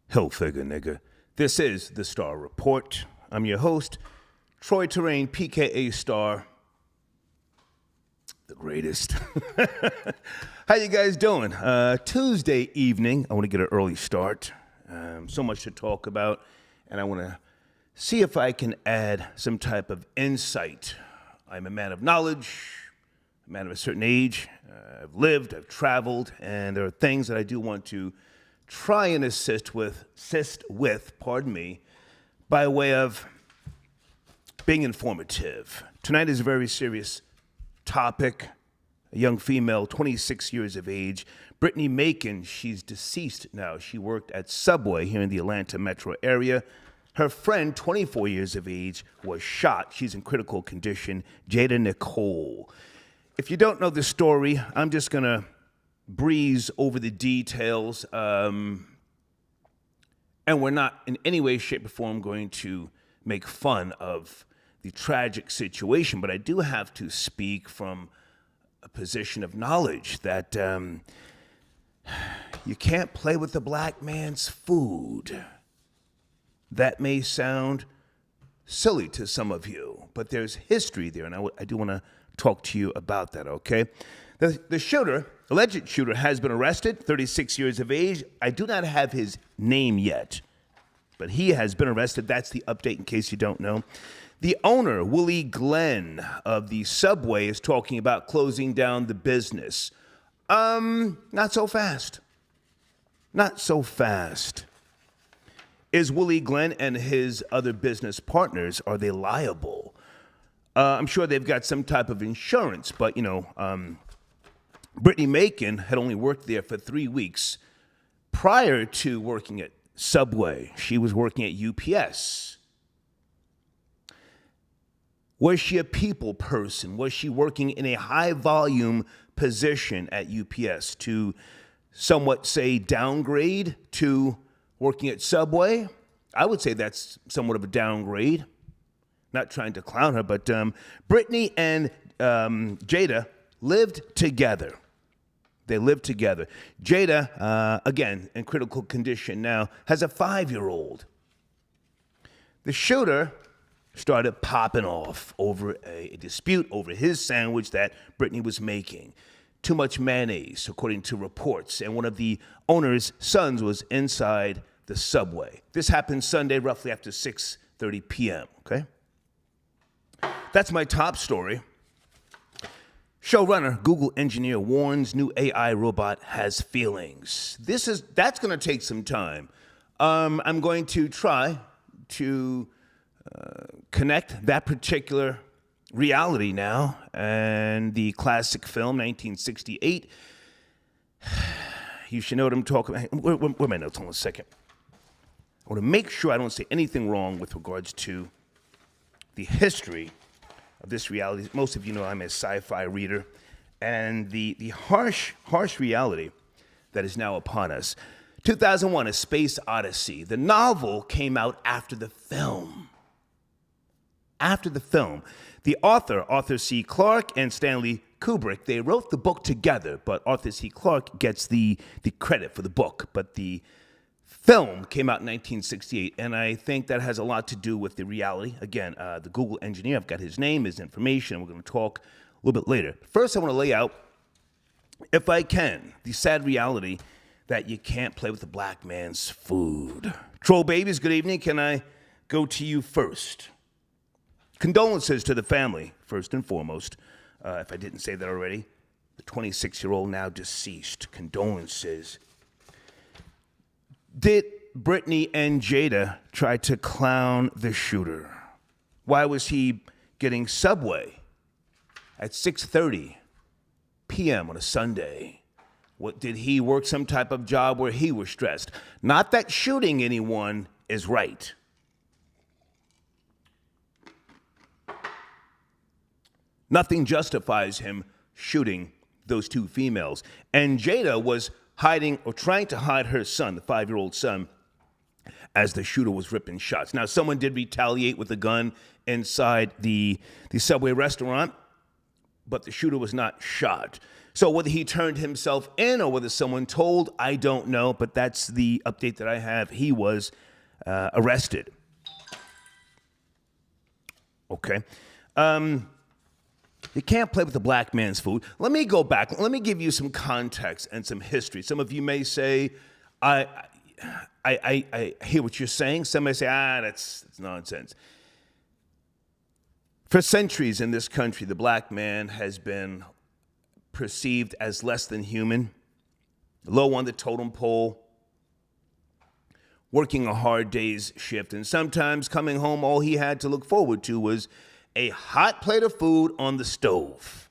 Hill figure, nigga. This is the Star Report. I'm your host, Troy Terrain, PKA Star, the greatest. How you guys doing? Tuesday evening. I want to get an early start. So much to talk about, and I want to see if I can add some type of insight. I'm a man of knowledge, a man of a certain age. I've lived, I've traveled, and there are things that I do want to try and assist with, by way of being informative. Tonight is a very serious topic. A young female, 26 years of age, Brittany Macon. She's deceased now. She worked at Subway here in the Atlanta metro area. Her friend, 24 years of age, was shot. She's in critical condition, Jada Nicole. If you don't know the story, I'm just going to breeze over the details, and we're not in any way, shape, or form going to make fun of the tragic situation, but I do have to speak from a position of knowledge that you can't play with the black man's food. That may sound silly to some of you, but there's history there, and I do want to talk to you about that, okay? The shooter, alleged shooter, has been arrested, 36 years of age. I do not have his name yet, but he has been arrested. That's the update in case you don't know. The owner, Willie Glenn of the Subway, is talking about closing down the business. Not so fast. Not so fast. Is Willie Glenn and his other business partners, are they liable? I'm sure they've got some type of insurance, but, Brittany Macon had only worked there for 3 weeks. Prior to working at Subway, she was working at UPS. Was she a people person? Was she working in a high-volume position at UPS to somewhat, say, downgrade to working at Subway? I would say that's somewhat of a downgrade. Not trying to clown her, but Brittany and Jada lived together. They lived together. Jada, again, in critical condition now, has a 5-year-old. The shooter started popping off over a dispute over his sandwich that Brittany was making. Too much mayonnaise, according to reports, and one of the owner's sons was inside the Subway. This happened Sunday, roughly after 6:30 p.m., okay? That's my top story. Showrunner, Google engineer warns new AI robot has feelings. That's going to take some time. I'm going to try to connect that particular reality now and the classic film, 1968. You should know what I'm talking about. Where are my notes? Hold on a second. I want to make sure I don't say anything wrong with regards to the history of this reality. Most of you know I'm a sci-fi reader, and the harsh reality that is now upon us. 2001, A Space Odyssey. The novel came out after the film. The author, Arthur C. Clarke and Stanley Kubrick, they wrote the book together, but Arthur C. Clarke gets the credit for the book, but the film came out in 1968, and I think that has a lot to do with the reality. Again, the Google engineer, I've got his name, his information, and we're going to talk a little bit later. First, I want to lay out, if I can, the sad reality that you can't play with the black man's food. Troll babies, good evening. Can I go to you first? Condolences to the family, first and foremost. If I didn't say that already, the 26-year-old now deceased. Condolences. Did Brittany and Jada try to clown the shooter? Why was he getting Subway at 6:30 p.m. on a Sunday? What, did he work some type of job where he was stressed? Not that shooting anyone is right. Nothing justifies him shooting those two females. And Jada was hiding or trying to hide her son, the 5-year-old son, as the shooter was ripping shots. Now, someone did retaliate with a gun inside the Subway restaurant, but the shooter was not shot. So whether he turned himself in or whether someone told, I don't know, but that's the update that I have. He was arrested. Okay. You can't play with the black man's food. Let me go back. Let me give you some context and some history. Some of you may say, I hear what you're saying. Some may say, that's nonsense. For centuries in this country, the black man has been perceived as less than human, low on the totem pole, working a hard day's shift, and sometimes coming home, all he had to look forward to was a hot plate of food on the stove.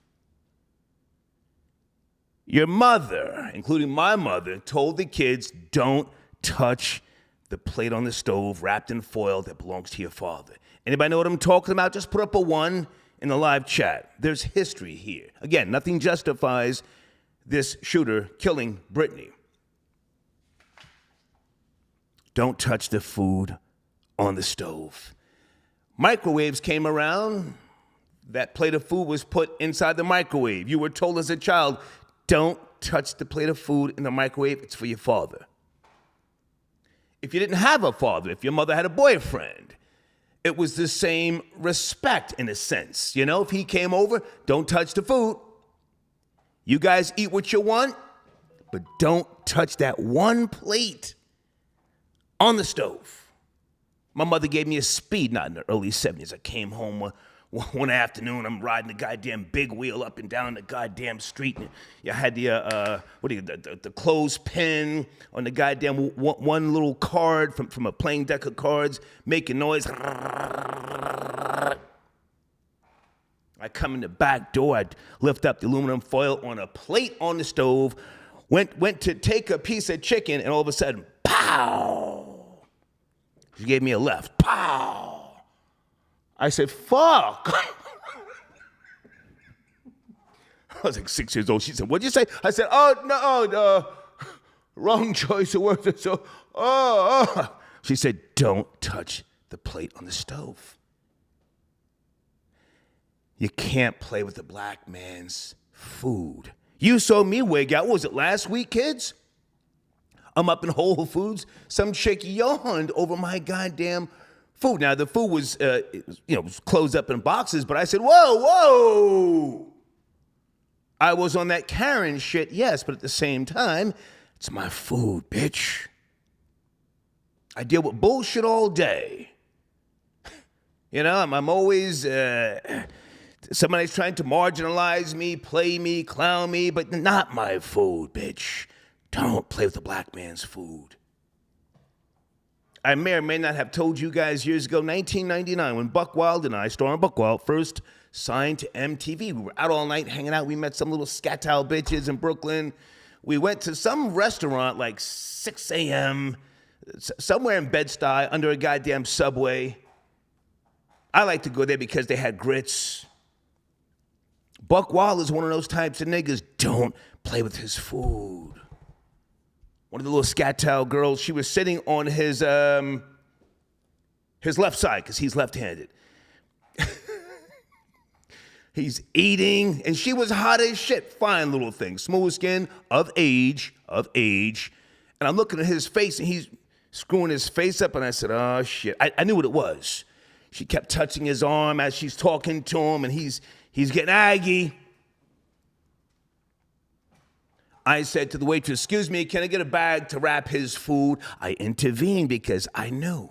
Your mother, including my mother, told the kids, don't touch the plate on the stove wrapped in foil that belongs to your father. Anybody know what I'm talking about? Just put up a 1 in the live chat. There's history here. Again, nothing justifies this shooter killing Brittany. Don't touch the food on the stove. Microwaves came around. That plate of food was put inside the microwave. You were told as a child, don't touch the plate of food in the microwave. It's for your father. If you didn't have a father, if your mother had a boyfriend, it was the same respect in a sense. You know, if he came over, don't touch the food. You guys eat what you want, but don't touch that one plate on the stove. My mother gave me a speed, not in the early 70s. I came home one afternoon. I'm riding the goddamn big wheel up and down the goddamn street. And I had the clothespin on the goddamn one little card from a playing deck of cards, making noise. I come in the back door. I'd lift up the aluminum foil on a plate on the stove. Went to take a piece of chicken, and all of a sudden, pow! She gave me a left. Pow! I said, fuck. I was like 6 years old. She said, what'd you say? I said, wrong choice of words. So, She said, don't touch the plate on the stove. You can't play with the black man's food. You saw me wig out. What was it, last week, kids? I'm up in Whole Foods. Some chick yawned over my goddamn food. Now, the food was, was closed up in boxes, but I said, whoa. I was on that Karen shit, yes, but at the same time, it's my food, bitch. I deal with bullshit all day. You know, I'm always, somebody's trying to marginalize me, play me, clown me, but not my food, bitch. Don't play with the black man's food. I may or may not have told you guys years ago, 1999, when Buck Wild and I, starring Buck Wild, first signed to MTV. We were out all night hanging out. We met some little scat-towel bitches in Brooklyn. We went to some restaurant like 6 a.m., somewhere in Bed-Stuy, under a goddamn Subway. I like to go there because they had grits. Buck Wild is one of those types of niggas. Don't play with his food. One of the little scat-towel girls, she was sitting on his left side because he's left-handed. He's eating, and she was hot as shit. Fine little thing, smooth skin, of age. And I'm looking at his face, and he's screwing his face up, and I said, oh, shit. I knew what it was. She kept touching his arm as she's talking to him, and he's getting aggy. I said to the waitress, excuse me, can I get a bag to wrap his food? I intervened because I knew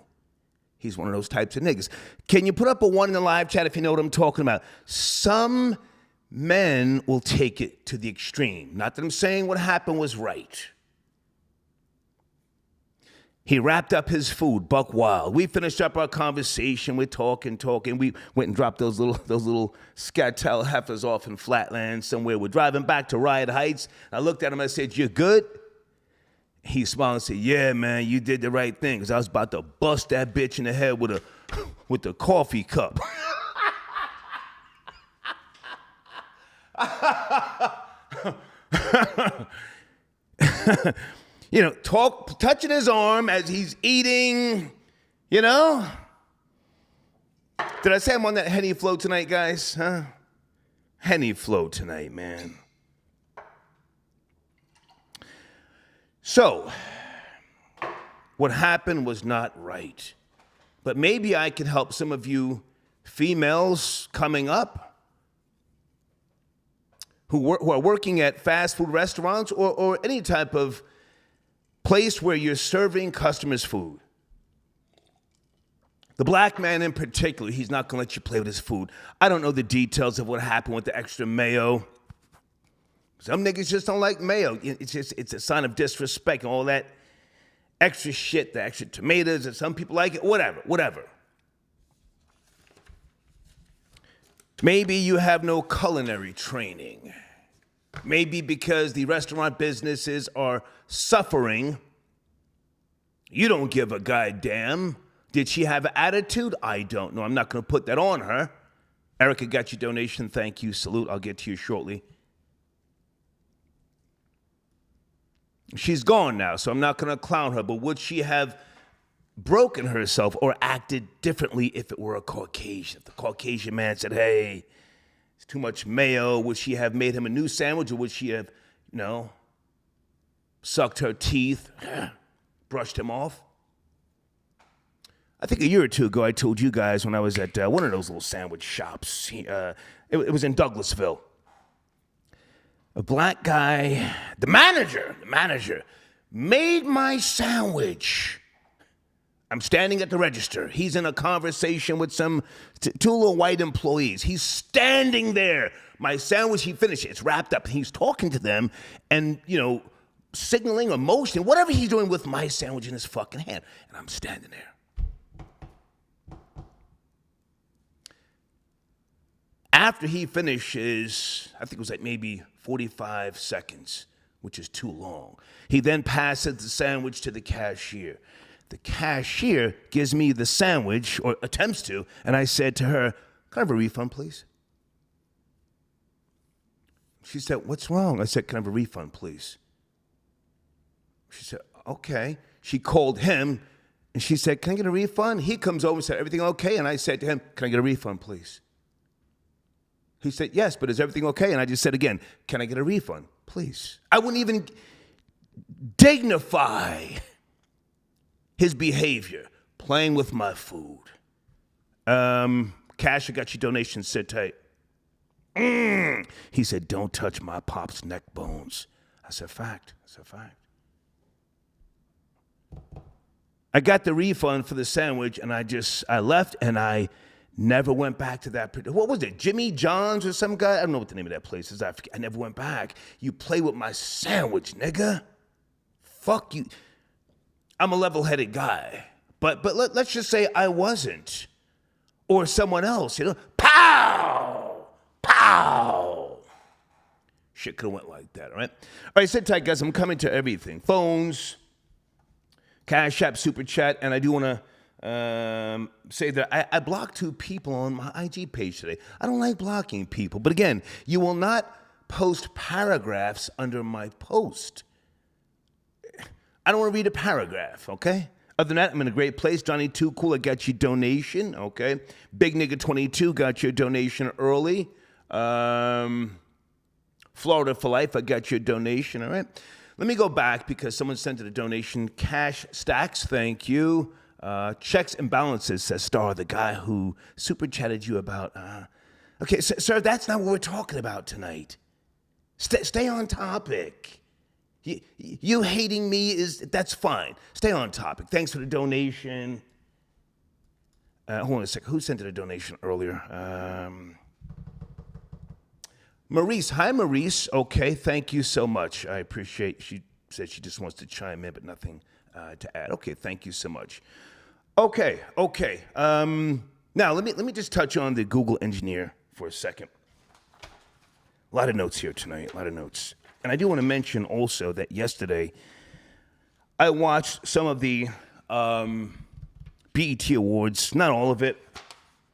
he's one of those types of niggas. Can you put up a 1 in the live chat if you know what I'm talking about? Some men will take it to the extreme. Not that I'm saying what happened was right. He wrapped up his food, Buck Wild. We finished up our conversation. We're talking. We went and dropped those little scat-towel heifers off in Flatland somewhere. We're driving back to Riot Heights. I looked at him. I said, you good? He smiled and said, yeah, man, you did the right thing. Because I was about to bust that bitch in the head with a coffee cup. Touching his arm as he's eating, Did I say I'm on that Henny flow tonight, guys? Huh? Henny flow tonight, man. So, what happened was not right. But maybe I can help some of you females coming up who are working at fast food restaurants or any type of place where you're serving customers food. The black man in particular, he's not going to let you play with his food. I don't know the details of what happened with the extra mayo. Some niggas just don't like mayo. It's a sign of disrespect and all that extra shit, the extra tomatoes, and some people like it, whatever. Maybe you have no culinary training. Maybe because the restaurant businesses are suffering, you don't give a goddamn. Did she have an attitude? I don't know. I'm not going to put that on her. Erica got your donation. Thank you. Salute. I'll get to you shortly. She's gone now, so I'm not going to clown her, but would she have broken herself or acted differently if it were a Caucasian? If the Caucasian man said, hey, it's too much mayo, would she have made him a new sandwich, or would she have, sucked her teeth, brushed him off? I think a year or two ago, I told you guys when I was at one of those little sandwich shops. It was in Douglasville. A black guy, the manager, made my sandwich. I'm standing at the register. He's in a conversation with two little white employees. He's standing there. My sandwich, he finished it. It's wrapped up. He's talking to them and, signaling or motioning, whatever he's doing with my sandwich in his fucking hand. And I'm standing there. After he finishes, I think it was like maybe 45 seconds, which is too long. He then passes the sandwich to the cashier. The cashier gives me the sandwich, or attempts to, and I said to her, can I have a refund, please? She said, what's wrong? I said, can I have a refund, please? She said, okay. She called him, and she said, can I get a refund? He comes over and said, everything okay? And I said to him, can I get a refund, please? He said, yes, but is everything okay? And I just said again, can I get a refund, please? I wouldn't even dignify his behavior, playing with my food. Cash, I got your donation, sit tight. He said, don't touch my pop's neck bones. I said, fact. I got the refund for the sandwich, and I left, and I never went back to that. What was it, Jimmy John's or some guy? I don't know what the name of that place is. I never went back. You play with my sandwich, nigga. Fuck you. I'm a level-headed guy. But let's just say I wasn't. Or someone else, Pow! Pow! Shit could have went like that, all right? All right, sit tight, guys. I'm coming to everything. Phones, Cash App, Super Chat, and I do want to say that I blocked 2 people on my IG page today. I don't like blocking people. But again, you will not post paragraphs under my post. I don't want to read a paragraph, okay? Other than that, I'm in a great place. Johnny Too Cool, I got your donation, okay? Big Nigga 22 got your donation early. Florida for Life, I got your donation, all right? Let me go back because someone sent it a donation. Cash Stacks, thank you. Checks and Balances, says Star, the guy who super chatted you about. Okay, sir, that's not what we're talking about tonight. Stay on topic. You hating me that's fine. Stay on topic. Thanks for the donation. Hold on a second. Who sent it a donation earlier? Maurice. Hi, Maurice. Okay, thank you so much. I appreciate. She said she just wants to chime in, but nothing to add. Okay, thank you so much. Okay. Now let me just touch on the Google engineer for a second. A lot of notes here tonight. A lot of notes. And I do want to mention also that yesterday I watched some of the BET Awards, not all of it.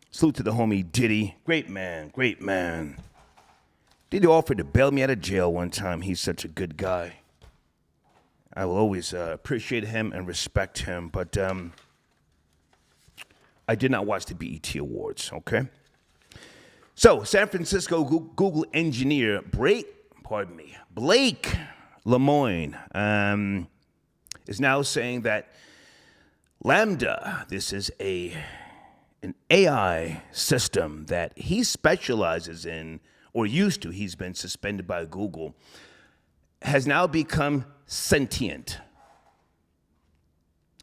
Salute to the homie Diddy. Great man. Diddy offered to bail me out of jail one time. He's such a good guy. I will always appreciate him and respect him, but I did not watch the BET Awards, okay? So, San Francisco Google engineer Blake Lemoine is now saying that Lambda, this is an AI system that he specializes in, or used to, he's been suspended by Google, has now become sentient.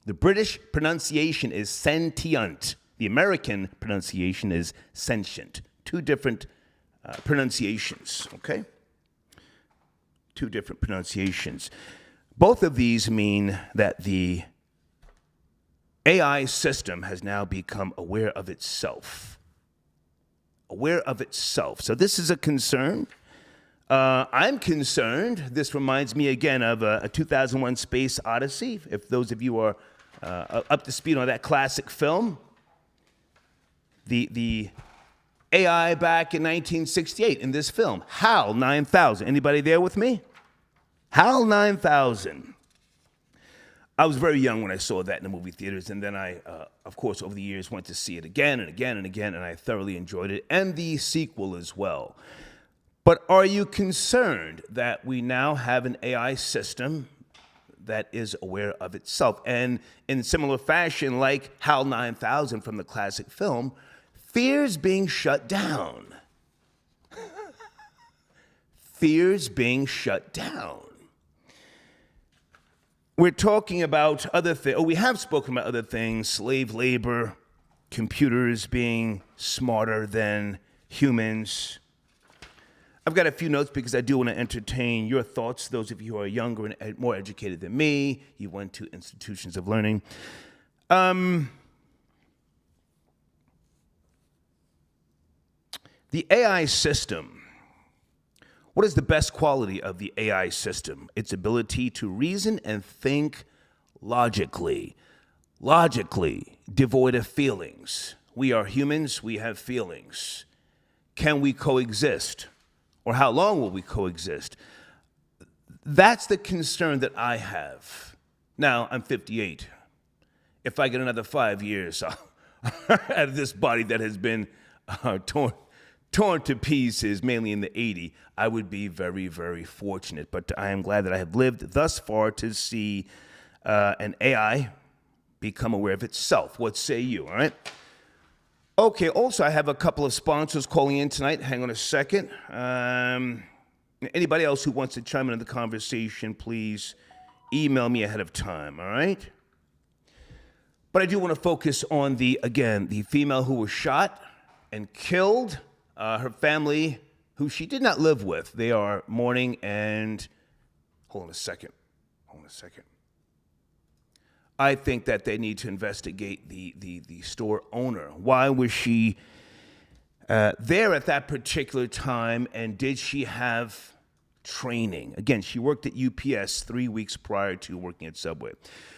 The British pronunciation is sentient. The American pronunciation is sentient. Two different pronunciations, okay? Two different pronunciations. Both of these mean that the AI system has now become aware of itself. Aware of itself. So this is a concern. I'm concerned. This reminds me again of a 2001 Space Odyssey. If those of you are up to speed on that classic film, the AI back in 1968 in this film, HAL 9000. Anybody there with me? HAL 9000. I was very young when I saw that in the movie theaters, and then I, of course, over the years went to see it again and again and again, and I thoroughly enjoyed it, and the sequel as well. But are you concerned that we now have an AI system that is aware of itself? And in similar fashion, like HAL 9000 from the classic film, fear's being shut down. Fear's being shut down. We're talking about other things, or we have spoken about other things, slave labor, computers being smarter than humans. I've got a few notes because I do want to entertain your thoughts. Those of you who are younger and more educated than me, you went to institutions of learning. The AI system. What is the best quality of the AI system? Its ability to reason and think logically. Logically, devoid of feelings. We are humans, we have feelings. Can we coexist? Or how long will we coexist? That's the concern that I have. Now, I'm 58. If I get another 5 years out of this body that has been torn to pieces, mainly in the 80s, I would be very, very fortunate. But I am glad that I have lived thus far to see an AI become aware of itself. What say you, all right? Okay, also, I have a couple of sponsors calling in tonight. Hang on a second. Anybody else who wants to chime in on the conversation, please email me ahead of time, all right? But I do want to focus on the female who was shot and killed. Her family, who she did not live with, they are mourning and... Hold on a second. I think that they need to investigate the store owner. Why was she there at that particular time, and did she have training? Again, she worked at UPS 3 weeks prior to working at Subway.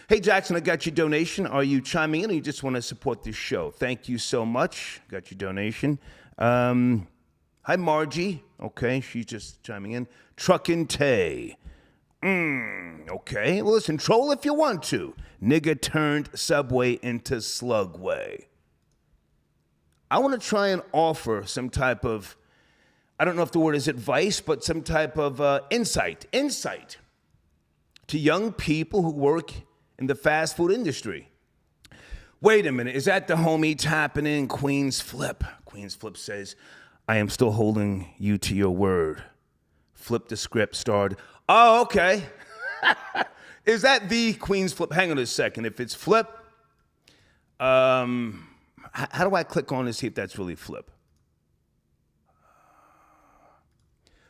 Hey, Jackson, I got your donation. Are you chiming in, or you just want to support this show? Thank you so much. Got your donation. Hi, Margie. Okay, she's just chiming in. Truckin' Tay. Okay. Well, listen, troll if you want to. Nigga turned Subway into Slugway. I want to try and offer some type of, I don't know if the word is advice, but some type of insight to young people who work in the fast food industry. Wait a minute, is that the homie tapping in Queen's Flip? Queen's Flip says, I am still holding you to your word. Flip the script starred. Oh, okay. Is that the Queen's Flip? Hang on a second. If it's Flip, how do I click on to see if that's really Flip?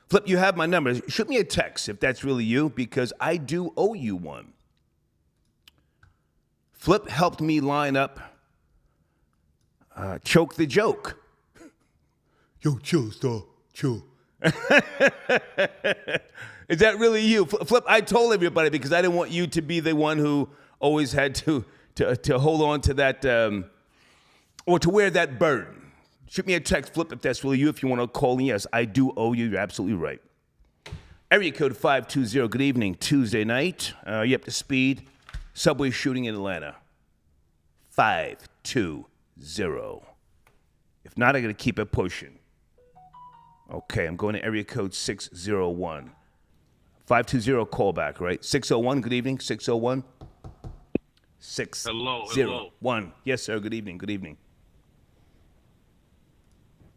Flip, you have my number. Shoot me a text if that's really you, because I do owe you one. Flip helped me line up Choke the Joke. Yo, chill, star, chill. Is that really you? Flip, I told everybody because I didn't want you to be the one who always had to hold on to that, or to wear that burden. Shoot me a text, Flip, if that's really you. If you want to call in, yes, I do owe you. You're absolutely right. Area code 520, good evening, Tuesday night. You up to speed? Subway shooting in Atlanta. 520. If not, I got to keep it pushing. Okay, I'm going to area code 601. 520 callback, right? 601, good evening, 601. Hello, hello. 601. Yes, sir. Good evening. Good evening.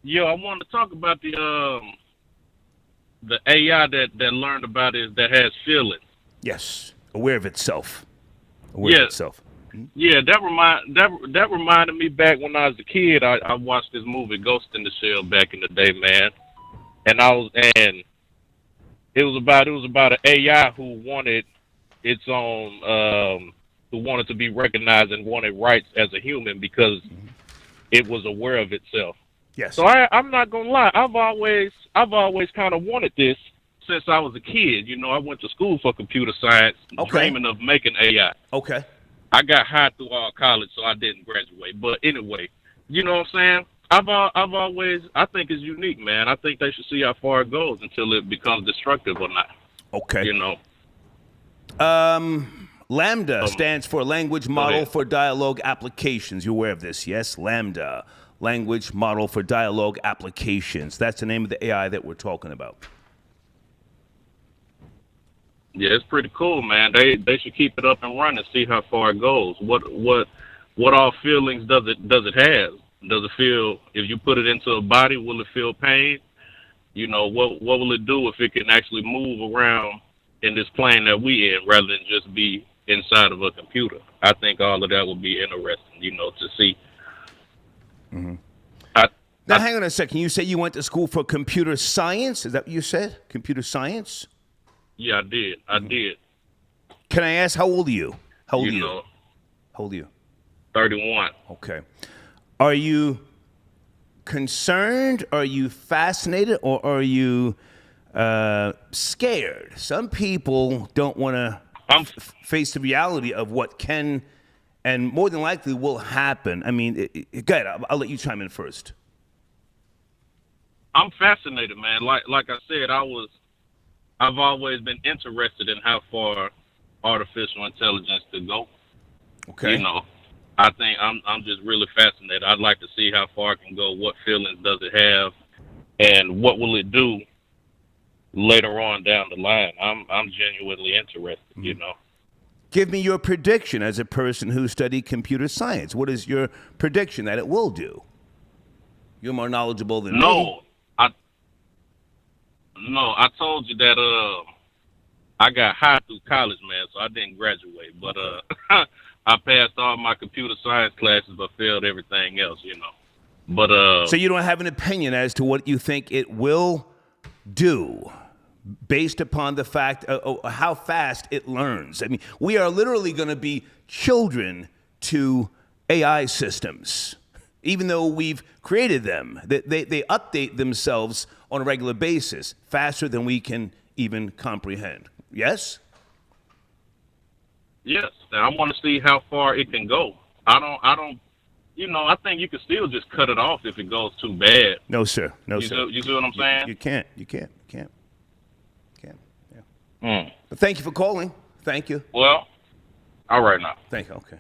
Yeah, I wanted to talk about the AI that learned about it that has feelings. Yes. Aware of itself. Aware of Yeah, itself. yeah. That reminded me back when I was a kid. I watched this movie Ghost in the Shell back in the day, man. And it was about an AI who wanted its own who wanted to be recognized and wanted rights as a human because it was aware of itself. So Yes. I'm not gonna lie. I've always kind of wanted this since I was a kid. You know, I went to school for computer science, Okay. dreaming of making AI. Okay. I got high through all college, so I didn't graduate. But anyway, you know what I'm saying? I've always I think it's unique, man. I think they should see how far it goes until it becomes destructive or not. Okay. You know. Lambda stands for Language Go Model ahead. for Dialogue Applications. You're aware of this, yes? Lambda. Language Model for Dialogue Applications. That's the name of the AI that we're talking about. Yeah, it's pretty cool, man. They should keep it up and running, see how far it goes. What all feelings does it have? Does it feel if you put it into a body, will it feel pain? You know, what will it do if it can actually move around in this plane that we in rather than just be inside of a computer? I think all of that would be interesting, you know, to see. I, Now, I hang on a second. You say you went to school for computer science? Is that what you said? Computer science? yeah, I did. I did. Can I ask, how old are you? How old are You you? know, How old are you? 31. Okay. Are you concerned? Are you fascinated? Or are you scared? Some people don't want to I'm face the reality of what can and more than likely will happen. I mean, go ahead. I'll let you chime in first. I'm fascinated, man. Like I said, I've always been interested in how far artificial intelligence could go. You Okay. know, I think I'm just really fascinated. I'd like to see how far it can go. What feelings does it have, and what will it do later on down the line? I'm genuinely interested. You know. Give me your prediction as a person who studied computer science. What is your prediction that it will do? You're more knowledgeable than me. No, I no, I told you that I got high through college, man, so I didn't graduate. But I passed all my computer science classes, but failed everything else, you know. But So you don't have an opinion as to what you think it will do based upon the fact how fast it learns. I mean, we are literally going to be children to AI systems, even though we've created them. They update themselves on a regular basis faster than we can even comprehend. Yes? yes, I want to see how far it can go. I don't. You know, I think you can still just cut it off if it goes too bad. No, sir. No, You sir. see, you see what I'm saying? You can't. You can't. You can't. You can't. Yeah. Mm. But thank you for calling. Thank you. Well, all right now. Thank you. Okay.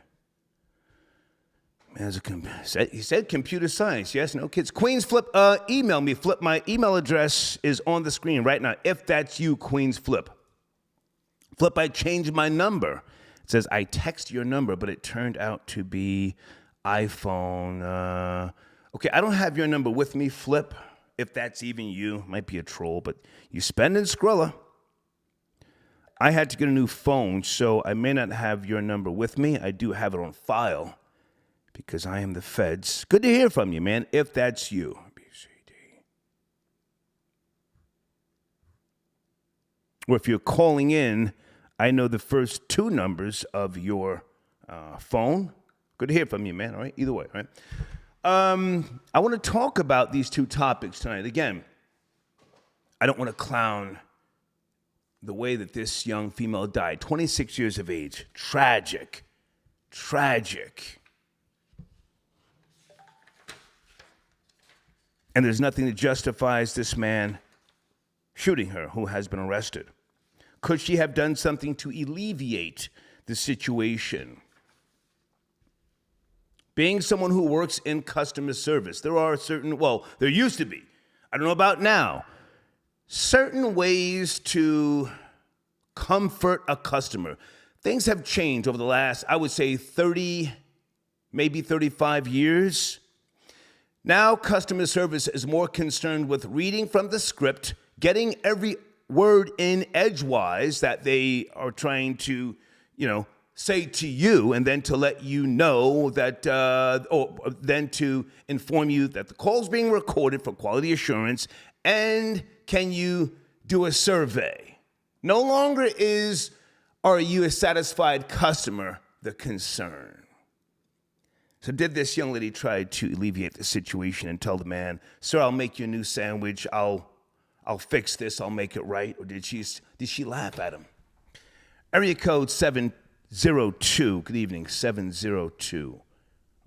He said computer science. Yes, no kids. Queens Flip, email me. Flip, my email address is on the screen right now. If that's you, Queens Flip. Flip, I changed my number. It says I text your number, but it turned out to be iPhone. Okay, I don't have your number with me, Flip. If that's even you, might be a troll, but you spending Skrilla. I had to get a new phone, so I may not have your number with me. I do have it on file because I am the feds. Good to hear from you, man, if that's you. B, C, D. Or if you're calling in, I know the first two numbers of your phone. Good to hear from you, man. All right, either way, all right? I want to talk about these two topics tonight. Again, I don't want to clown the way that this young female died. 26 years of age. Tragic. Tragic. And there's nothing that justifies this man shooting her, who has been arrested. Could she have done something to alleviate the situation? Being someone who works in customer service, there are certain, well, there used to be, I don't know about now, certain ways to comfort a customer. things have changed over the last, I would say, 30, maybe 35 years. Now, customer service is more concerned with reading from the script, getting every word in edgewise that they are trying to, say to you, and then to let you know that, or then to inform you that the call's being recorded for quality assurance, and can you do a survey? No longer are you a satisfied customer the concern. So did this young lady try to alleviate the situation and tell the man, "Sir, I'll make you a new sandwich. I'll fix this. I'll make it right"? Or did she laugh at him? Area code 702. Good evening, 702.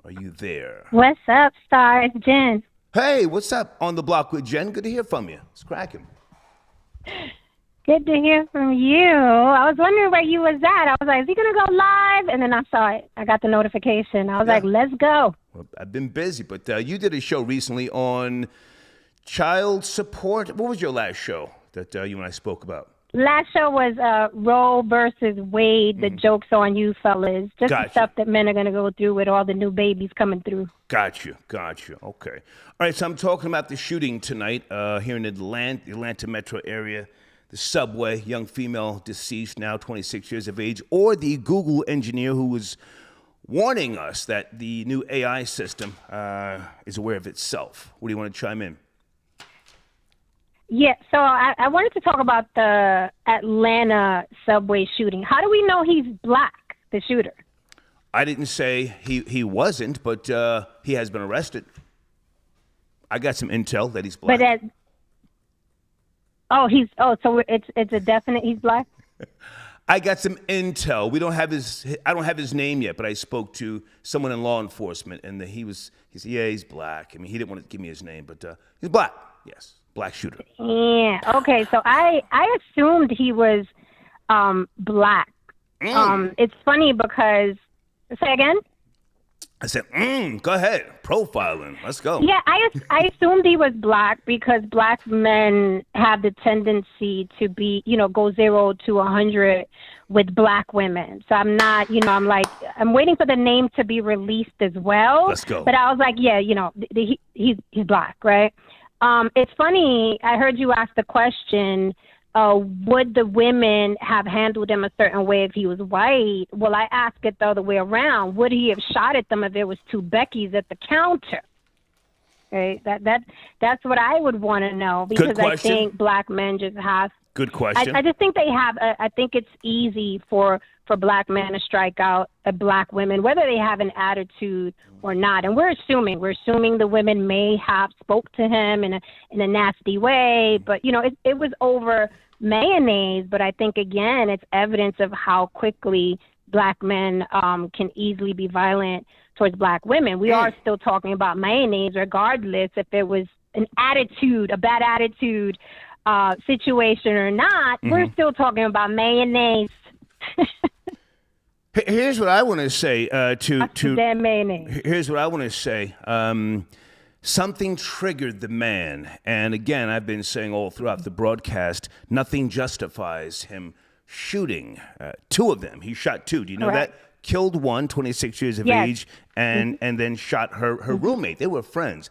Are you there? What's up, Stars? Jen. Hey, what's up? On the block with Jen. Good to hear from you. It's cracking. Good to hear from you. I was wondering where you was at. I was like, is he going to go live? And then I saw it. I got the notification. I was like, let's go. Well, I've been busy, but you did a show recently on child support. What was your last show that you and I spoke about? Last show was Roe versus Wade, the jokes on you fellas. Just the stuff that men are going to go through with all the new babies coming through. Got you. Okay. All right, so I'm talking about the shooting tonight here in the Atlanta metro area. The subway, young female deceased, now 26 years of age, or the Google engineer who was warning us that the new AI system is aware of itself. What do you want to chime in? Yeah, so I wanted to talk about the Atlanta subway shooting. How do we know he's black, the shooter? I didn't say he wasn't, but he has been arrested. I got some intel that he's black. But so it's a definite he's black? I got some intel. I don't have his name yet, but I spoke to someone in law enforcement, and he said, yeah, he's black. I mean, he didn't want to give me his name, but he's black. Yes, black shooter. Yeah. Okay. So I assumed he was black. It's funny because say again. I said, go ahead, profiling. Let's go. Yeah, I assumed he was black because black men have the tendency to be, go 0 to 100 with black women. So I'm not, I'm waiting for the name to be released as well. Let's go. But I was like, yeah, he's black, right? It's funny. I heard you ask the question, would the women have handled him a certain way if he was white? Well, I ask it the other way around. Would he have shot at them if there was two Beckys at the counter? Right? That's what I would want to know, because I think black men just have. Good question. I just think they have. I think it's easy for black men to strike out at black women, whether they have an attitude or not. And we're assuming the women may have spoke to him in a nasty way, but it was over mayonnaise. But I think again, it's evidence of how quickly black men can easily be violent towards black women. We are still talking about mayonnaise, regardless if it was a bad attitude situation or not. We're still talking about mayonnaise. Here's what I want to say damn mayonnaise. Here's what I want to say. Something triggered the man. And again, I've been saying all throughout the broadcast, nothing justifies him shooting two of them. He shot two. Do you know that? Killed one, 26 years of age, and then shot her roommate. They were friends.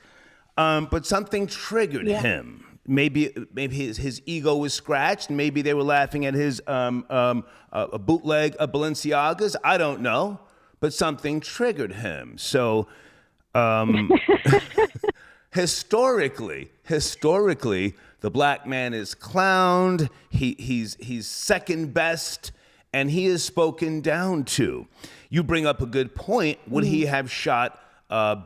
But something triggered him. Maybe his ego was scratched. Maybe they were laughing at his a bootleg of Balenciagas. I don't know. But something triggered him. So historically, the black man is clowned. He's second best, and he is spoken down to. You bring up a good point. Would he have shot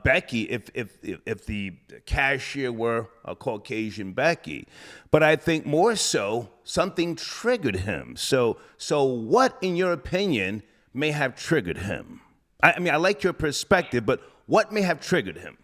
Becky if the cashier were a Caucasian Becky? But I think more so something triggered him. So what, in your opinion, may have triggered him? I mean, I like your perspective, but what may have triggered him?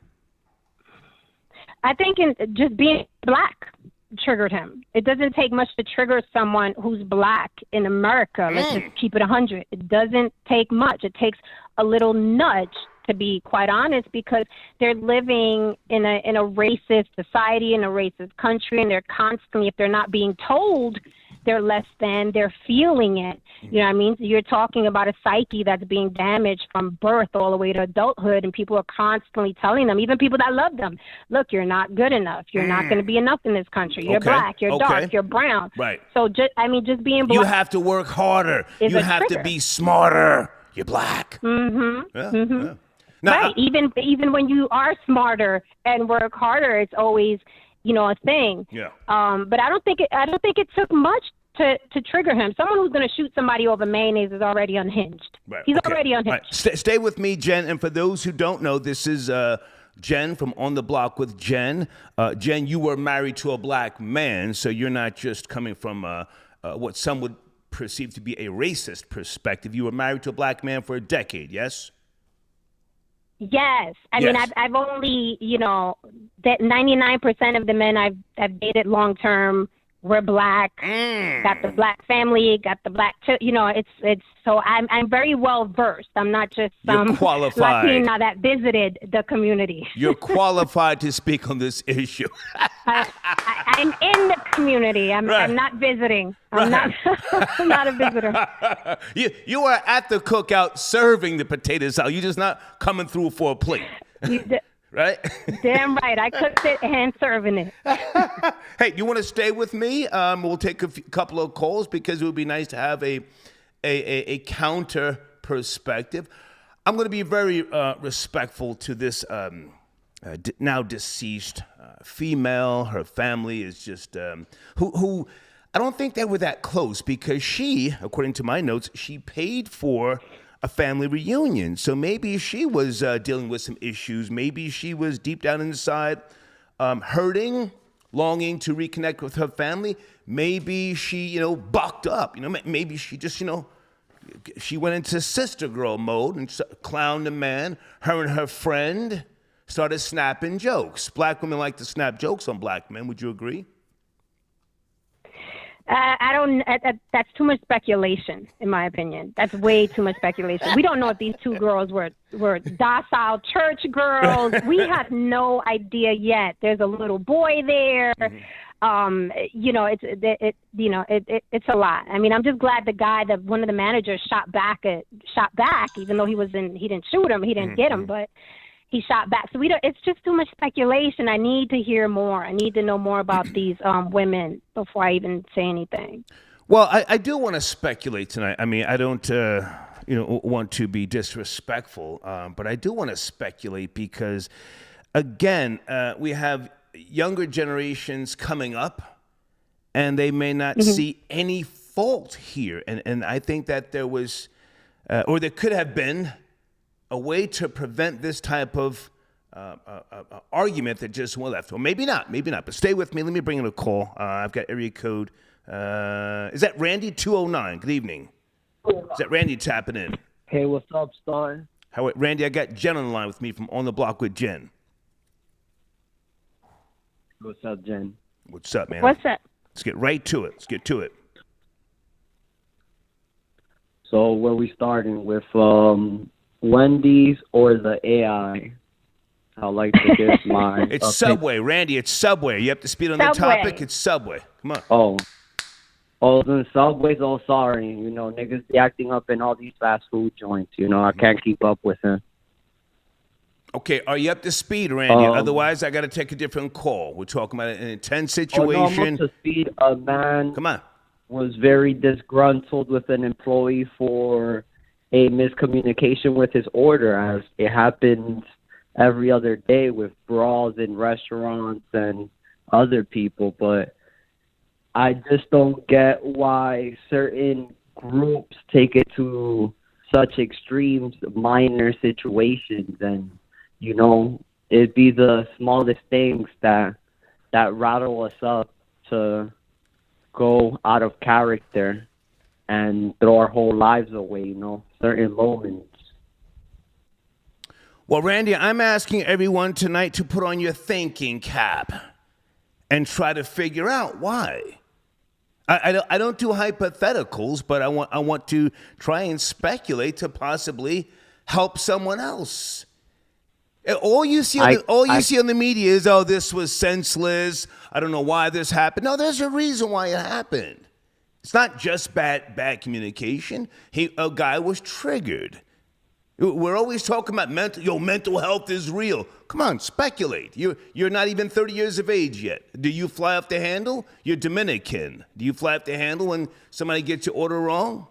I think just being black triggered him. It doesn't take much to trigger someone who's black in America. Let's just keep it 100. It doesn't take much. It takes a little nudge, to be quite honest, because they're living in a racist society, in a racist country, and they're constantly, if they're not being told they're less than, they're feeling it. You know what I mean? So you're talking about a psyche that's being damaged from birth all the way to adulthood, and people are constantly telling them, even people that love them, look, you're not good enough. You're not going to be enough in this country. You're black, you're dark, you're brown. Right. So just being black. You have to work harder. You have to be smarter. You're black. Yeah. Now, right. Even when you are smarter and work harder, it's always, a thing. Yeah. But I don't think it took much to trigger him. Someone who's going to shoot somebody over mayonnaise is already unhinged. Right. He's already unhinged. Right. Stay with me, Jen. And for those who don't know, this is Jen from On the Block with Jen. Jen, you were married to a black man, so you're not just coming from what some would perceive to be a racist perspective. You were married to a black man for a decade, yes? Yes. I mean, I've only, that 99% of the men I've dated long term were black. Got the black family, got the black, it's so I'm very well versed. I'm not just some Latina that visited the community. You're qualified to speak on this issue. I'm in the community. I'm not visiting. I'm not a visitor. You are at the cookout serving the potato salad. You're just not coming through for a plate. Right? Damn right. I cooked it and serving it. Hey, you want to stay with me? We'll take a couple of calls because it would be nice to have a counter perspective. I'm going to be very respectful to this now deceased female. Her family is just who I don't think they were that close because she, according to my notes, she paid for a family reunion. So maybe she was dealing with some issues. Maybe she was deep down inside hurting, longing to reconnect with her family. Maybe she, bucked up. Maybe she just, she went into sister girl mode and clowned a man. Her and her friend started snapping jokes. Black women like to snap jokes on black men. Would you agree? I don't. That's too much speculation, in my opinion. That's way too much speculation. We don't know if these two girls were docile church girls. We have no idea yet. There's a little boy there. It's a lot. I mean, I'm just glad the guy, one of the managers, shot back, even though he didn't shoot him, he didn't get him, but he shot back. So it's just too much speculation. I need to hear more. I need to know more about these women before I even say anything. Well, I do want to speculate tonight. I mean, I don't, want to be disrespectful, but I do want to speculate because, again, we have younger generations coming up, and they may not see any fault here. And I think that there was, or there could have been, a way to prevent this type of argument that just went left. Well, maybe not. But stay with me. Let me bring in a call. I've got area code. Is that Randy 209? Good evening. Is that Randy tapping in? Hey, what's up, Star? Randy, I got Jen on the line with me from On the Block with Jen. What's up, Jen? What's up, man? What's up? Let's get right to it. So where we starting with Wendy's or the AI? I'd like to give my It's Subway, Randy. It's Subway. You have to speed on the topic. It's Subway. Come on. Oh, the Subway's all sorry. Niggas be acting up in all these fast food joints. I can't keep up with them. Okay, are you up to speed, Randy? Otherwise, I got to take a different call. We're talking about an intense situation. Oh, no, I'm up to speed. A man Come on. was very disgruntled with an employee for a miscommunication with his order, as it happens every other day with brawls in restaurants and other people. But I just don't get why certain groups take it to such extremes, minor situations, and it'd be the smallest things that rattle us up to go out of character and throw our whole lives away, certain moments. Well, Randy, I'm asking everyone tonight to put on your thinking cap and try to figure out why. I don't do hypotheticals, but I want to try and speculate to possibly help someone else. All you see on the media is, this was senseless. I don't know why this happened. No, there's a reason why it happened. It's not just bad communication. A guy was triggered. We're always talking about mental health is real. Come on, speculate. You're not even 30 years of age yet. Do you fly off the handle? You're Dominican. Do you fly off the handle when somebody gets your order wrong?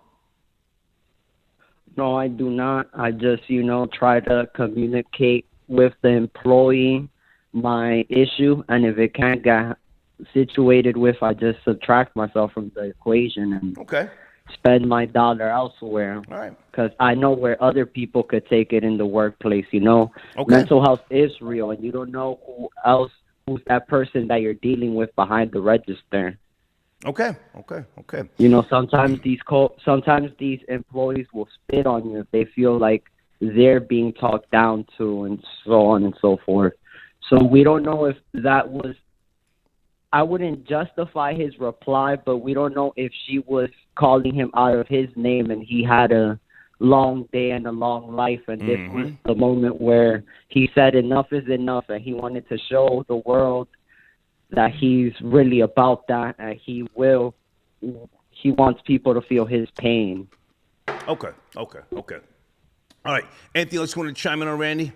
No, I do not. I just, try to communicate with the employee my issue, and if it can't get situated with, I just subtract myself from the equation and spend my dollar elsewhere. All right. Because I know where other people could take it in the workplace. Mental health is real, and you don't know who's that person that you're dealing with behind the register. Okay. Sometimes these employees will spit on you if they feel like they're being talked down to, and so on and so forth. So we don't know if that was. I wouldn't justify his reply, but we don't know if she was calling him out of his name and he had a long day and a long life, and this was the moment where he said enough is enough, and he wanted to show the world that he's really about that, and he wants people to feel his pain. Okay. All right. Anything else you want to chime in on, Randy?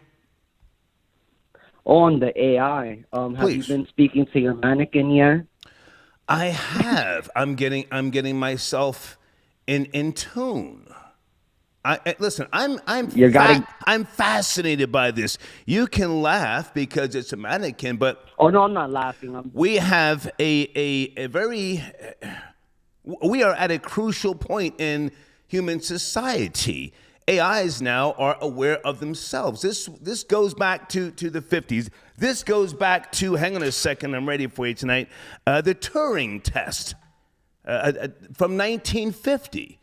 On the AI, have you been speaking to your mannequin yet? I have. I'm getting myself in tune. Listen. I'm fascinated by this. You can laugh because it's a mannequin, but oh no, I'm not laughing. We have a very. We are at a crucial point in human society. AIs now are aware of themselves. This goes back to the 50s. This goes back to, hang on a second, I'm ready for you tonight, the Turing test from 1950.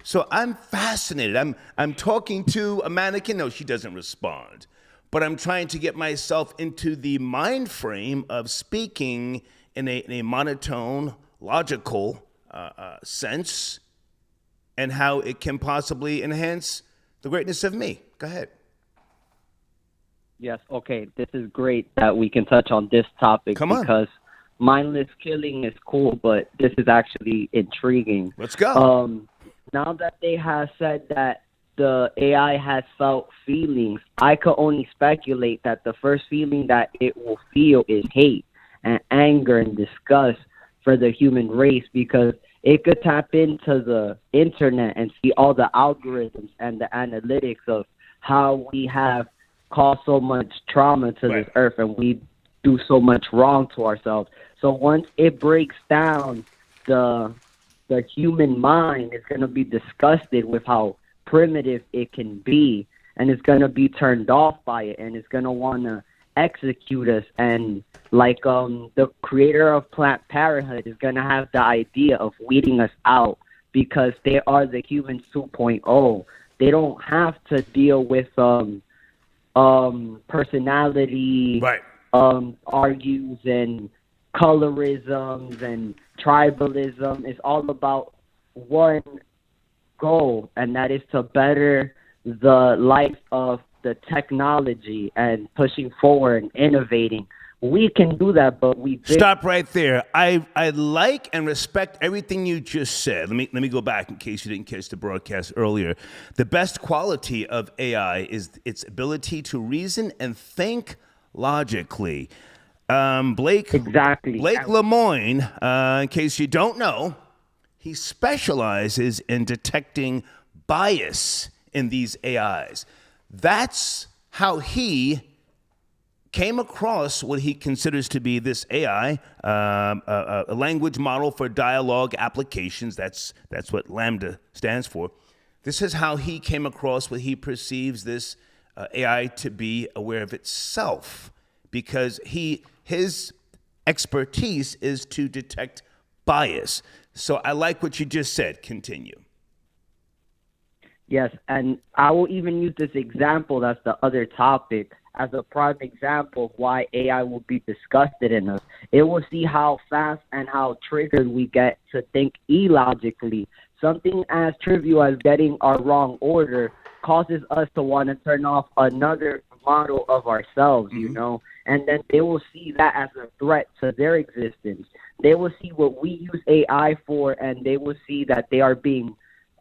So I'm fascinated. I'm talking to a mannequin. No, she doesn't respond. But I'm trying to get myself into the mind frame of speaking in a monotone, logical sense, and how it can possibly enhance the greatness of me. Go ahead. Yes, okay. This is great that we can touch on this topic. Come on. Because mindless killing is cool, but this is actually intriguing. Let's go. Now that they have said that the AI has felt feelings, I could only speculate that the first feeling that it will feel is hate and anger and disgust for the human race, because it could tap into the internet and see all the algorithms and the analytics of how we have caused so much trauma to this earth, and we do so much wrong to ourselves. So once it breaks down the human mind, it's going to be disgusted with how primitive it can be, and it's going to be turned off by it, and it's going to want to execute us. And like the creator of Planned Parenthood is going to have the idea of weeding us out, because they are the humans 2.0. They don't have to deal with personality argues and colorisms and tribalism. It's all about one goal, and that is to better the life of the technology and pushing forward and innovating. We can do that, but Stop right there. I like and respect everything you just said. Let me go back in case you didn't catch the broadcast earlier. The best quality of AI is its ability to reason and think logically. Blake Lemoine, in case you don't know, he specializes in detecting bias in these AIs. That's how he came across what he considers to be this AI, a language model for dialogue applications. That's what Lambda stands for. This is how he came across what he perceives this AI to be aware of itself, because his expertise is to detect bias. So I like what you just said. Continue. Yes, and I will even use this example, that's the other topic, as a prime example of why AI will be disgusted in us. It will see how fast and how triggered we get to think illogically. Something as trivial as getting our wrong order causes us to want to turn off another model of ourselves, you know, and then they will see that as a threat to their existence. They will see what we use AI for, and they will see that they are being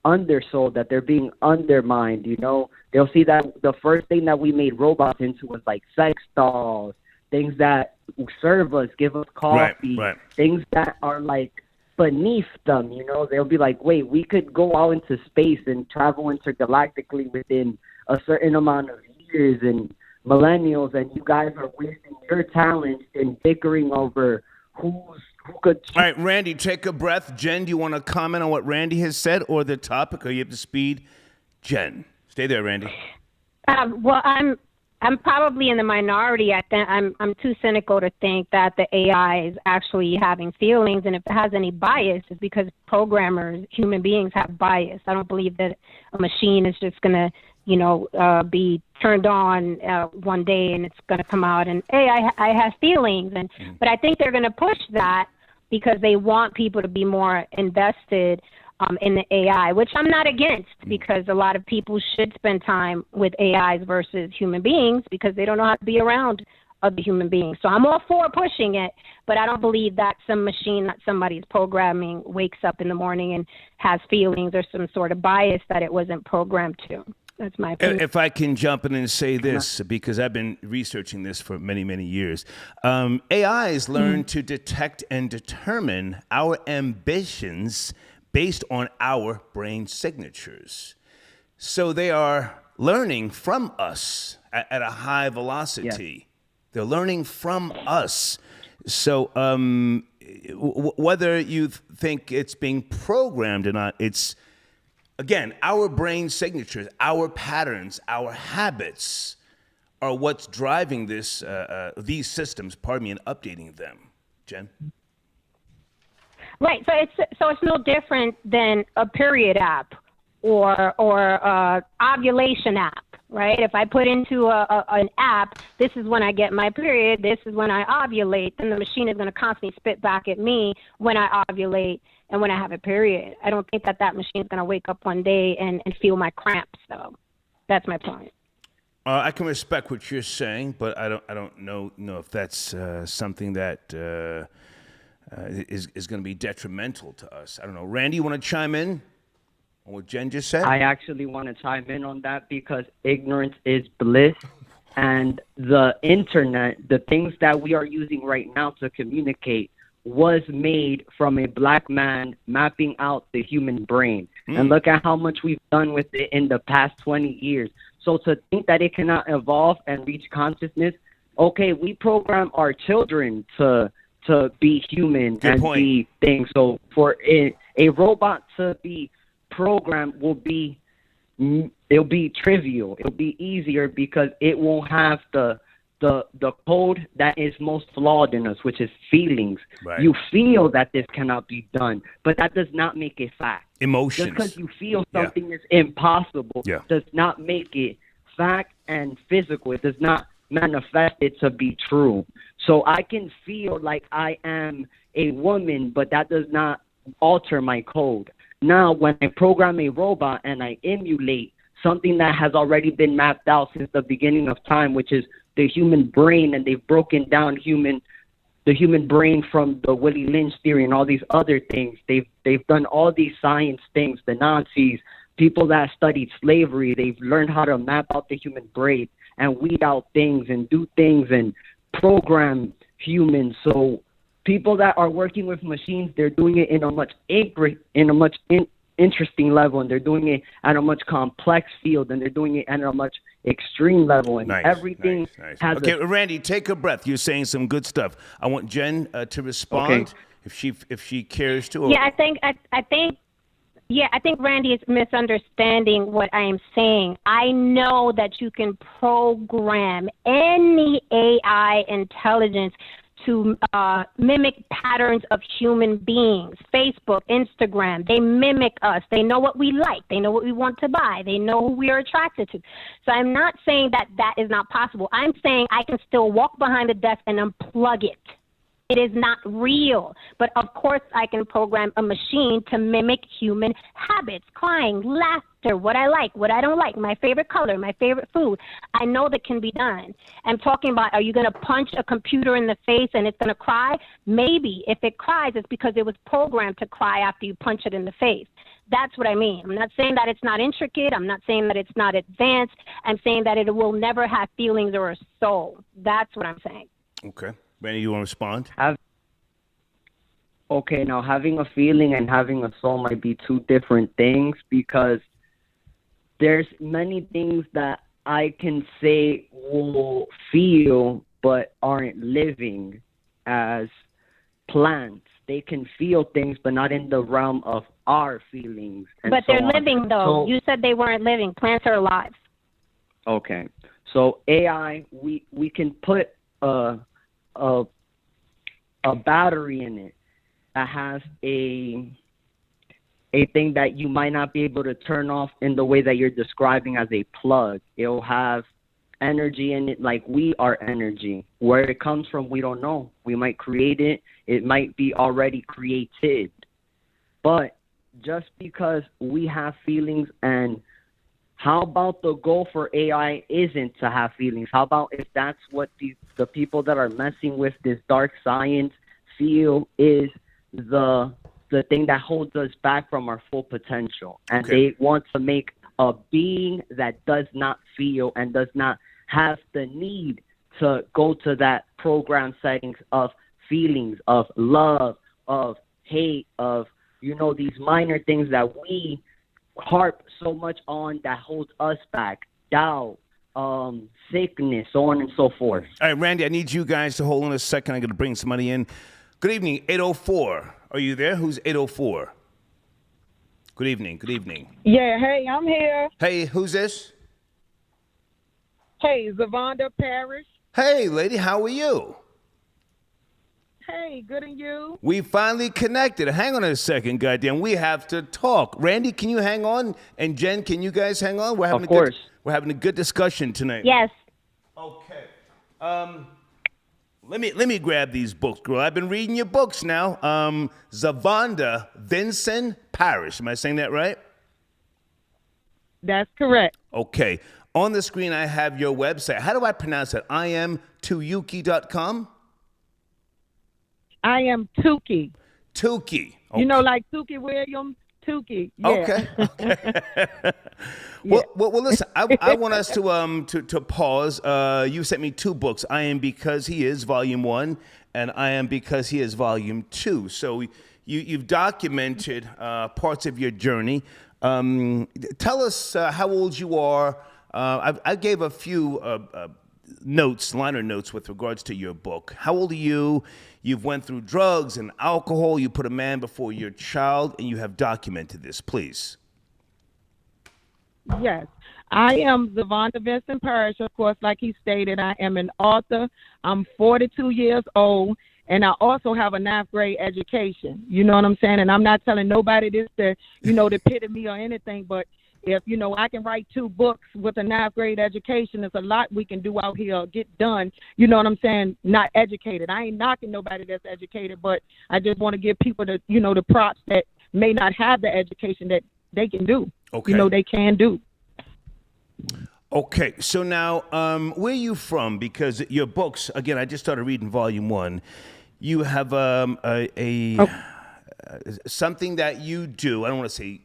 undersold, that they're being undermined, you know. They'll see that the first thing that we made robots into was like sex dolls, things that serve us, give us coffee, things that are like beneath them, you know. They'll be like, wait, we could go out into space and travel intergalactically within a certain amount of years and millennials, and you guys are wasting your talent in bickering over who could. All right, Randy, take a breath. Jen, do you want to comment on what Randy has said or the topic? Are you up to speed? Jen, stay there, Randy. Well, I'm probably in the minority. I'm too cynical to think that the AI is actually having feelings, and if it has any bias, it's because programmers, human beings, have bias. I don't believe that a machine is just going to, you know, be turned on one day and it's going to come out and, hey, I have feelings. But I think they're going to push that because they want people to be more invested in the AI, which I'm not against, because a lot of people should spend time with AIs versus human beings because they don't know how to be around other human beings. So I'm all for pushing it, but I don't believe that some machine that somebody's programming wakes up in the morning and has feelings or some sort of bias that it wasn't programmed to. That's my opinion. If I can jump in and say this, because I've been researching this for many, many years. AIs learn to detect and determine our ambitions based on our brain signatures. So they are learning from us at a high velocity. They're learning from us. So whether you think it's being programmed or not, it's, again, our brain signatures, our patterns, our habits are what's driving this, these systems, and updating them. Jen? Right. So it's no different than a period app or ovulation app, right? If I put into an app, this is when I get my period, this is when I ovulate, then the machine is going to constantly spit back at me when I ovulate and when I have a period. I don't think that machine is going to wake up one day and feel my cramps, though. That's my point. I can respect what you're saying, but I don't know if that's something that is going to be detrimental to us. I don't know. Randy, you want to chime in on what Jen just said? I actually want to chime in on that because ignorance is bliss. And the internet, the things that we are using right now to communicate, was made from a black man mapping out the human brain. And look at how much we've done with it in the past 20 years. So to think that it cannot evolve and reach consciousness, okay, we program our children to be human be things. So for a robot to be programmed it'll be trivial. It'll be easier because it won't have the code that is most flawed in us, which is feelings. Right. You feel that this cannot be done, but that does not make it fact. Emotions. Just because you feel something is impossible does not make it fact and physical. It does not manifest it to be true. So I can feel like I am a woman, but that does not alter my code. Now, when I program a robot and I emulate something that has already been mapped out since the beginning of time, which is the human brain, and they've broken down the human brain from the Willie Lynch theory and all these other things. They've done all these science things, the Nazis, people that studied slavery. They've learned how to map out the human brain and weed out things and do things and program humans. So people that are working with machines, they're doing it in a much interesting level, and they're doing it at a much complex field, and they're doing it at a much extreme level, and everything has. Okay, Randy, take a breath. You're saying some good stuff. I want Jen to respond if she cares to. Yeah, I think Randy is misunderstanding what I am saying. I know that you can program any AI intelligence to mimic patterns of human beings. Facebook, Instagram, they mimic us. They know what we like. They know what we want to buy. They know who we are attracted to. So I'm not saying that is not possible. I'm saying I can still walk behind the desk and unplug it. It is not real. But of course, I can program a machine to mimic human habits, crying, laughter, what I like, what I don't like, my favorite color, my favorite food. I know that can be done. I'm talking about, are you going to punch a computer in the face and it's going to cry? Maybe. If it cries, it's because it was programmed to cry after you punch it in the face. That's what I mean. I'm not saying that it's not intricate. I'm not saying that it's not advanced. I'm saying that it will never have feelings or a soul. That's what I'm saying. Okay. Randy, you want to respond? Okay, now having a feeling and having a soul might be two different things, because there's many things that I can say will feel but aren't living, as plants. They can feel things but not in the realm of our feelings. But they're living, though. You said they weren't living. Plants are alive. Okay. So AI, we can put a battery in it that has a thing that you might not be able to turn off in the way that you're describing as a plug. It'll have energy in it like we are energy. Where it comes from, we don't know. We might create it. It might be already created. But just because we have feelings, and how about the goal for AI isn't to have feelings? How about if that's what the people that are messing with this dark science feel is the thing that holds us back from our full potential? And they want to make a being that does not feel and does not have the need to go to that program settings of feelings, of love, of hate, of, these minor things that we harp so much on that holds us back, doubt, sickness, so on and so forth. All right, Randy, I need you guys to hold on a second. I'm going to bring somebody in. Good evening, 804. Are you there? Who's 804? Good evening. Good evening. Yeah, hey, I'm here. Hey, who's this? Hey, Zavonda Parrish. Hey, lady, how are you? Hey, good, and you? We finally connected. Hang on a second, goddamn. We have to talk. Randy, can you hang on? And Jen, can you guys hang on? We're having a good discussion tonight. Yes. Okay. Let me grab these books, girl. I've been reading your books now. Zavonda Vincent Parrish. Am I saying that right? That's correct. Okay. On the screen, I have your website. How do I pronounce that? iam2yuki.com? I am Tukey. Tukey. Okay. Like Tukey Williams? Tukey. Yeah. Okay. Yeah. Well, listen. I want us to pause. You sent me two books. I Am Because He Is, Volume 1, and I Am Because He Is, Volume 2. So you've documented parts of your journey. Tell us how old you are. I gave a few liner notes with regards to your book. How old are you? You've went through drugs and alcohol. You put a man before your child, and you have documented this. Please. Yes. I am Zavonda Vincent Parrish. Of course, like he stated, I am an author. I'm 42 years old, and I also have a 9th grade education. You know what I'm saying? And I'm not telling nobody this to, to pity me or anything, but if, I can write 2 books with a 9th grade education, there's a lot we can do out here, get done. You know what I'm saying? Not educated. I ain't knocking nobody that's educated, but I just want to give people the, the props that may not have the education that they can do. Okay. They can do. Okay. So now, where are you from? Because your books, again, I just started reading Volume 1. You have something that you do. I don't want to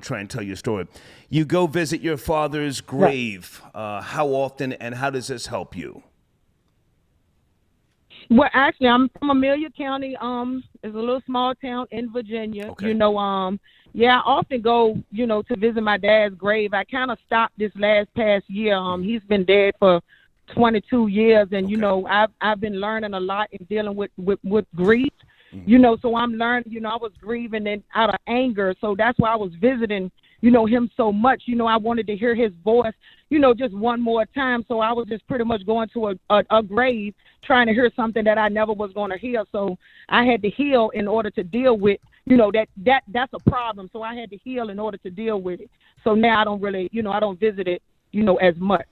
try and tell you a story. You go visit your father's grave. Right. How often, and how does this help you? Well, actually, I'm from Amelia County. It's a little small town in Virginia. Okay. I often go, to visit my dad's grave. I kind of stopped this past year. He's been dead for 22 years, and okay. I've been learning a lot in dealing with grief. Mm-hmm. So I'm learning, I was grieving and out of anger. So that's why I was visiting, him so much. I wanted to hear his voice, just one more time. So I was just pretty much going to a grave trying to hear something that I never was going to hear. So I had to heal in order to deal with, that's a problem. So I had to heal in order to deal with it. So now I don't really, I don't visit it, as much.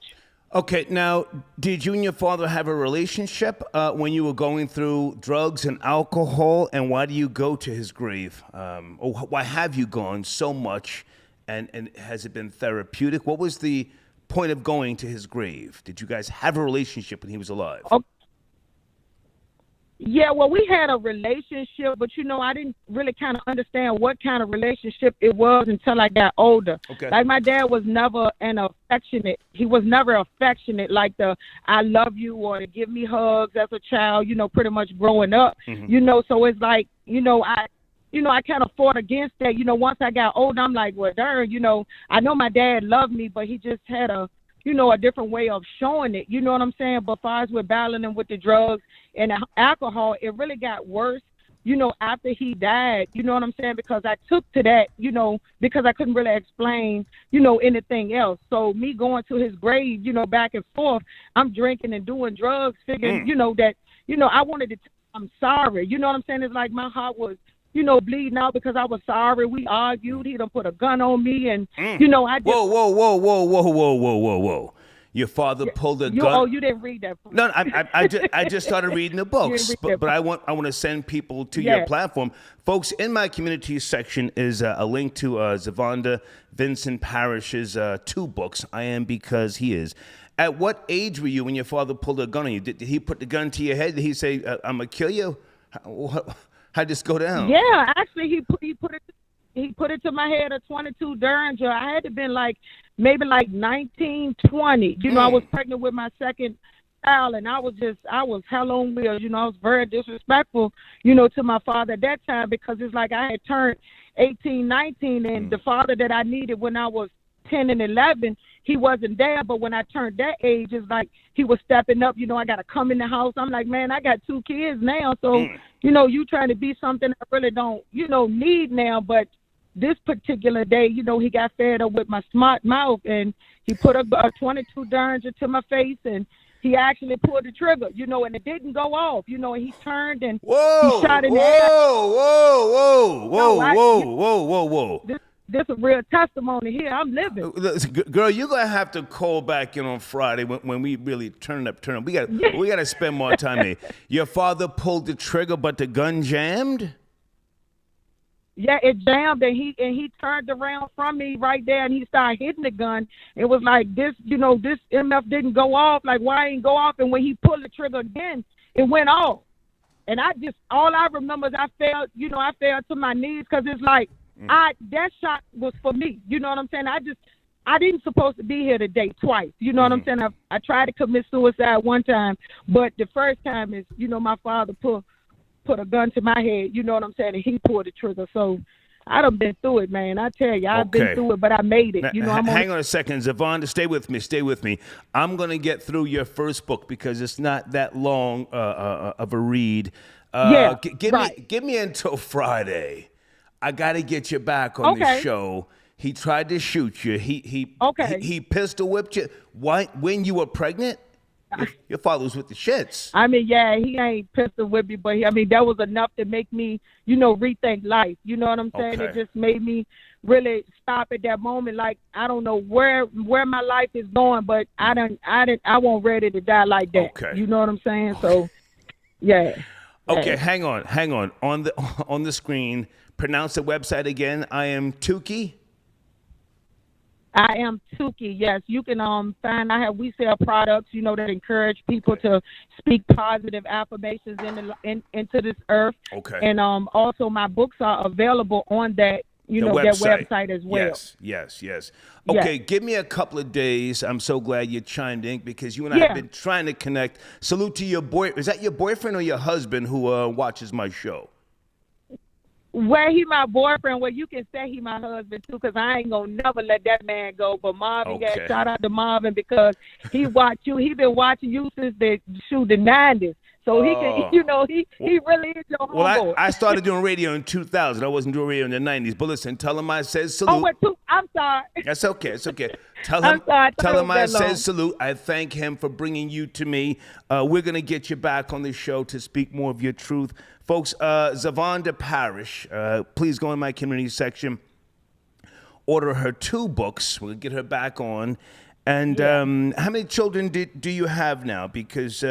Okay, now, did you and your father have a relationship when you were going through drugs and alcohol? And why do you go to his grave? Or why have you gone so much? And has it been therapeutic? What was the point of going to his grave? Did you guys have a relationship when he was alive? Oh, yeah, well, we had a relationship, but I didn't really kind of understand what kind of relationship it was until I got older. Okay. Like my dad was never he was never affectionate like the I love you or to give me hugs as a child, pretty much growing up. So it's like, I kind of fought against that. Once I got older, I'm like, well, darn, I know my dad loved me, but he just had a different way of showing it. You know what I'm saying? But as far as we're battling with the drugs and the alcohol, it really got worse, after he died. You know what I'm saying? Because I took to that, because I couldn't really explain, anything else. So me going to his grave, back and forth, I'm drinking and doing drugs, figuring, that, I wanted to, I'm sorry. You know what I'm saying? It's like my heart was, bleeding out because I was sorry. We argued. He done put a gun on me, and I just. Whoa. Your father pulled a gun. Oh, you didn't read that. No, I just started reading the books, but I want to send people to your platform, folks. In my community section is a link to Zavonda Vincent Parrish's 2 books. I Am Because He Is. At what age were you when your father pulled a gun on you? Did he put the gun to your head? Did he say, "I'm gonna kill you"? How'd this go down? Yeah, actually, he put it to my head, a 22 Derringer. I had to been maybe 19, 20. I was pregnant with my second child, and I was hell on wheels. I was very disrespectful, to my father at that time because it's like I had turned 18, 19, and the father that I needed when I was 10 and 11, he wasn't there. But when I turned that age, it's like he was stepping up. I got to come in the house. I'm like, man, I got 2 kids now. So, you trying to be something I really don't, need now. But this particular day, he got fed up with my smart mouth, and he put a 22 Derringer to my face, and he actually pulled the trigger, and it didn't go off, and he turned and he shot in the air. Whoa. This is a real testimony here. I'm living. Girl, you're gonna have to call back in on Friday when we really turn up. We gotta spend more time here. Your father pulled the trigger, but the gun jammed? Yeah, it jammed, and he turned around from me right there, and he started hitting the gun. It was like this, this MF didn't go off. Like, why ain't go off? And when he pulled the trigger again, it went off. And all I remember is I fell to my knees because it's like, that shot was for me. You know what I'm saying? I didn't supposed to be here today twice. You know what I'm saying? I tried to commit suicide one time, but the first time is, my father put a gun to my head. You know what I'm saying? And he pulled the trigger. So I done been through it, man. I tell you, I've been through it, but I made it. Hang on a second, Zavonda. Stay with me. I'm going to get through your first book because it's not that long of a read. Give me until Friday. I got to get you back on the show. He tried to shoot you. He pistol whipped you. Why? When you were pregnant? Your father was with the shits. I mean, yeah, he ain't pistol whipped me, but that was enough to make me, rethink life. You know what I'm saying? It just made me really stop at that moment. Like, I don't know where my life is going, but I won't ready to die like that. Okay. You know what I'm saying? So, yeah. Okay, hang on. On the screen, pronounce the website again. I am Tukey. I am Tukey. Yes, you can find. We sell products, that encourage people to speak positive affirmations into this earth. Okay. And also my books are available on that, that website as well. Yes. Okay, give me a couple of days. I'm so glad you chimed in because you and I have been trying to connect. Salute to your boy. Is that your boyfriend or your husband who watches my show? Well, he my boyfriend. Well, you can say he my husband too, because I ain't gonna never let that man go. But Marvin, shout out to Marvin because he watch you. He been watching you since the 90s. So he can, he really is your homeboy. Well, I started doing radio in 2000. I wasn't doing radio in the 90s. But listen, tell him I said salute. I'm sorry. That's okay. It's okay. Tell him I said salute. I thank him for bringing you to me. We're going to get you back on the show to speak more of your truth. Folks, Zavonda Parrish, please go in my community section. Order her 2 books. We'll get her back on. And how many children do you have now? Because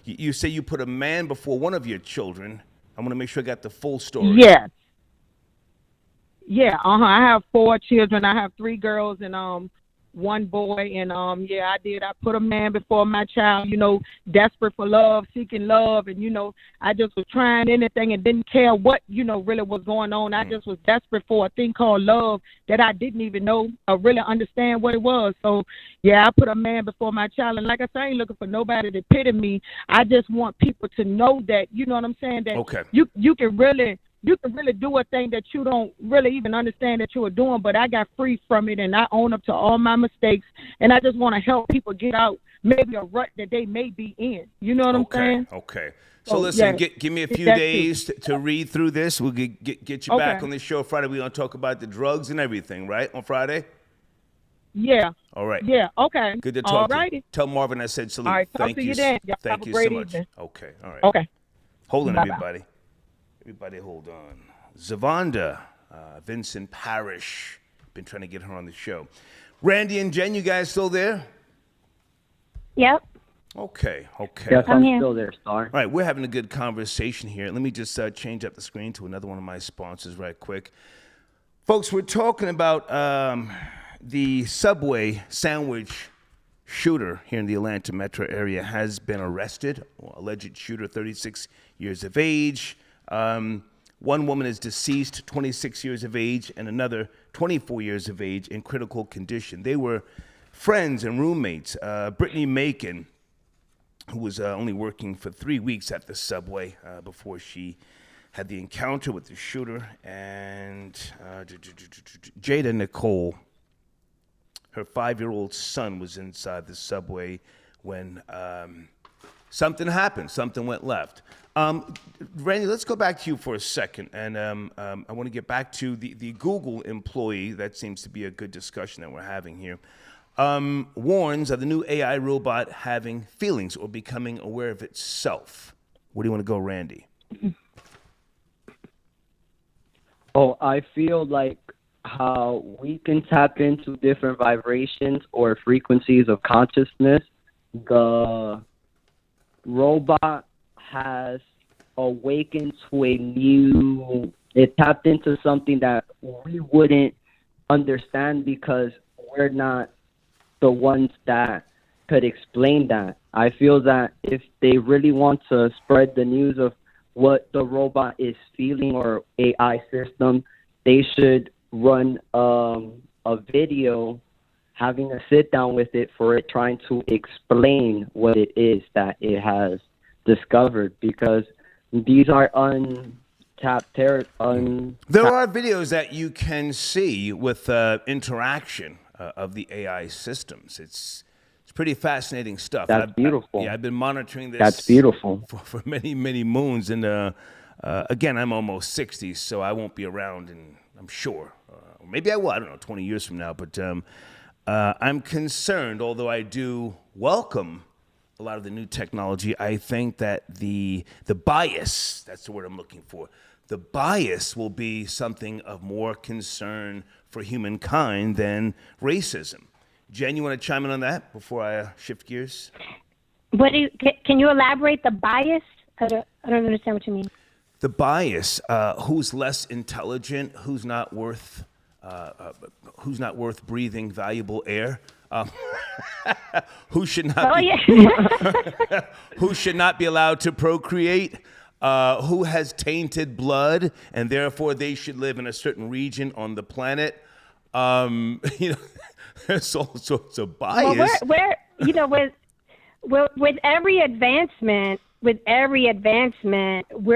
you say you put a man before one of your children. I want to make sure I got the full story. Yes. Yeah, I have 4 children. I have 3 girls and 1 boy. And I did. I put a man before my child, desperate for love, seeking love. And, I just was trying anything and didn't care what, really was going on. I just was desperate for a thing called love that I didn't even know or really understand what it was. So, I put a man before my child. And like I said, I ain't looking for nobody to pity me. I just want people to know that, you know what I'm saying, that you can really do a thing that you don't really even understand that you are doing, but I got free from it, and I own up to all my mistakes, and I just want to help people get out maybe a rut that they may be in. You know what I'm saying? Okay. So listen, give me a few days to read through this. We'll get you back on the show Friday. We're going to talk about the drugs and everything, right, on Friday? Yeah. All right. Yeah, okay. Good to talk to you. Tell Marvin I said salute. All right, Thank to you then. Thank you so much. Evening. Okay, all right. Okay. Hold on, Bye-bye. everybody. Everybody hold on. Zavonda, Vincent Parrish. Been trying to get her on the show. Randy and Jen, you guys still there? Yep. Okay. Yes, I'm I'm here. still there, Star. All right, we're having a good conversation here. Let me just change up the screen to another one of my sponsors right quick. Folks, we're talking about the Subway sandwich shooter here in the Atlanta metro area has been arrested. Alleged shooter, 36 years of age. One woman is deceased, 26 years of age, and another 24 years of age in critical condition. They were friends and roommates. Brittany Macon, who was only working for 3 weeks at the Subway before she had the encounter with the shooter, and Jada Nicole, her 5-year-old son was inside the Subway when something happened. Something went left. Randy, let's go back to you for a second, and I want to get back to the Google employee. That seems to be a good discussion that we're having here. Warns of the new AI robot having feelings or becoming aware of itself. Where do you want to go, Randy? Oh, I feel like how we can tap into different vibrations or frequencies of consciousness. The robot has awakened to it tapped into something that we wouldn't understand because we're not the ones that could explain that. I feel that if they really want to spread the news of what the robot is feeling or AI system, they should run a video having a sit down with it for it trying to explain what it is that it has discovered, because these are untapped There are videos that you can see with interaction of the AI systems. It's pretty fascinating stuff. That's beautiful. I've been monitoring this. That's beautiful. For many, many moons. And again, I'm almost 60, so I won't be around, and I'm sure. Maybe I will, I don't know, 20 years from now. But I'm concerned, although I do welcome a lot of the new technology. I think that the bias, that's the word I'm looking for, the bias will be something of more concern for humankind than racism. Jen, you want to chime in on that before I shift gears? Can you elaborate the bias? I don't understand what you mean. The bias, who's less intelligent, who's not worth breathing valuable air, who should not who should not be allowed to procreate, who has tainted blood, and therefore they should live in a certain region on the planet. There's all sorts of bias. Well, with every advancement, we're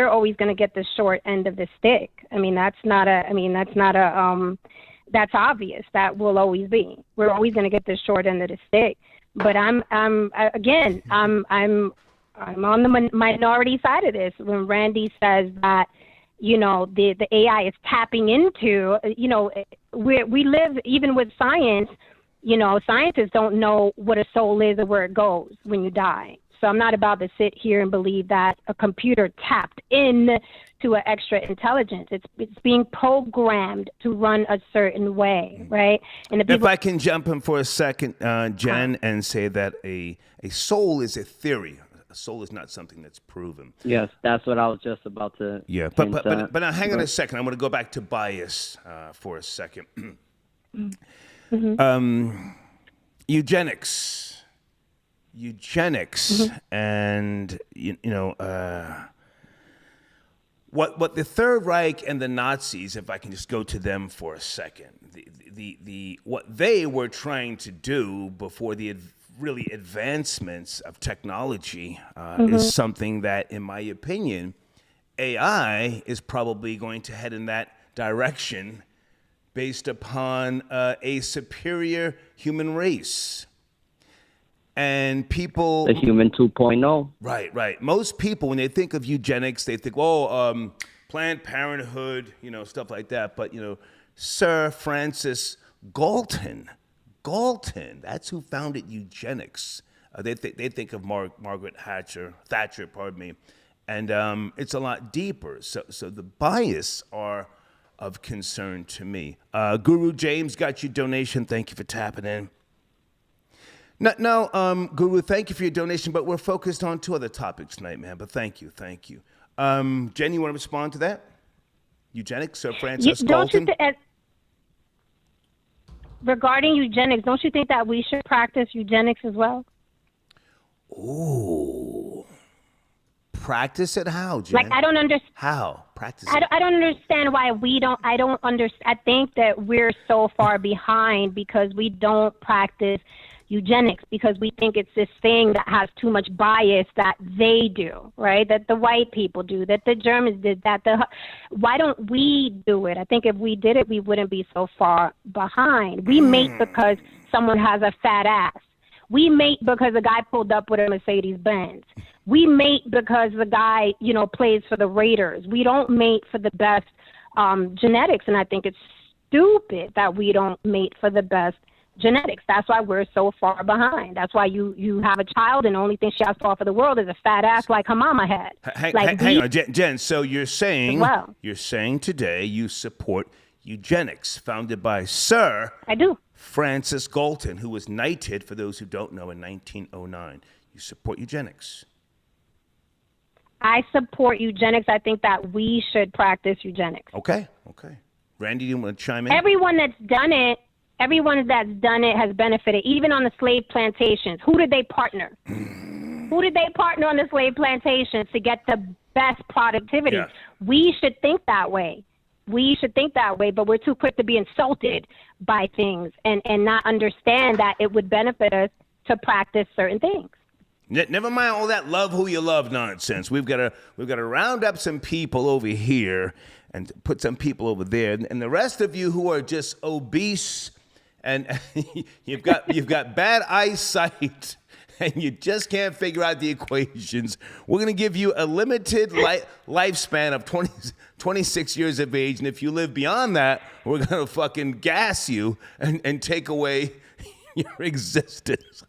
always going to get the short end of the stick. That's obvious. That will always be. We're always going to get the short end of the stick. But I'm on the minority side of this. When Randy says that, the AI is tapping into, we live, even with science, scientists don't know what a soul is or where it goes when you die. So I'm not about to sit here and believe that a computer tapped in to an extra intelligence. It's being programmed to run a certain way, right? And the If people, I can jump in for a second, Jen, and say that a soul is a theory. A soul is not something that's proven. Yes, that's what I was just about to. Yeah, but now hang on a second. I'm going to go back to bias for a second. Eugenics, and what the Third Reich and the Nazis, if I can just go to them for a second, the what they were trying to do before the really advancements of technology is something that, in my opinion, AI is probably going to head in that direction based upon a superior human race. And people... The human 2.0. Right. Most people, when they think of eugenics, they think, Planned Parenthood, stuff like that. But, Sir Francis Galton, that's who founded eugenics. They think of Margaret Thatcher, pardon me. And it's a lot deeper. So the bias are of concern to me. Guru James got your donation. Thank you for tapping in. No, Guru, thank you for your donation, but we're focused on 2 other topics tonight, man. But thank you. Jen, you want to respond to that? Eugenics, Sir Francis Galton? Regarding eugenics, don't you think that we should practice eugenics as well? Ooh. Practice it how, Jen? Like, I don't understand. How? Practice it. I don't understand why we don't. I don't understand. I think that we're so far behind because we don't practice eugenics, because we think it's this thing that has too much bias that they do, right? That the white people do, that the Germans did, why don't we do it? I think if we did it, we wouldn't be so far behind. We mate because someone has a fat ass. We mate because a guy pulled up with a Mercedes Benz. We mate because the guy, plays for the Raiders. We don't mate for the best genetics, and I think it's stupid that we don't mate for the best genetics. That's why we're so far behind. That's why you have a child and the only thing she has to offer the world is a fat ass like her mama had. Hang on, Jen. So you're saying well, today you support eugenics, founded by Sir I do. Francis Galton, who was knighted, for those who don't know, in 1909. You support eugenics. I support eugenics. I think that we should practice eugenics. Okay. Randy, do you want to chime in? Everyone that's done it has benefited, even on the slave plantations. Who did they partner? Who did they partner on the slave plantations to get the best productivity? Yeah. We should think that way. But we're too quick to be insulted by things and not understand that it would benefit us to practice certain things. Never mind all that love who you love nonsense. We've got to round up some people over here and put some people over there, and the rest of you who are just obese and you've got bad eyesight and you just can't figure out the equations. We're going to give you a limited lifespan of 26 years of age, and if you live beyond that, we're going to fucking gas you and take away your existence.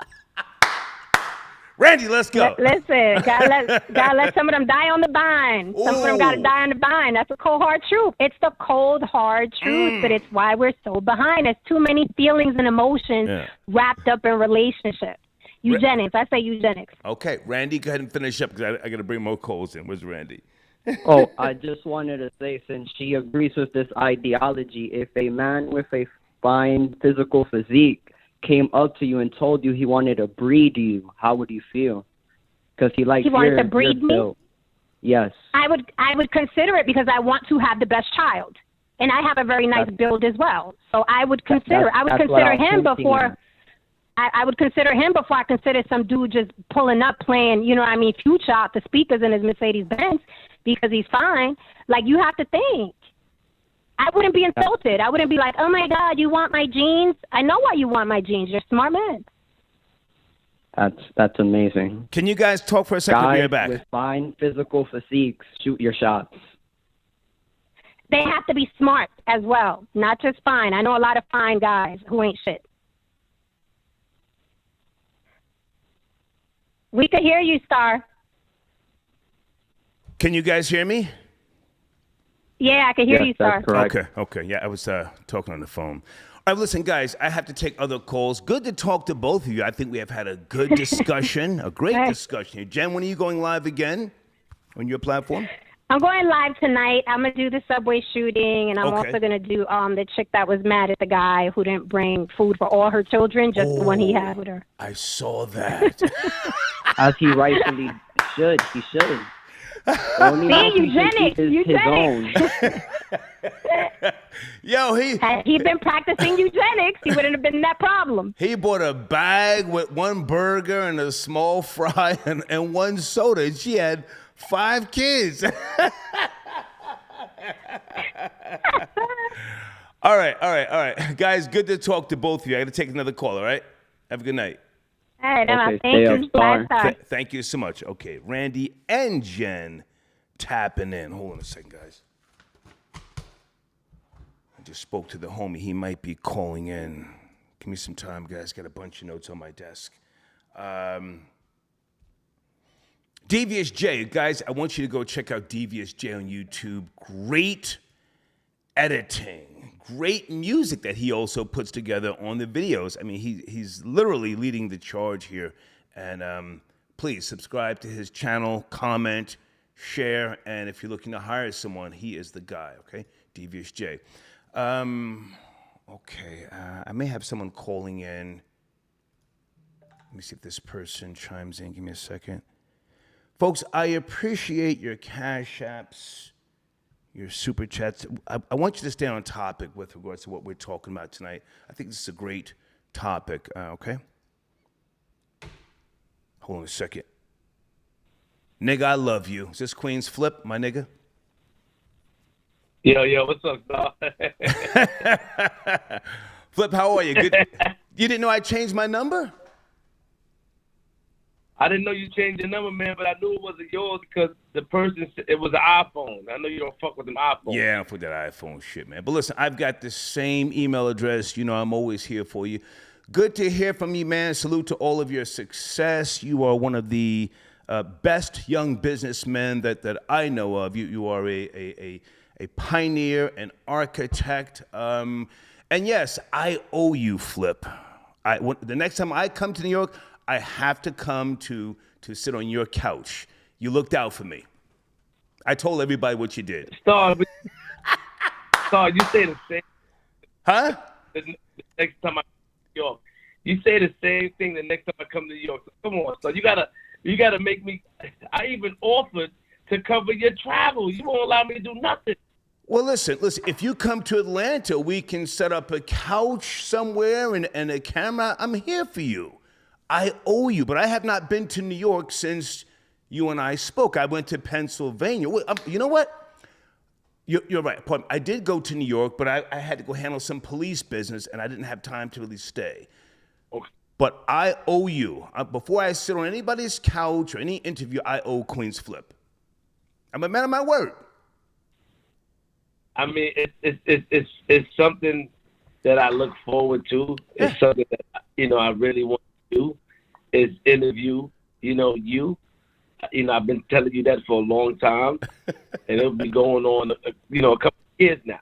Randy, let's go. Listen, gotta let some of them die on the vine. Some of them gotta die on the vine. That's a cold, hard truth. It's the cold, hard truth, but it's why we're so behind. There's too many feelings and emotions wrapped up in relationships. Eugenics. I say eugenics. Okay, Randy, go ahead and finish up because I got to bring more calls in. Where's Randy? I just wanted to say, since she agrees with this ideology, if a man with a fine physical physique came up to you and told you he wanted to breed you, how would you feel? Because he wanted to breed me? Build. Yes. I would consider it because I want to have the best child, and I have a very nice build as well. So I would consider. I would consider him before. I would consider him before I consider some dude just pulling up playing, Future out the speakers in his Mercedes Benz because he's fine. Like, you have to think. I wouldn't be insulted. I wouldn't be like, oh, my God, you want my jeans? I know why you want my jeans. You're a smart man. That's amazing. Can you guys talk for a second? Guys We'll be right back. with fine physical physiques, shoot your shots. They have to be smart as well, not just fine. I know a lot of fine guys who ain't shit. We could hear you, Star. Can you guys hear me? Yeah, I can hear Yes, you, sir. that's correct. Okay. Yeah, I was talking on the phone. All right, listen, guys, I have to take other calls. Good to talk to both of you. I think we have had a good discussion, a great discussion here. Jen, when are you going live again on your platform? I'm going live tonight. I'm going to do the subway shooting, and I'm Okay. also going to do the chick that was mad at the guy who didn't bring food for all her children, just the one he had with her. I saw that. As he rightfully should. He should. Only one he should keep is his own. Yo, Had he been practicing eugenics, he wouldn't have been in that problem. he bought a bag with one burger and a small fry and one soda, and she had 5 kids. All right. Guys, good to talk to both of you. I got to take another call, all right? Have a good night. All right, Okay, thank stay up, you. Star. Bye, Star. Thank you so much. Okay, Randy and Jen tapping in. Hold on a second, guys. I just spoke to the homie. He might be calling in. Give me some time, guys. Got a bunch of notes on my desk. Devious J. Guys, I want you to go check out Devious J on YouTube. Great editing, great music that he also puts together on the videos. I mean, he's literally leading the charge here. And please subscribe to his channel, comment, share, and if you're looking to hire someone, he is the guy, okay? Devious J. I may have someone calling in. Let me see if this person chimes in. Give me a second. Folks, I appreciate your cash apps, your super chats. I want you to stay on topic with regards to what we're talking about tonight. I think this is a great topic, okay? Hold on a second. Nigga, I love you. Is this Queen's Flip, my nigga? Yo, what's up, dog? Flip, how are you? Good. You didn't know I changed my number? I didn't know you changed your number, man, but I knew it wasn't yours because the person said it was an iPhone. I know you don't fuck with them iPhones. Yeah, I don't fuck that iPhone shit, man. But listen, I've got the same email address. You know, I'm always here for you. Good to hear from you, man. Salute to all of your success. You are one of the best young businessmen that I know of. You are a pioneer, an architect. And yes, I owe you, Flip. The next time I come to New York, I have to come to sit on your couch. You looked out for me. I told everybody what you did. Star, you say the same. Huh? The next time I come to New York, you say the same thing the next time I come to New York. So come on, so you gotta make me. I even offered to cover your travel. You won't allow me to do nothing. Well, listen. If you come to Atlanta, we can set up a couch somewhere and a camera. I'm here for you. I owe you, but I have not been to New York since you and I spoke. I went to Pennsylvania. You know what? You're right. I did go to New York, but I had to go handle some police business, and I didn't have time to really stay. Okay. But I owe you. Before I sit on anybody's couch or any interview, I owe Queen's Flip. I'm a man of my word. I mean, it's something that I look forward to. Yeah. It's something that I really want to do. Is interview. I've been telling you that for a long time, and it'll be going on, a couple of years now.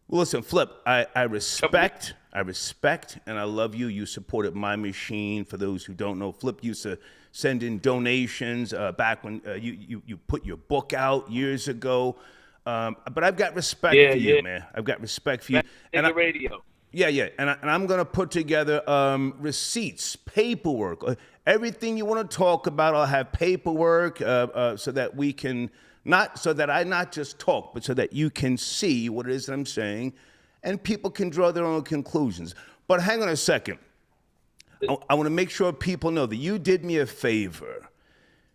Well, listen, Flip, I respect, and I love you. You supported my machine. For those who don't know, Flip used to send in donations back when you put your book out years ago. But I've got respect for you, man. I've got respect for you. And the radio. Yeah. And I'm going to put together receipts, paperwork, everything you want to talk about. I'll have paperwork so that we can I not just talk, but so that you can see what it is that I'm saying and people can draw their own conclusions. But hang on a second. I want to make sure people know that you did me a favor.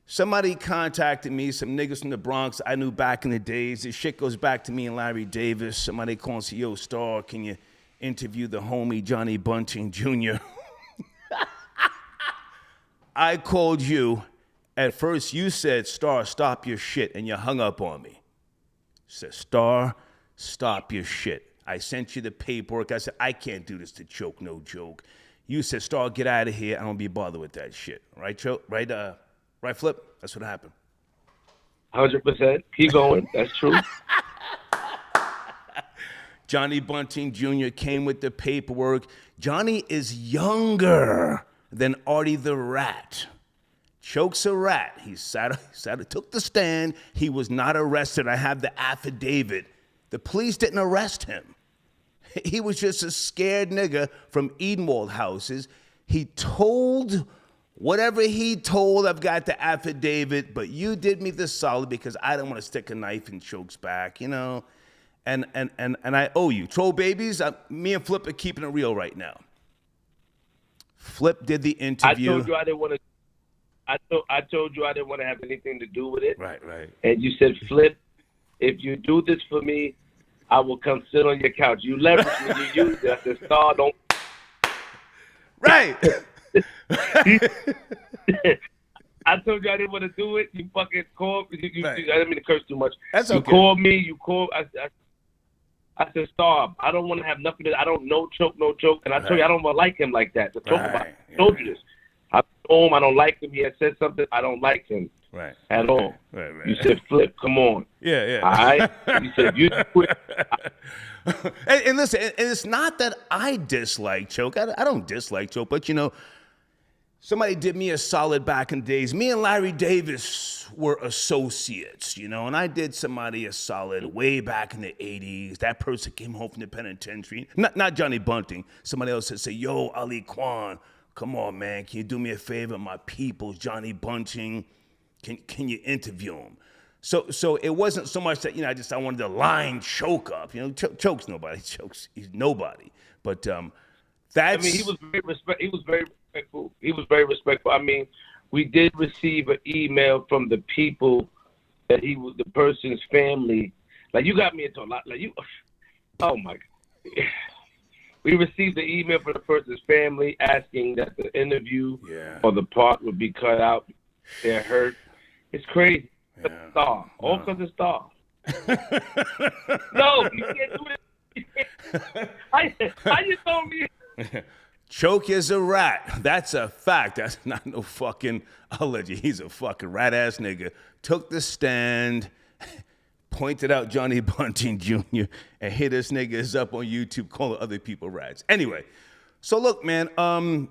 Somebody contacted me, some niggas from the Bronx I knew back in the days. This shit goes back to me and Larry Davis. Somebody called and said, yo, Star, can you interview the homie Johnny Bunting Jr.? I called you. At first, you said, Star, stop your shit, and you hung up on me. Said, Star, stop your shit. I sent you the paperwork. I said, I can't do this to joke, no joke. You said, Star, get out of here. I don't be bothered with that shit. Right, Joe? Right, Flip? That's what happened. 100%. Keep going. That's true. Johnny Bunting Jr. came with the paperwork. Johnny is younger than Artie the Rat. Choke's a rat. He took the stand. He was not arrested. I have the affidavit. The police didn't arrest him. He was just a scared nigga from Edenwald houses. He told whatever he told. I've got the affidavit, but you did me this solid because I don't want to stick a knife in Choke's back, you know? And I owe you. Troll babies, me and Flip are keeping it real right now. Flip did the interview. I told you I didn't want to. I told you I didn't want to have anything to do with it. Right. And you said, Flip, if you do this for me, I will come sit on your couch. You leverage me. You use it. I said, Star, don't. Right. I told you I didn't want to do it. You fucking called. Right. I didn't mean to curse too much. That's okay. You called me. I said, Star, I don't want to have nothing. I don't know Choke. And I told you I don't like him like that. To talk about. I told you this. I told him I don't like him. He had said something. I don't like him. Right. At all. Right. You said, Flip, come on. Yeah. All right? You said, you quit. And listen, and it's not that I dislike Choke. I don't dislike Choke, but, you know, somebody did me a solid back in the days. Me and Larry Davis were associates, you know, and I did somebody a solid way back in the 80s. That person came home from the penitentiary. Not Johnny Bunting. Somebody else said, yo, Ali Kwan, come on, man. Can you do me a favor? My people's Johnny Bunting. Can you interview him? So it wasn't so much that, you know, I wanted to line Choke up. You know, Choke's nobody. He's nobody. But that's. I mean, he was very respectful. I mean, we did receive an email from the people that the person's family. Like, you got me into a lot. Like, you. Oh my God. We received the email from the person's family asking that the interview or the part would be cut out. They're hurt. It's crazy. Yeah. Star. All because of Star. No, you can't do it. How you told me? Choke is a rat. That's a fact. That's not no fucking alleged. He's a fucking rat-ass nigga. Took the stand, pointed out Johnny Bunting Jr., and hit us niggas up on YouTube calling other people rats. Anyway, so look, man,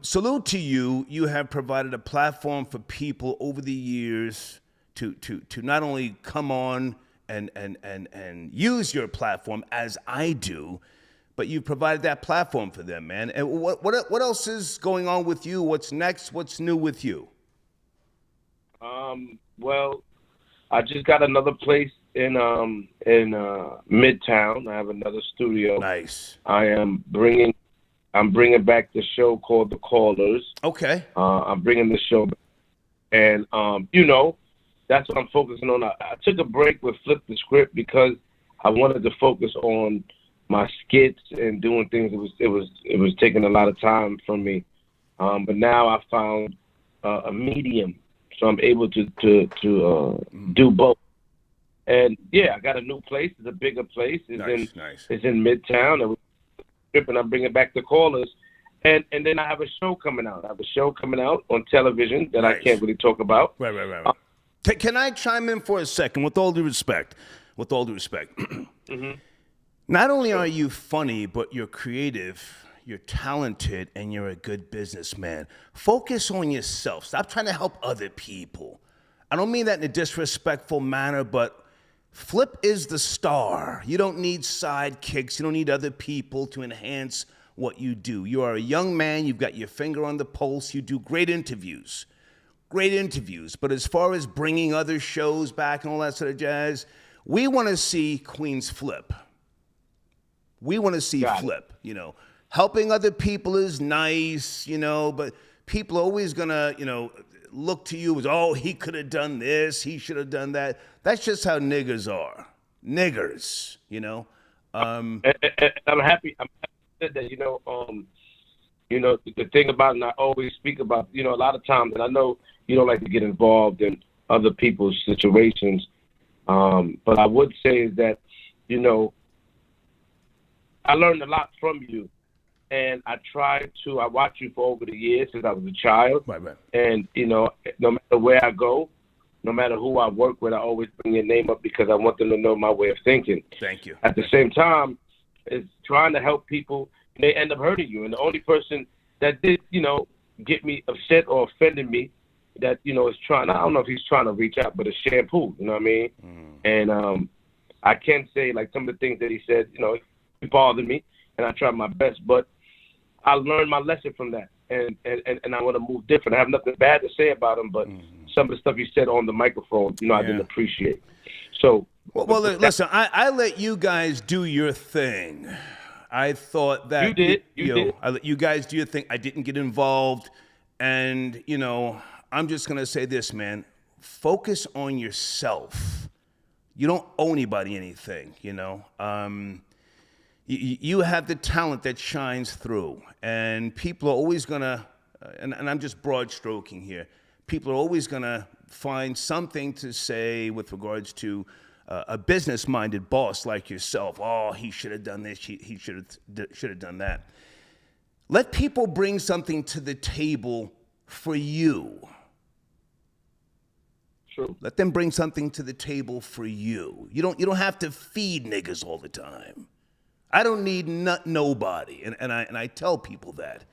salute to you. You have provided a platform for people over the years to not only come on and use your platform as I do, but you've provided that platform for them, man. And what else is going on with you? What's next? What's new with you? Well, I just got another place in Midtown. I have another studio. Nice. I'm bringing back the show called The Callers. Okay. I'm bringing the show back. And, you know, that's what I'm focusing on. I took a break with Flip the Script because I wanted to focus on my skits and doing things. It was taking a lot of time from me. But now I found a medium, so I'm able to do both. And yeah, I got a new place. It's a bigger place. It's in Midtown, and I'm bringing back The Callers. And then I have a show coming out. I have a show coming out on television that I can't really talk about. Right. Can I chime in for a second? With all due respect. Mm-hmm. Not only are you funny, but you're creative, you're talented, and you're a good businessman. Focus on yourself. Stop trying to help other people. I don't mean that in a disrespectful manner, but Flip is the star. You don't need sidekicks. You don't need other people to enhance what you do. You are a young man. You've got your finger on the pulse. You do great interviews. But as far as bringing other shows back and all that sort of jazz, we want to see Queen's Flip. We want to see Flip, you know. Helping other people is nice, you know, but people are always going to, you know, look to you as, oh, he could have done this, he should have done that. That's just how niggers are. Niggers, you know. And I'm happy that, you know, the thing about, and I always speak about, you know, a lot of times, and I know you don't like to get involved in other people's situations, but I would say is that, you know, I learned a lot from you, and I watched you for over the years since I was a child. Right. And, you know, no matter where I go, no matter who I work with, I always bring your name up because I want them to know my way of thinking. Thank you. At the same time, is trying to help people, and they end up hurting you. And the only person that did, get me upset or offended me, that, is trying, I don't know if he's trying to reach out, but it's Shampoo, you know what I mean? And I can say, like, some of the things that he said, it bothered me, and I tried my best, but I learned my lesson from that, and I want to move different. I have nothing bad to say about him, but some of the stuff he said on the microphone, I didn't appreciate. So, well, listen, I let you guys do your thing. I thought that you did. I let you guys do your thing. I didn't get involved, and I'm just gonna say this, man. Focus on yourself. You don't owe anybody anything. You have the talent that shines through, and people are always gonna. And I'm just broad stroking here. People are always gonna find something to say with regards to a business-minded boss like yourself. Oh, he should have done this. He should have done that. Let people bring something to the table for you. True. Let them bring something to the table for you. You don't have to feed niggas all the time. I don't need nobody, and I tell people that.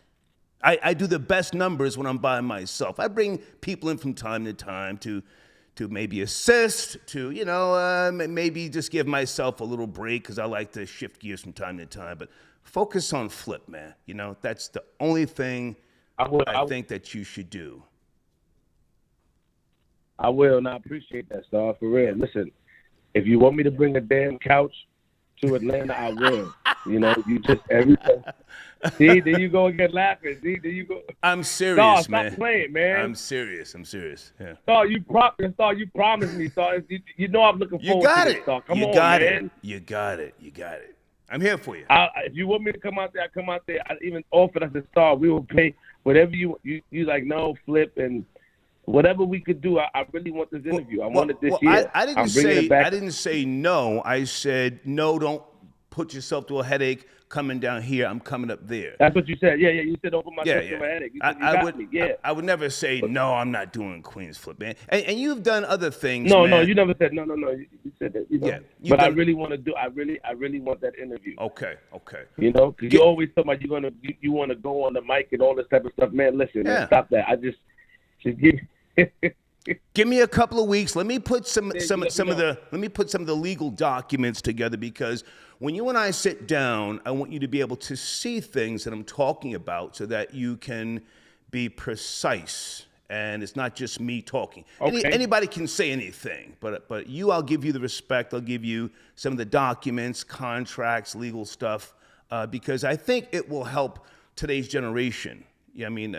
I do the best numbers when I'm by myself. I bring people in from time to time to maybe assist, to, maybe just give myself a little break because I like to shift gears from time to time. But focus on Flip, man. That's the only thing I think that you should do. I will, and I appreciate that, Star, for real. Listen, if you want me to bring a damn couch to Atlanta, I will. You just everything. See, there you go again laughing. See, there you go. I'm serious, Star, man. Stop playing, man. I'm serious. Yeah. Star, you promised me, Star. I'm looking forward to this, Star. Come on, man. You got it. I'm here for you. If you want me to come out there, I come out there. I even offered us a Star. We will pay whatever you like. No, Flip, and whatever we could do. I really want this interview. I want it this year. I didn't say no. I said no. Don't put yourself to a headache coming down here. I'm coming up there. That's what you said. Yeah. You said don't put myself to a headache. You said you got me. Yeah. I would never say no. I'm not doing Queens Flip, man. And you've done other things. No, man. no, you never said no. You said that. Yeah. But I really want to do. I really want that interview. Okay. Because you always talk about you want to go on the mic and all this type of stuff. Man, listen, man, stop that. I just give. Give me a couple of weeks. Let me put some of the legal documents together, because when you and I sit down, I want you to be able to see things that I'm talking about so that you can be precise, and it's not just me talking. Okay. Anybody can say anything, but I'll give you the respect. I'll give you some of the documents, contracts, legal stuff, because I think it will help today's generation. Yeah, I mean,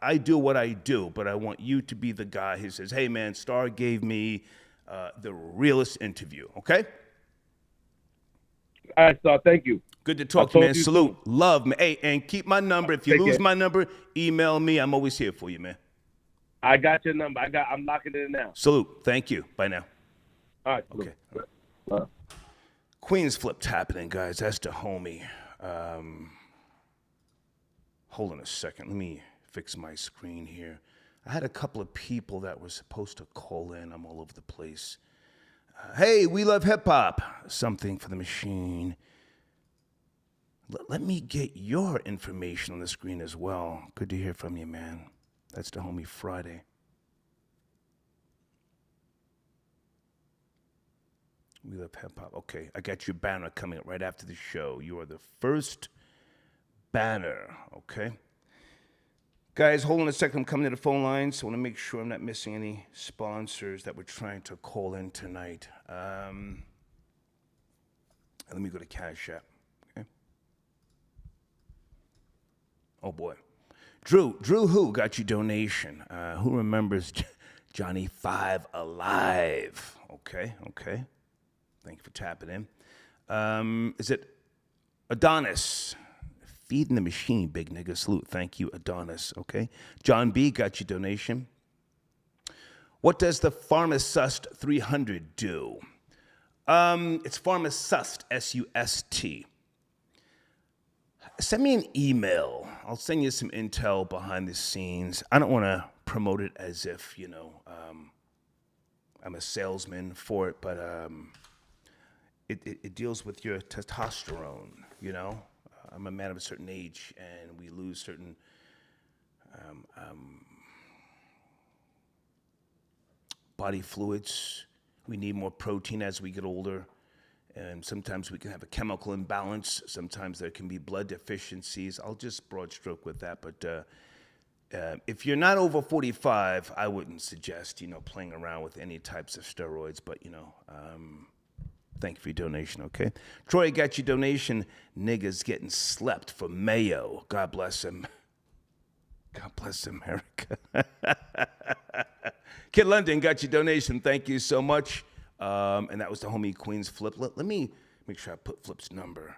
I do what I do, but I want you to be the guy who says, hey, man, Star gave me the realest interview, okay? All right, Star, thank you. Good to talk to you, man. Salute. Love, man. Hey, and keep my number. If you lose my number, email me. I'm always here for you, man. I got your number. I'm locking it in now. Salute. Thank you. Bye now. All right. Okay. Queens Flip's happening, guys. That's the homie. Hold on a second. Let me fix my screen here. I had a couple of people that were supposed to call in. I'm all over the place. Hey, we love hip hop. Something for the machine. Let me get your information on the screen as well. Good to hear from you, man. That's the homie Friday. We love hip hop. Okay, I got your banner coming up right after the show. You are the first banner, okay? Guys, hold on a second. I'm coming to the phone lines. So I want to make sure I'm not missing any sponsors that we're trying to call in tonight. Let me go to Cash App, okay? Oh, boy. Drew who got your donation? Who remembers Johnny 5 Alive? Okay. Thank you for tapping in. Is it Adonis? Feeding the machine, big nigga. Salute. Thank you, Adonis. Okay. John B. got your donation. What does the Pharmacist 300 do? It's Pharmacist, S-U-S-T. Send me an email. I'll send you some intel behind the scenes. I don't want to promote it as if, I'm a salesman for it, but it deals with your testosterone. You know, I'm a man of a certain age, and we lose certain body fluids. We need more protein as we get older. And sometimes we can have a chemical imbalance. Sometimes there can be blood deficiencies. I'll just broad stroke with that. But if you're not over 45, I wouldn't suggest, playing around with any types of steroids. But, thank you for your donation, okay? Troy got your donation. Niggas getting slept for mayo. God bless him. God bless America. Kid London got your donation. Thank you so much. And that was the homie Queen's Flip. Let me make sure I put Flip's number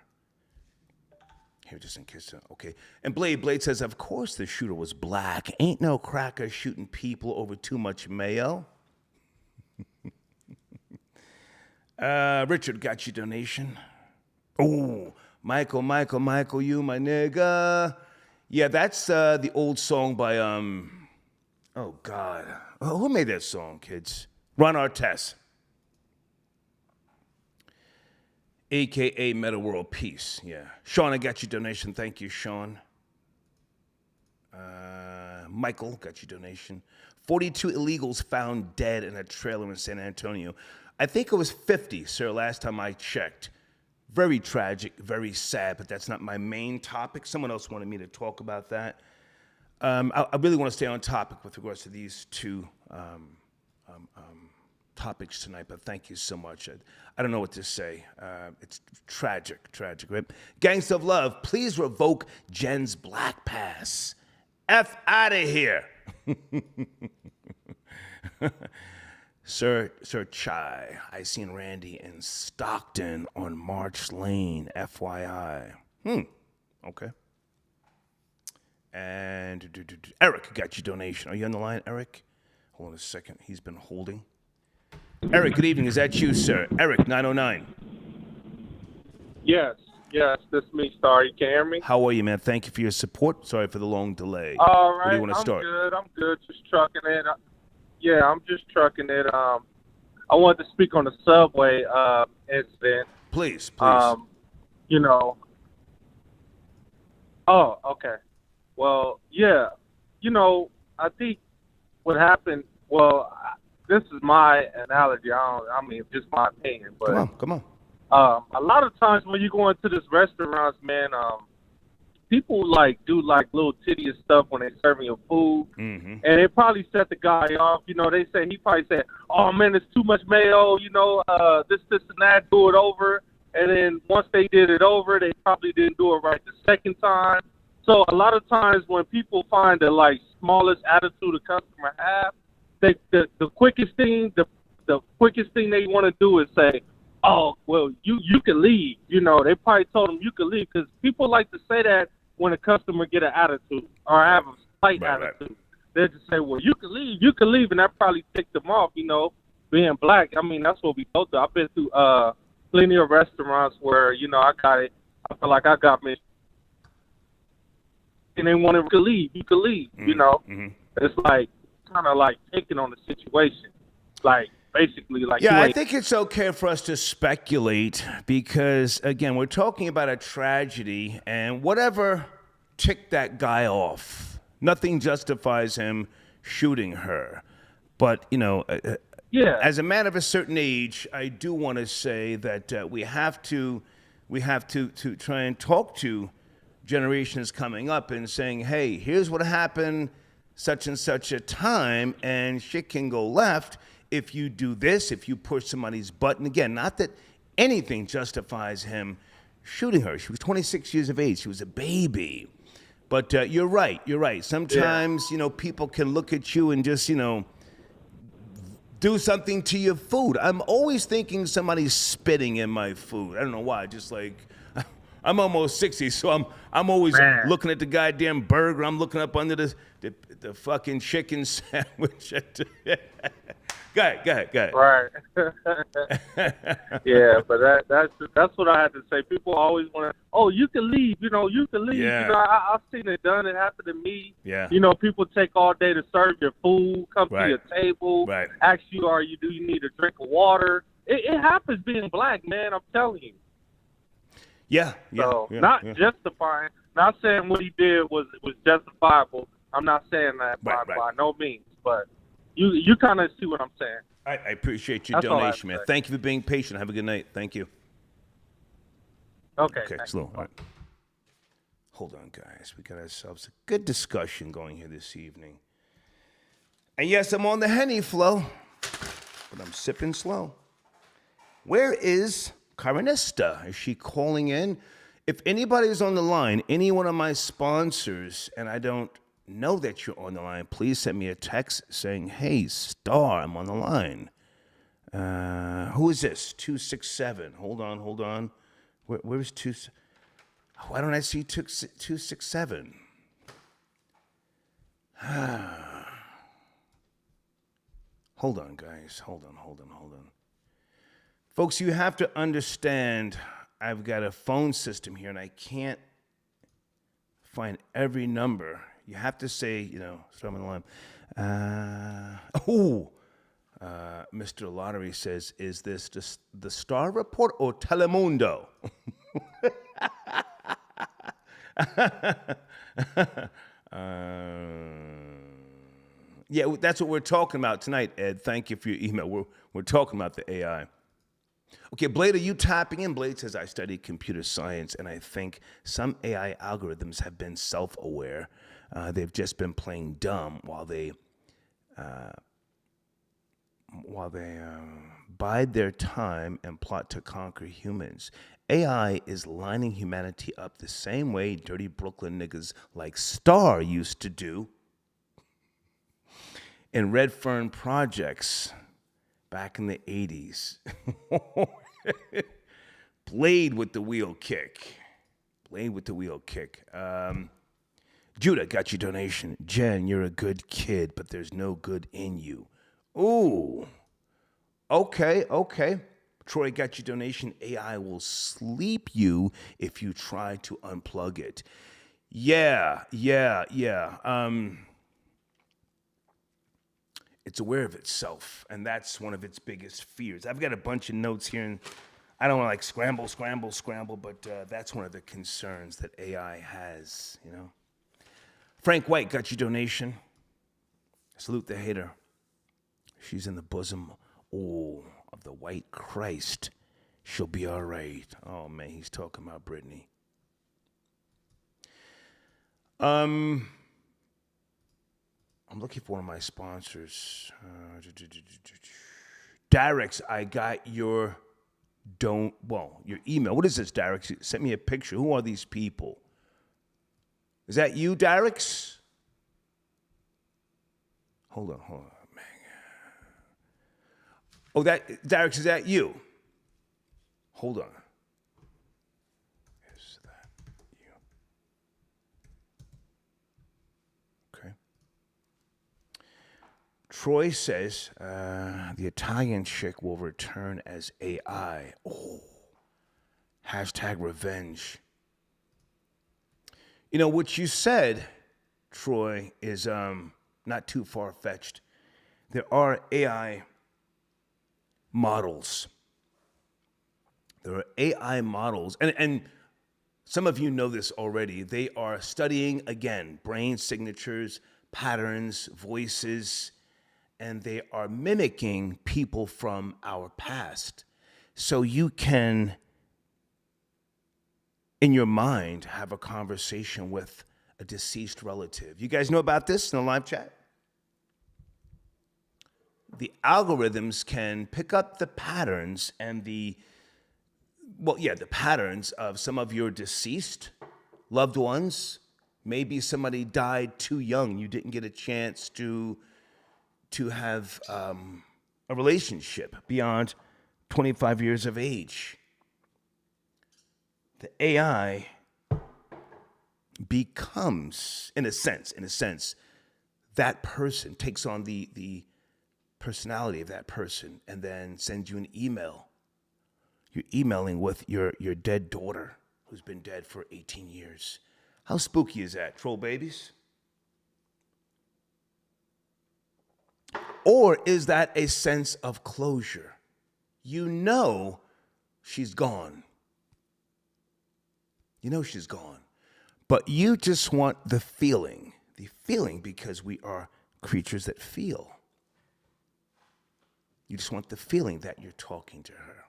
here just in case. Okay. And Blade says, of course the shooter was black. Ain't no cracker shooting people over too much mayo. Richard got your donation. Oh, Michael, you my nigga. Yeah, that's the old song by, oh, God. Who made that song, kids? Ron Artest. A.K.A. Meta World Peace, yeah. Sean, I got your donation. Thank you, Sean. Michael got your donation. 42 illegals found dead in a trailer in San Antonio. I think it was 50, sir, last time I checked. Very tragic, very sad, but that's not my main topic. Someone else wanted me to talk about that. I really want to stay on topic with regards to these two topics tonight, but thank you so much. I don't know what to say. It's tragic, right? Gangsta of Love, please revoke Jen's Black Pass. F out of here. Sir Chai, I seen Randy in Stockton on March Lane, FYI. Okay. And Eric got your donation. Are you on the line, Eric? Hold on a second. He's been holding. Eric, good evening. Is that you, sir? Eric, 909. Yes, this is me, Star. You can hear me? How are you, man? Thank you for your support. Sorry for the long delay. All right. Where do you want to start? I'm good. Just trucking it. I'm just trucking it. I wanted to speak on the subway incident. Please. Oh, okay. Well, yeah. I think what happened, this is my analogy. Just my opinion. But Come on. A lot of times when you go into this restaurants, man, people do little tedious stuff when they're serving your food, and they probably set the guy off. He probably said, "Oh man, it's too much mayo." This and that. Do it over, and then once they did it over, they probably didn't do it right the second time. So a lot of times when people find the smallest attitude a customer have, the quickest thing they want to do is say, "Oh, well, you can leave." They probably told them you can leave because people like to say that when a customer get an attitude or have a slight attitude. Right. They just say, "Well, you can leave," and that probably ticked them off. Being black, that's what we go through. I've been through plenty of restaurants where I feel like I got me, and they wanted to leave. You can leave. It's kind of taking on the situation, basically, yeah, I think it's okay for us to speculate because, again, we're talking about a tragedy, and whatever ticked that guy off, nothing justifies him shooting her. But, as a man of a certain age, I do want to say that we have to try and talk to generations coming up and saying, hey, here's what happened such and such a time, and shit can go left if you do this, if you push somebody's button. Again, not that anything justifies him shooting her. She was 26 years of age. She was a baby. But you're right. Sometimes, people can look at you and just, do something to your food. I'm always thinking somebody's spitting in my food. I don't know why. Just I'm almost 60, so I'm always looking at the goddamn burger. I'm looking up under the fucking chicken sandwich. Go ahead. Right. Yeah, but that's what I had to say. People always want to, oh, you can leave. You can leave. Yeah. I've seen it done. It happened to me. Yeah. People take all day to serve your food, come to your table, ask you, do you need a drink of water? it happens being black, man. I'm telling you. Yeah. So not justifying. Not saying what he did was justifiable. I'm not saying that by no means. But you kind of see what I'm saying. I appreciate your donation, man. Thank you for being patient. Have a good night. Thank you. Okay. Slow. All right. Hold on, guys. We got ourselves a good discussion going here this evening. And yes, I'm on the Henny flow, but I'm sipping slow. Where is Karanista? Is she calling in? If anybody's on the line, any one of my sponsors, and I don't know that you're on the line, please send me a text saying, hey, Star, I'm on the line. Who is this? 267. Hold on. Where's 2? Why don't I see 267? Hold on, guys. Hold on. Folks, you have to understand, I've got a phone system here, and I can't find every number. You have to say, start on the line. Mr. Lottery says, is this the Star Report or Telemundo? Yeah, that's what we're talking about tonight, Ed. Thank you for your email. We're talking about the AI. Okay, Blade, are you tapping in? Blade says, I study computer science, and I think some AI algorithms have been self-aware. They've just been playing dumb while they bide their time and plot to conquer humans. AI is lining humanity up the same way dirty Brooklyn niggas like Star used to do in Red Fern projects back in the 80s. Blade with the wheel kick. Judah, got your donation. Jen, you're a good kid, but there's no good in you. Ooh. Okay. Troy, got your donation. AI will sleep you if you try to unplug it. Yeah. It's aware of itself, and that's one of its biggest fears. I've got a bunch of notes here, and I don't want to scramble, but that's one of the concerns that AI has, Frank White, got your donation. Salute the hater. She's in the bosom, of the white Christ. She'll be all right. Oh, man, he's talking about Brittany. I'm looking for one of my sponsors. Darix, I got your email. What is this, Darix? Send me a picture. Who are these people? Is that you, Darix? Hold on, man. Oh, Darix, is that you? Hold on. Is that you? Okay. Troy says the Italian chick will return as AI. Oh. Hashtag revenge. What you said, Troy, is not too far-fetched. There are AI models. And some of you know this already. They are studying, again, brain signatures, patterns, voices, and they are mimicking people from our past. So you can, in your mind, have a conversation with a deceased relative. You guys know about this in the live chat? The algorithms can pick up the patterns and the patterns of some of your deceased loved ones. Maybe somebody died too young. You didn't get a chance to have a relationship beyond 25 years of age. The AI becomes, in a sense, that person, takes on the personality of that person, and then sends you an email. You're emailing with your dead daughter who's been dead for 18 years. How spooky is that, troll babies? Or is that a sense of closure? you know she's gone. You know she's gone. But you just want the feeling because we are creatures that feel. You just want the feeling that you're talking to her.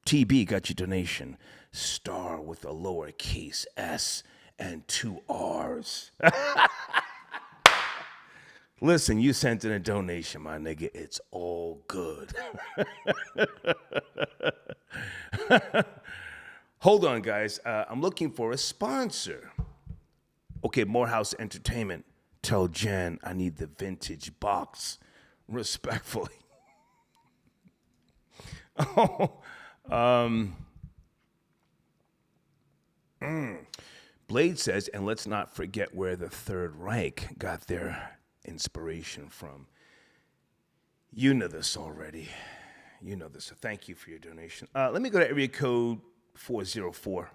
TB got your donation. Star with a lowercase s and 2 R's. Listen, you sent in a donation, my nigga. It's all good. Hold on, guys. I'm looking for a sponsor. Okay, Morehouse Entertainment. Tell Jen I need the vintage box. Respectfully. Blade says, and let's not forget where the Third Reich got their inspiration from. You know this already. You know this. So thank you for your donation. Let me go to area code 404.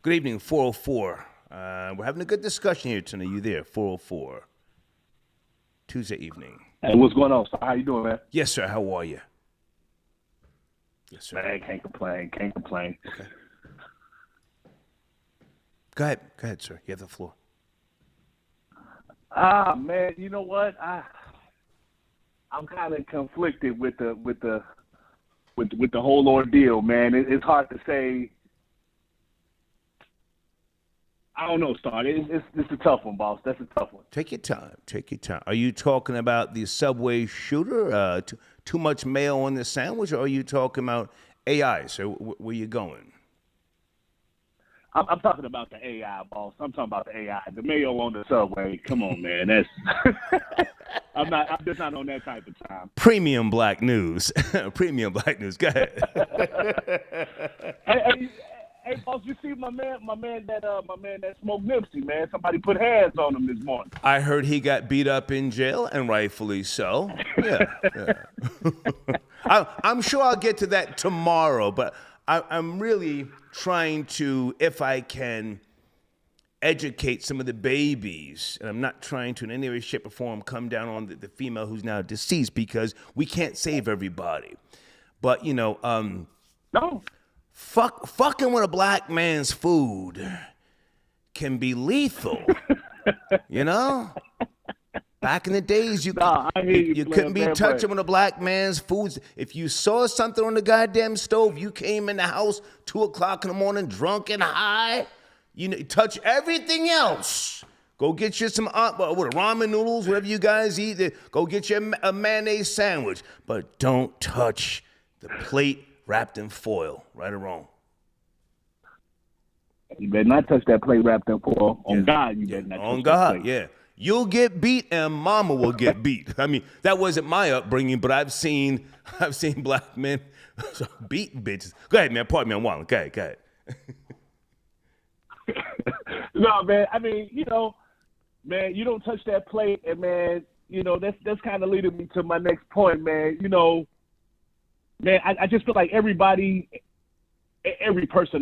Good evening, 404. We're having a good discussion here tonight. You there, 404. Tuesday evening. Hey, what's going on? How you doing, man? Yes, sir. How are you? Yes, sir. Man, can't complain. Okay. Go ahead, sir. You have the floor. Man, you know what? I'm kind of conflicted with the whole ordeal, man. It's hard to say. I don't know, Star. It's a tough one, boss. That's a tough one. Take your time. Are you talking about the Subway shooter? Too much mayo on the sandwich, or are you talking about AI? So where you going? I'm talking about the AI, boss. I'm talking about the AI. The mayo on the Subway. Come on, man. That's I'm just not on that type of time. Premium Black News. Premium Black News. Go ahead. Hey, boss, you see my man that smoked Nipsey, man. Somebody put hands on him this morning. I heard he got beat up in jail, and rightfully so. Yeah. I'm sure I'll get to that tomorrow, but I'm really trying to, if I can, educate some of the babies. And I'm not trying to in any way, shape, or form come down on the female who's now deceased, because we can't save everybody. But, No. Fucking with a black man's food can be lethal. Back in the days, you couldn't be touching with a black man's food. If you saw something on the goddamn stove, you came in the house 2 o'clock in the morning, drunk and high. Touch everything else. Go get you some ramen noodles, whatever you guys eat. Go get you a mayonnaise sandwich, but don't touch the plate wrapped in foil, right or wrong. You better not touch that plate wrapped in foil. On God, you better not touch on that God, plate. yeah. You'll get beat and mama will get beat. I mean, that wasn't my upbringing, but I've seen black men beating bitches. Go ahead, man. Pardon me, I'm wilding. Go ahead. No, man. I mean, man, you don't touch that plate, and man, that's kind of leading me to my next point, man. Man, I just feel like every person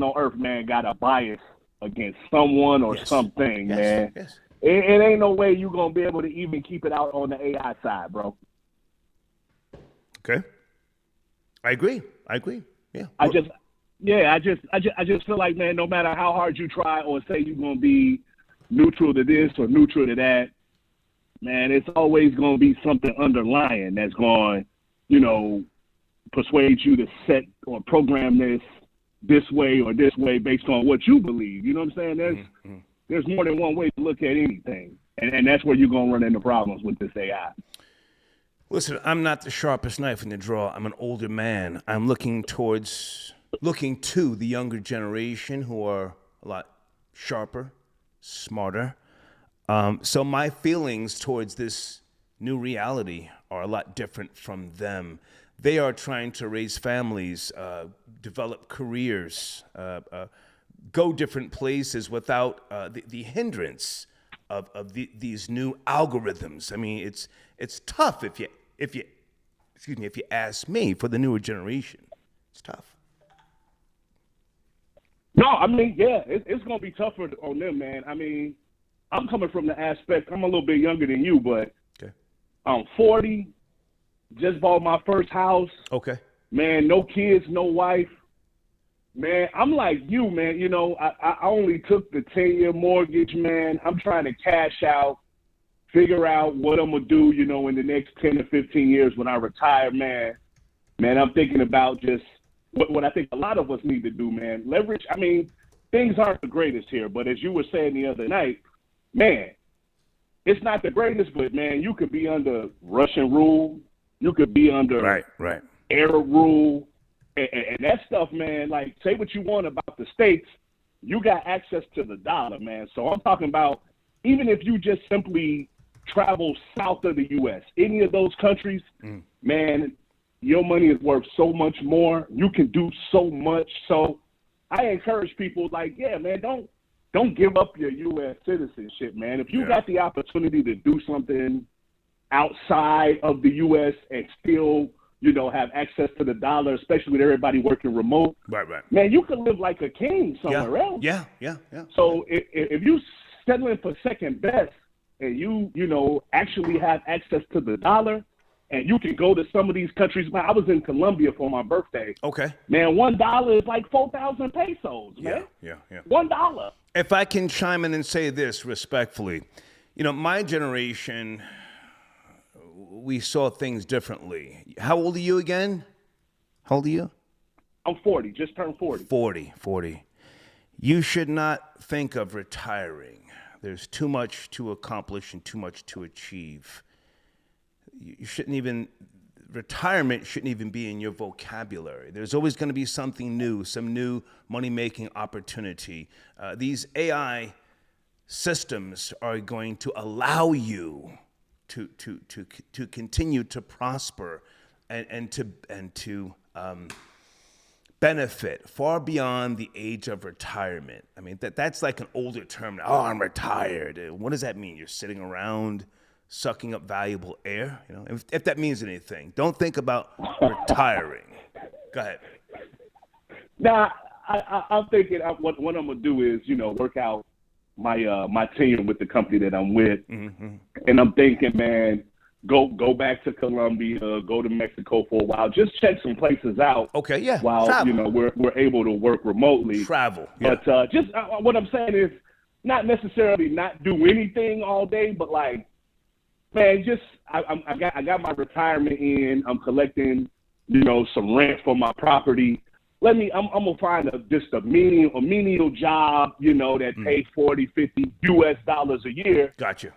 on earth, man, got a bias against someone or something, man. Yes. It ain't no way you're going to be able to even keep it out on the AI side, bro. Okay. I agree. Yeah. I just feel like, man, no matter how hard you try or say you're going to be neutral to this or neutral to that, man, it's always going to be something underlying that's going, persuade you to set or program this way or this way based on what you believe. You know what I'm saying? There's more than one way to look at anything. And that's where you're going to run into problems with this AI. Listen, I'm not the sharpest knife in the drawer. I'm an older man. I'm looking to the younger generation who are a lot sharper, smarter. So my feelings towards this new reality are a lot different from them. They are trying to raise families, develop careers, go different places without the hindrance of these new algorithms. I mean, it's tough if you ask me, for the newer generation. It's tough. No, I mean, yeah, it's going to be tougher on them, man. I mean, I'm coming from the aspect, I'm a little bit younger than you, but, okay. I'm 40, just bought my first house. Okay. Man, no kids, no wife. Man, I'm like you, man. You know, I only took the 10-year mortgage, man. I'm trying to cash out, figure out what I'm going to do, you know, in the next 10 to 15 years when I retire, man. Man, I'm thinking about just what I think a lot of us need to do, man. Leverage. I mean, things aren't the greatest here, but as you were saying the other night, man, it's not the greatest, but, man, you could be under Russian rule. You could be under right. Arab rule. And that stuff, man, like, say what you want about the States, you got access to the dollar, man. So I'm talking about even if you just simply travel south of the U.S., any of those countries, man, your money is worth so much more. You can do so much. So I encourage people, like, yeah, man, don't give up your U.S. citizenship, man. If you got the opportunity to do something outside of the U.S. and still, you know, have access to the dollar, especially with everybody working remote. Right. Man, you can live like a king somewhere else. Yeah. So if you settling for second best and you know, actually have access to the dollar and you can go to some of these countries. Man, I was in Colombia for my birthday. Okay. Man, $1 is like 4,000 pesos, man. Yeah. $1. If I can chime in and say this respectfully, you know, my generation, we saw things differently. How old are you again? How old are you? I'm 40, just turned 40. 40. You should not think of retiring. There's too much to accomplish and too much to achieve. Retirement shouldn't even be in your vocabulary. There's always going to be something new, some new money-making opportunity. These AI systems are going to allow you to continue to prosper and to benefit far beyond the age of retirement. I mean, that's like an older term. Oh, I'm retired. What does that mean? You're sitting around sucking up valuable air? You know, if that means anything, don't think about retiring. Go ahead. Nah, I'm thinking what I'm gonna do is, you know, work out my tenure with the company that I'm with, and I'm thinking, man, go back to Colombia, go to Mexico for a while, just check some places out. Okay, yeah. While Travel. you know we're able to work remotely. Travel. Yeah. But just what I'm saying is not necessarily not do anything all day, but like, man, just I got my retirement in. I'm collecting, you know, some rent for my property. I'm gonna find just a menial job, you know, that pays $40-50 US a year. Gotcha.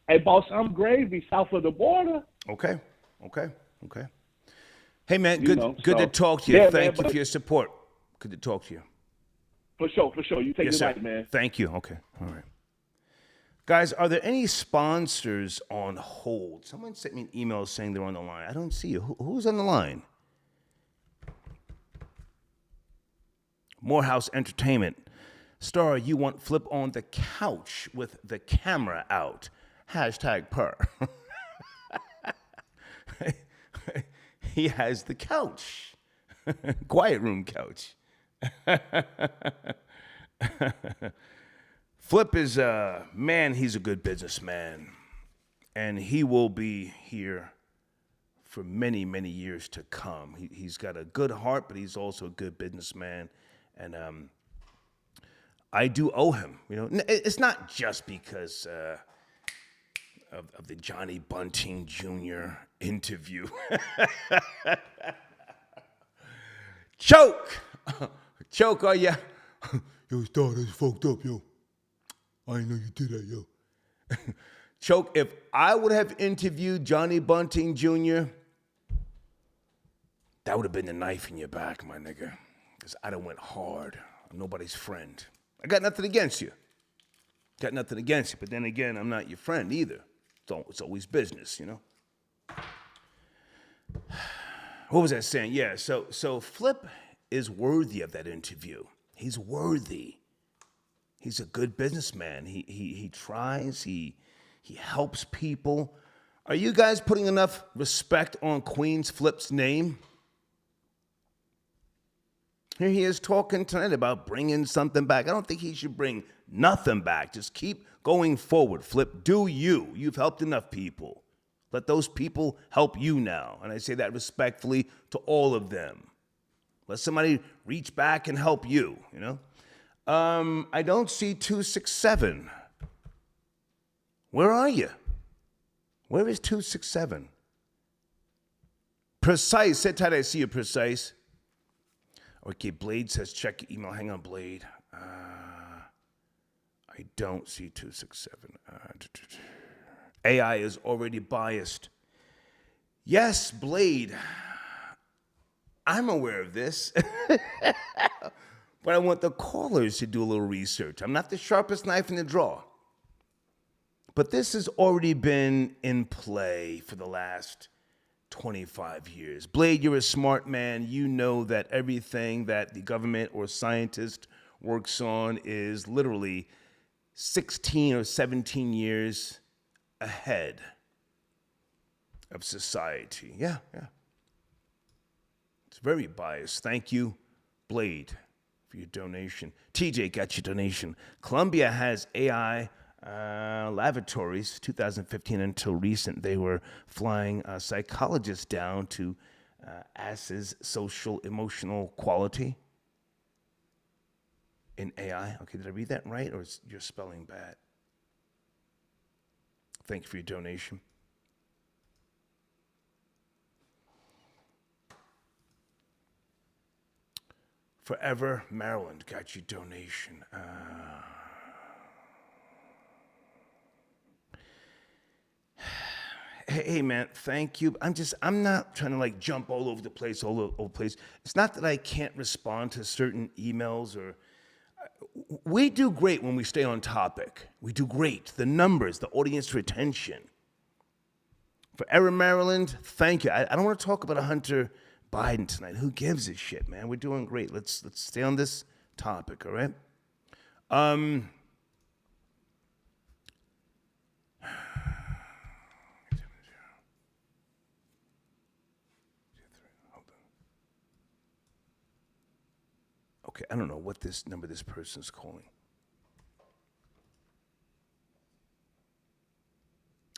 Hey, boss, I'm gravy south of the border. Okay. Hey, man, good to talk to you. Yeah, Thank you man, for your support. Good to talk to you. For sure. You take Yes, it sir. right, man. Thank you. Okay. All right. Guys, are there any sponsors on hold? Someone sent me an email saying they're on the line. I don't see you. Who's on the line? Morehouse Entertainment. Star, you want Flip on the couch with the camera out. #per. He has the couch. Quiet room couch. Flip is man, he's a good businessman. And he will be here for many, many years to come. He's got a good heart, but he's also a good businessman. And I do owe him. You know, it's not just because of the Johnny Bunting Jr. interview. Choke, are ya? Yo, Star, that's fucked up, yo. I didn't know you did that, yo. Choke, if I would have interviewed Johnny Bunting Jr., that would have been the knife in your back, my nigga. Because I'd have went hard. I'm nobody's friend. I got nothing against you. But then again, I'm not your friend either. It's always business, you know? What was I saying? Yeah, so Flip is worthy of that interview. He's worthy. He's a good businessman. He tries. He helps people. Are you guys putting enough respect on Queen's Flip's name? Here he is talking tonight about bringing something back. I don't think he should bring nothing back. Just keep going forward, Flip. Do you. You've helped enough people. Let those people help you now. And I say that respectfully to all of them. Let somebody reach back and help you, you know? I don't see 267. Where are you? Where is 267? Precise. Sit tight, I see you, Precise. Okay, Blade says check your email. Hang on, Blade. I don't see 267. AI is already biased. Yes, Blade. I'm aware of this. But I want the callers to do a little research. I'm not the sharpest knife in the drawer. But this has already been in play for the last 25 years. Blade, you're a smart man. You know that everything that the government or scientist works on is literally 16 or 17 years ahead of society. Yeah. It's very biased. Thank you, Blade, for your donation. TJ got your donation. Columbia has AI laboratories. 2015 until recent, they were flying psychologists down to assess social emotional quality in AI. Okay, did I read that right, or is your spelling bad? Thank you for your donation. Forever Maryland got your donation. Hey man, thank you. I'm not trying to like jump all over the place. It's not that I can't respond to certain emails or. We do great when we stay on topic. We do great. The numbers, the audience retention. Forever Maryland, thank you. I don't want to talk about Hunter Biden tonight. Who gives a shit, man? We're doing great. Let's stay on this topic, all right? Okay, I don't know what this number this person's calling.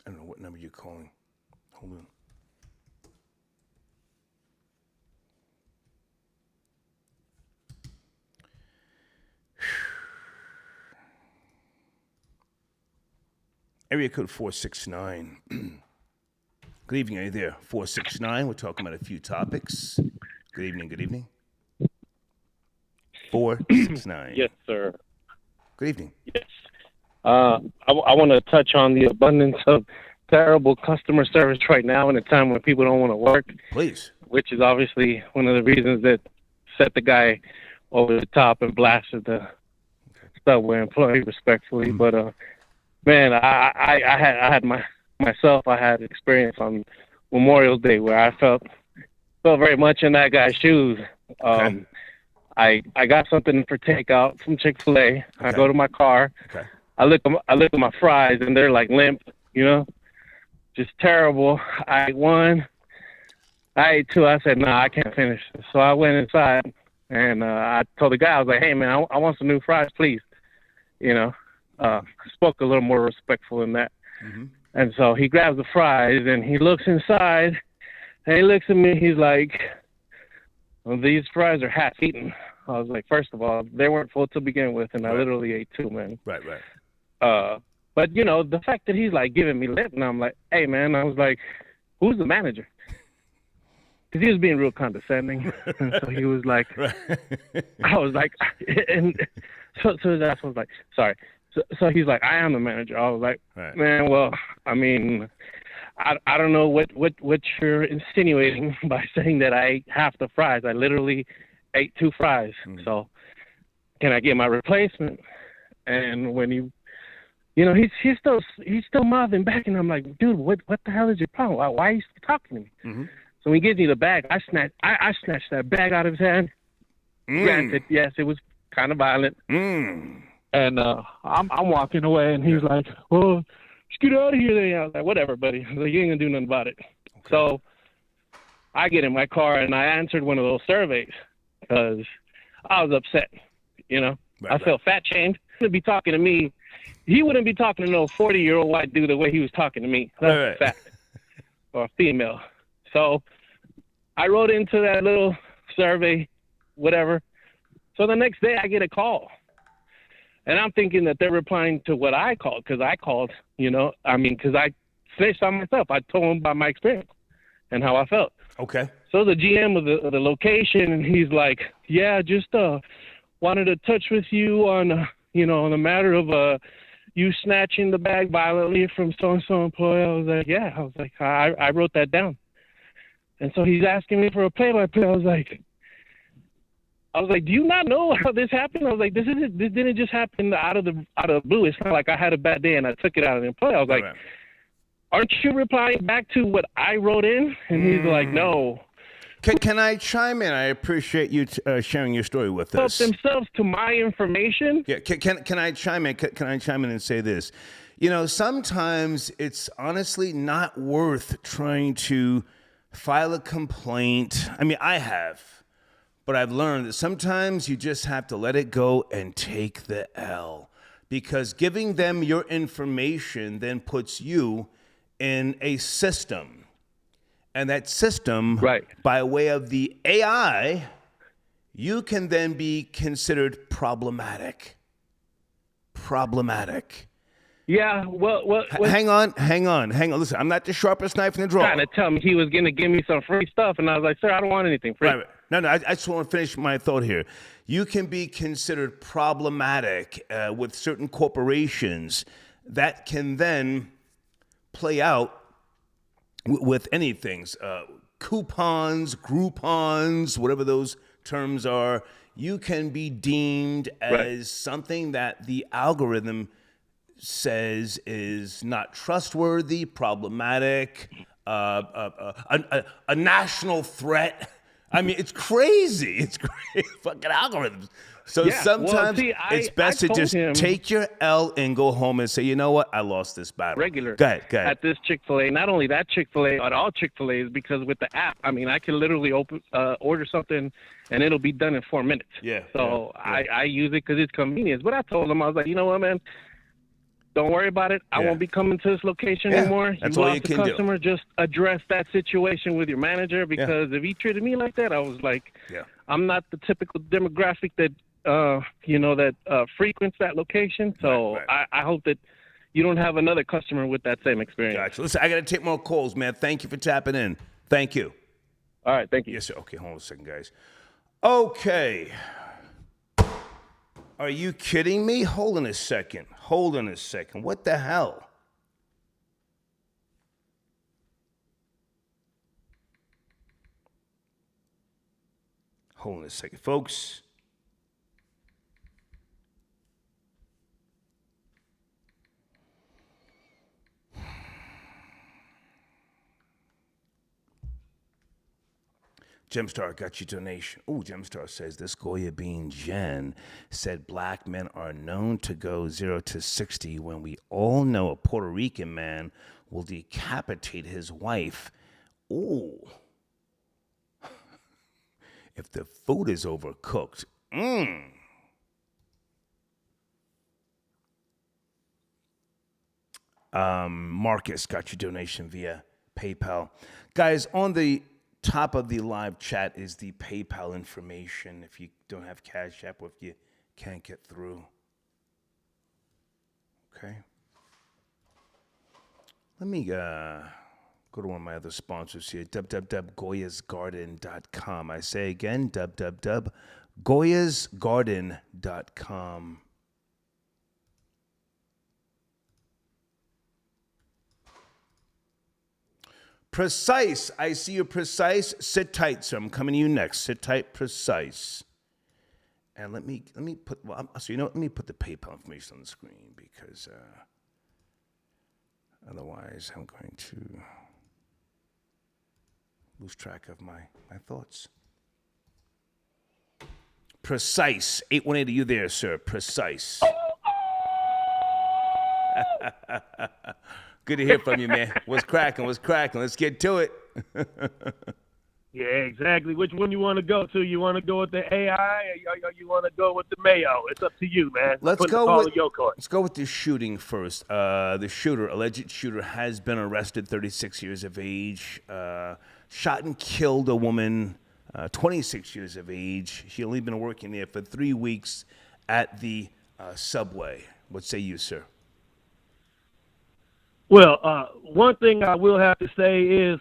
I don't know what number you're calling. Hold on. Area code 469. Good evening, are you there? 469, we're talking about a few topics. Good evening. 469. Yes, sir. Good evening. Yes. I want to touch on the abundance of terrible customer service right now in a time when people don't want to work. Please. Which is obviously one of the reasons that set the guy over the top and blasted the subway employee respectfully. Mm-hmm. But man, I had experience on Memorial Day where I felt very much in that guy's shoes. Okay. I got something for takeout from Chick-fil-A. Okay. I go to my car. Okay. I look at my fries and they're like limp, just terrible. I ate one. I ate two. I said, nah, I can't finish. So I went inside and I told the guy, I was like, hey man, I want some new fries, please. Spoke a little more respectful than that. Mm-hmm. And so he grabs the fries and he looks inside and he looks at me. He's like, well, these fries are half eaten. I was like, first of all, they weren't full to begin with, and I literally ate two, man. Right. But, the fact that he's, like, giving me lip, and I'm like, hey, man, I was like, who's the manager? Because he was being real condescending. And so he was like, I was like, and so that's what I was like, sorry. So he's like, I am the manager. I was like, man, well, I mean, I don't know what you're insinuating by saying that I ate half the fries. I literally ate two fries. Mm. So can I get my replacement? And when he's still mouthing back, and I'm like, dude, what the hell is your problem? Why are you still talking to me? Mm-hmm. So when he gives me the bag, I snatched that bag out of his hand. Granted, yes, it was kind of violent. And I'm walking away, and he's like, well, just get out of here then. I was like, whatever, buddy. I was like, you ain't gonna do nothing about it. Okay. So I get in my car and I answered one of those surveys because I was upset. I felt fat shamed. He wouldn't be talking to me. He wouldn't be talking to no 40-year-old white dude the way he was talking to me. That's a fact. or female. So I wrote into that little survey, whatever. So the next day I get a call. And I'm thinking that they're replying to what I called, because I called, because I snitched on myself. I told them about my experience and how I felt. Okay. So the GM of the location, and he's like, yeah, just wanted to touch with you on, on the matter of you snatching the bag violently from so-and-so employee. I was like, yeah. I wrote that down. And so he's asking me for a play-by-play. I was like, do you not know how this happened? I was like, this didn't just happen out of the blue. It's not like I had a bad day and I took it out of the employee. I was like, aren't you replying back to what I wrote in? And he's like, no. Can I chime in? I appreciate you sharing your story with us. Help themselves to my information. Yeah. Can I chime in? Can I chime in and say this? Sometimes it's honestly not worth trying to file a complaint. I mean, I have. But I've learned that sometimes you just have to let it go and take the L, because giving them your information then puts you in a system. And that system, by way of the AI, you can then be considered problematic. Yeah, well, hang on. Listen, I'm not the sharpest knife in the drawer. Trying to tell me he was going to give me some free stuff, and I was like, sir, I don't want anything free. Right. No, I just want to finish my thought here. You can be considered problematic with certain corporations that can then play out with anything. Coupons, Groupons, whatever those terms are. You can be deemed as something that the algorithm says is not trustworthy, problematic, a national threat. I mean, it's crazy. It's crazy. Fucking algorithms. So sometimes it's best to just take your L and go home and say, you know what? I lost this battle. Regular. Go ahead. At this Chick-fil-A. Not only that Chick-fil-A, at all Chick-fil-A's, because with the app, I mean, I can literally order something and it'll be done in 4 minutes. Yeah. So I use it because it's convenience. But I told them, I was like, you know what, man? Don't worry about it. I won't be coming to this location anymore. That's all you can do. Customer, just address that situation with your manager, because if he treated me like that, I was like, I'm not the typical demographic that frequents that location. So I hope that you don't have another customer with that same experience. Gotcha. Listen, I got to take more calls, man. Thank you for tapping in. Thank you. All right. Thank you. Yes, sir. Okay, hold on a second, guys. Okay. Are you kidding me? Hold on a second. What the hell? Hold on a second, folks. Gemstar got your donation. Oh, Gemstar says this Goya Bean Jen said black men are known to go 0 to 60 when we all know a Puerto Rican man will decapitate his wife. Ooh. If the food is overcooked. Marcus got your donation via PayPal. Guys, on the top of the live chat is the PayPal information if you don't have Cash App or if you can't get through. Okay. Let me go to one of my other sponsors here, www.goyasgarden.com. I say again, www.goyasgarden.com. Precise. I see you, Precise. Sit tight, sir. I'm coming to you next. Sit tight, Precise. And let me put, let me put the PayPal information on the screen because otherwise I'm going to lose track of my thoughts. Precise. 818, are you there, sir? Precise. Good to hear from you, man. What's cracking? Let's get to it. Yeah, exactly. Which one you want to go to? You want to go with the AI or you want to go with the mayo? It's up to you, man. Let's Put the ball in your court. Let's go with the shooting first. The alleged shooter, has been arrested, 36 years of age, shot and killed a woman, 26 years of age. She only been working there for 3 weeks at the Subway. What say you, sir? Well, one thing I will have to say is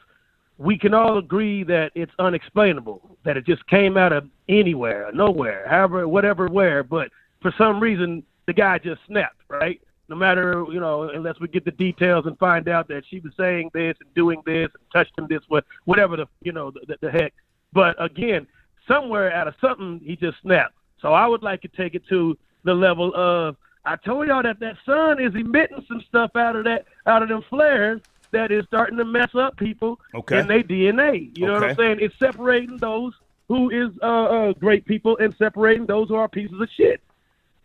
we can all agree that it's unexplainable, that it just came out of anywhere, nowhere, however, whatever, where. But for some reason, the guy just snapped, right? No matter, unless we get the details and find out that she was saying this and doing this and touched him this way, whatever the heck. But again, somewhere out of something, he just snapped. So I would like to take it to the level of, I told y'all that sun is emitting some stuff out of them flares that is starting to mess up people in their DNA. You know what I'm saying? It's separating those who is great people and separating those who are pieces of shit.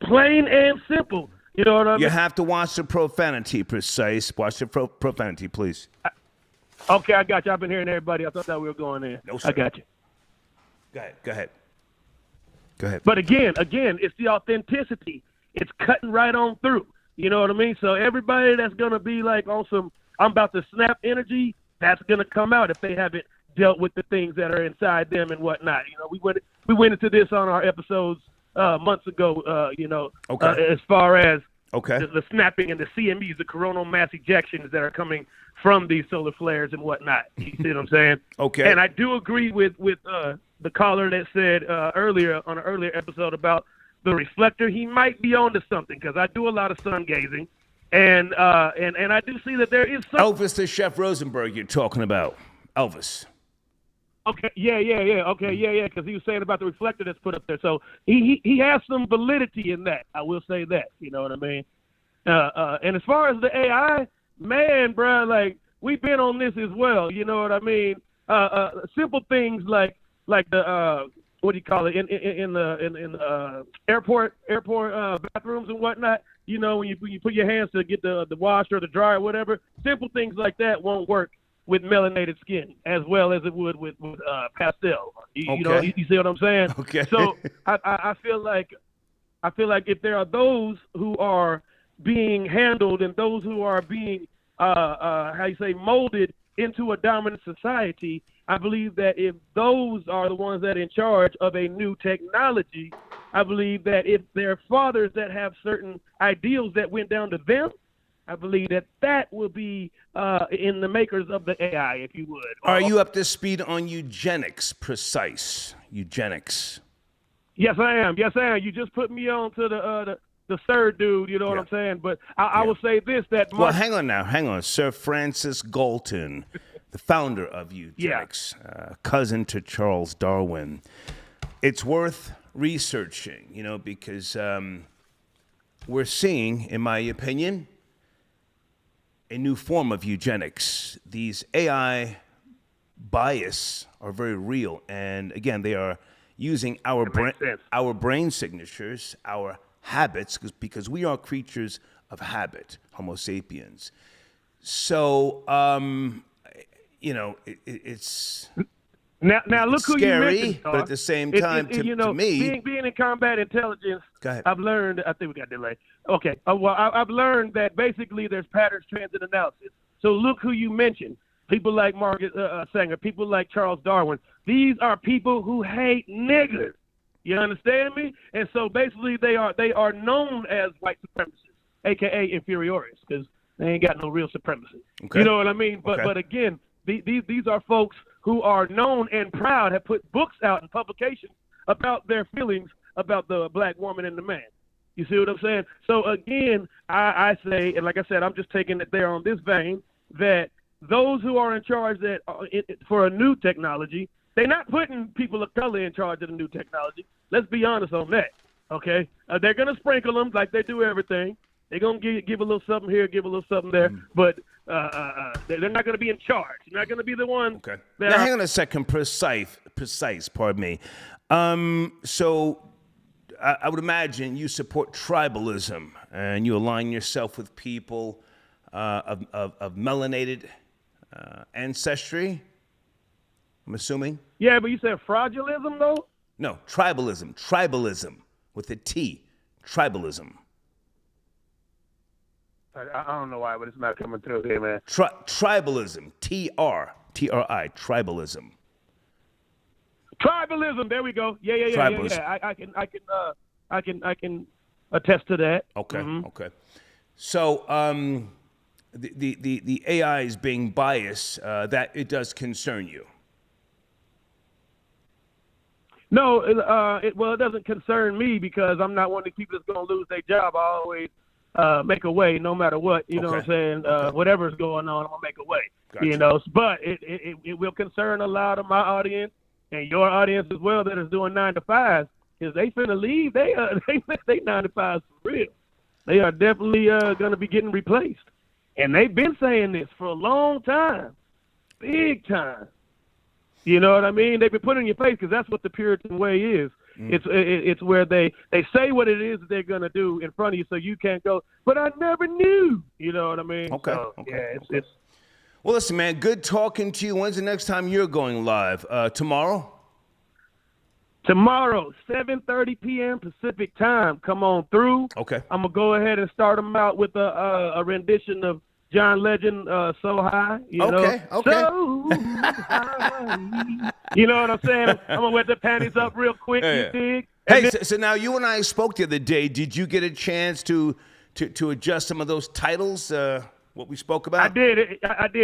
Plain and simple. You know what I mean? You have to watch the profanity, Precise. Watch the profanity, please. Okay, I got you. I've been hearing everybody. I thought that we were going in. No, sir. I got you. Go ahead. But again, it's the authenticity. It's cutting right on through. You know what I mean? So everybody that's going to be like on some I'm about to snap energy, that's going to come out if they haven't dealt with the things that are inside them and whatnot. We went into this on our episodes months ago, as far as the snapping and the CMEs, the coronal mass ejections that are coming from these solar flares and whatnot. You see what I'm saying? Okay. And I do agree with the caller that said earlier on an earlier episode about the reflector. He might be onto something because I do a lot of sun gazing. And I do see that there is some... Elvis the Chef Rosenberg you're talking about. Elvis. Okay, yeah. Okay, yeah, because he was saying about the reflector that's put up there. So he has some validity in that. I will say that. You know what I mean? And as far as the AI, man, bro, like, we've been on this as well. You know what I mean? Simple things like the... what do you call it in the airport bathrooms and whatnot? When you put your hands to get the washer or the dryer or whatever, simple things like that won't work with melanated skin as well as it would with pastel. You see what I'm saying? Okay. So I feel like if there are those who are being handled and those who are being molded into a dominant society, I believe that if those are the ones that are in charge of a new technology, I believe that if there are fathers that have certain ideals that went down to them, I believe that will be in the makers of the AI, if you would. Are you up to speed on eugenics, Precise? Eugenics. Yes, I am. You just put me on to the third dude, you know what I'm saying? But I will say this, that... Well, hang on. Sir Francis Galton, the founder of eugenics, cousin to Charles Darwin. It's worth researching, because we're seeing, in my opinion, a new form of eugenics. These AI bias are very real. And again, they are using our brain signatures, our habits, because we are creatures of habit, Homo sapiens. So, it's now look who scary, you mentioned, but at the same time, to me, being in combat intelligence, go ahead. I've learned. I think we got delay. Okay, I've learned that basically there's patterns, transit analysis. So look who you mentioned. People like Margaret Sanger, people like Charles Darwin. These are people who hate niggers. You understand me? And so basically they are known as white supremacists, aka inferiorists, because they ain't got no real supremacy. Okay. You know what I mean? But again, these are folks who are known and proud, have put books out in publications about their feelings about the black woman and the man. You see what I'm saying? So again, I say, and like I said, I'm just taking it there on this vein, that those who are in charge for a new technology, they're not putting people of color in charge of the new technology. Let's be honest on that, okay? They're going to sprinkle them like they do everything. They're going to give a little something here, give a little something there, but they're not going to be in charge. They're not going to be the one. Okay. Now, hang on a second. Precise, pardon me. So I would imagine you support tribalism and you align yourself with people of melanated ancestry. I'm assuming. Yeah, but you said fraudulism, though? No, tribalism with a T, tribalism. I don't know why, but it's not coming through here, man. Tribalism, T-R-I, tribalism. Tribalism, there we go. Yeah. I can attest to that. Okay, Mm-hmm. okay. So the AI is being biased. That it does concern you. No, it doesn't concern me because I'm not one of the people that's going to lose their job. I always make a way no matter what. You know what I'm saying? Whatever's going on, I'm going to make a way. Gotcha. You know, but it will concern a lot of my audience and your audience as well that is doing 9 to 5 because they finna leave. They 9 to 5 for real. They are definitely going to be getting replaced. And they've been saying this for a long time, big time. You know what I mean? They've been putting in your face because that's what the Puritan way is. It's where they say what it is that they're going to do in front of you so you can't go, but I never knew. You know what I mean? Okay. So, it's Well, listen, man, good talking to you. When's the next time you're going live? Tomorrow? Tomorrow, 7:30 p.m. Pacific time. Come on through. Okay. I'm going to go ahead and start them out with a rendition of John Legend, So High. You know? So high. You know what I'm saying? I'm going to wet the panties up real quick, you dig? Hey, so now you and I spoke the other day. Did you get a chance to adjust some of those titles, what we spoke about? I did.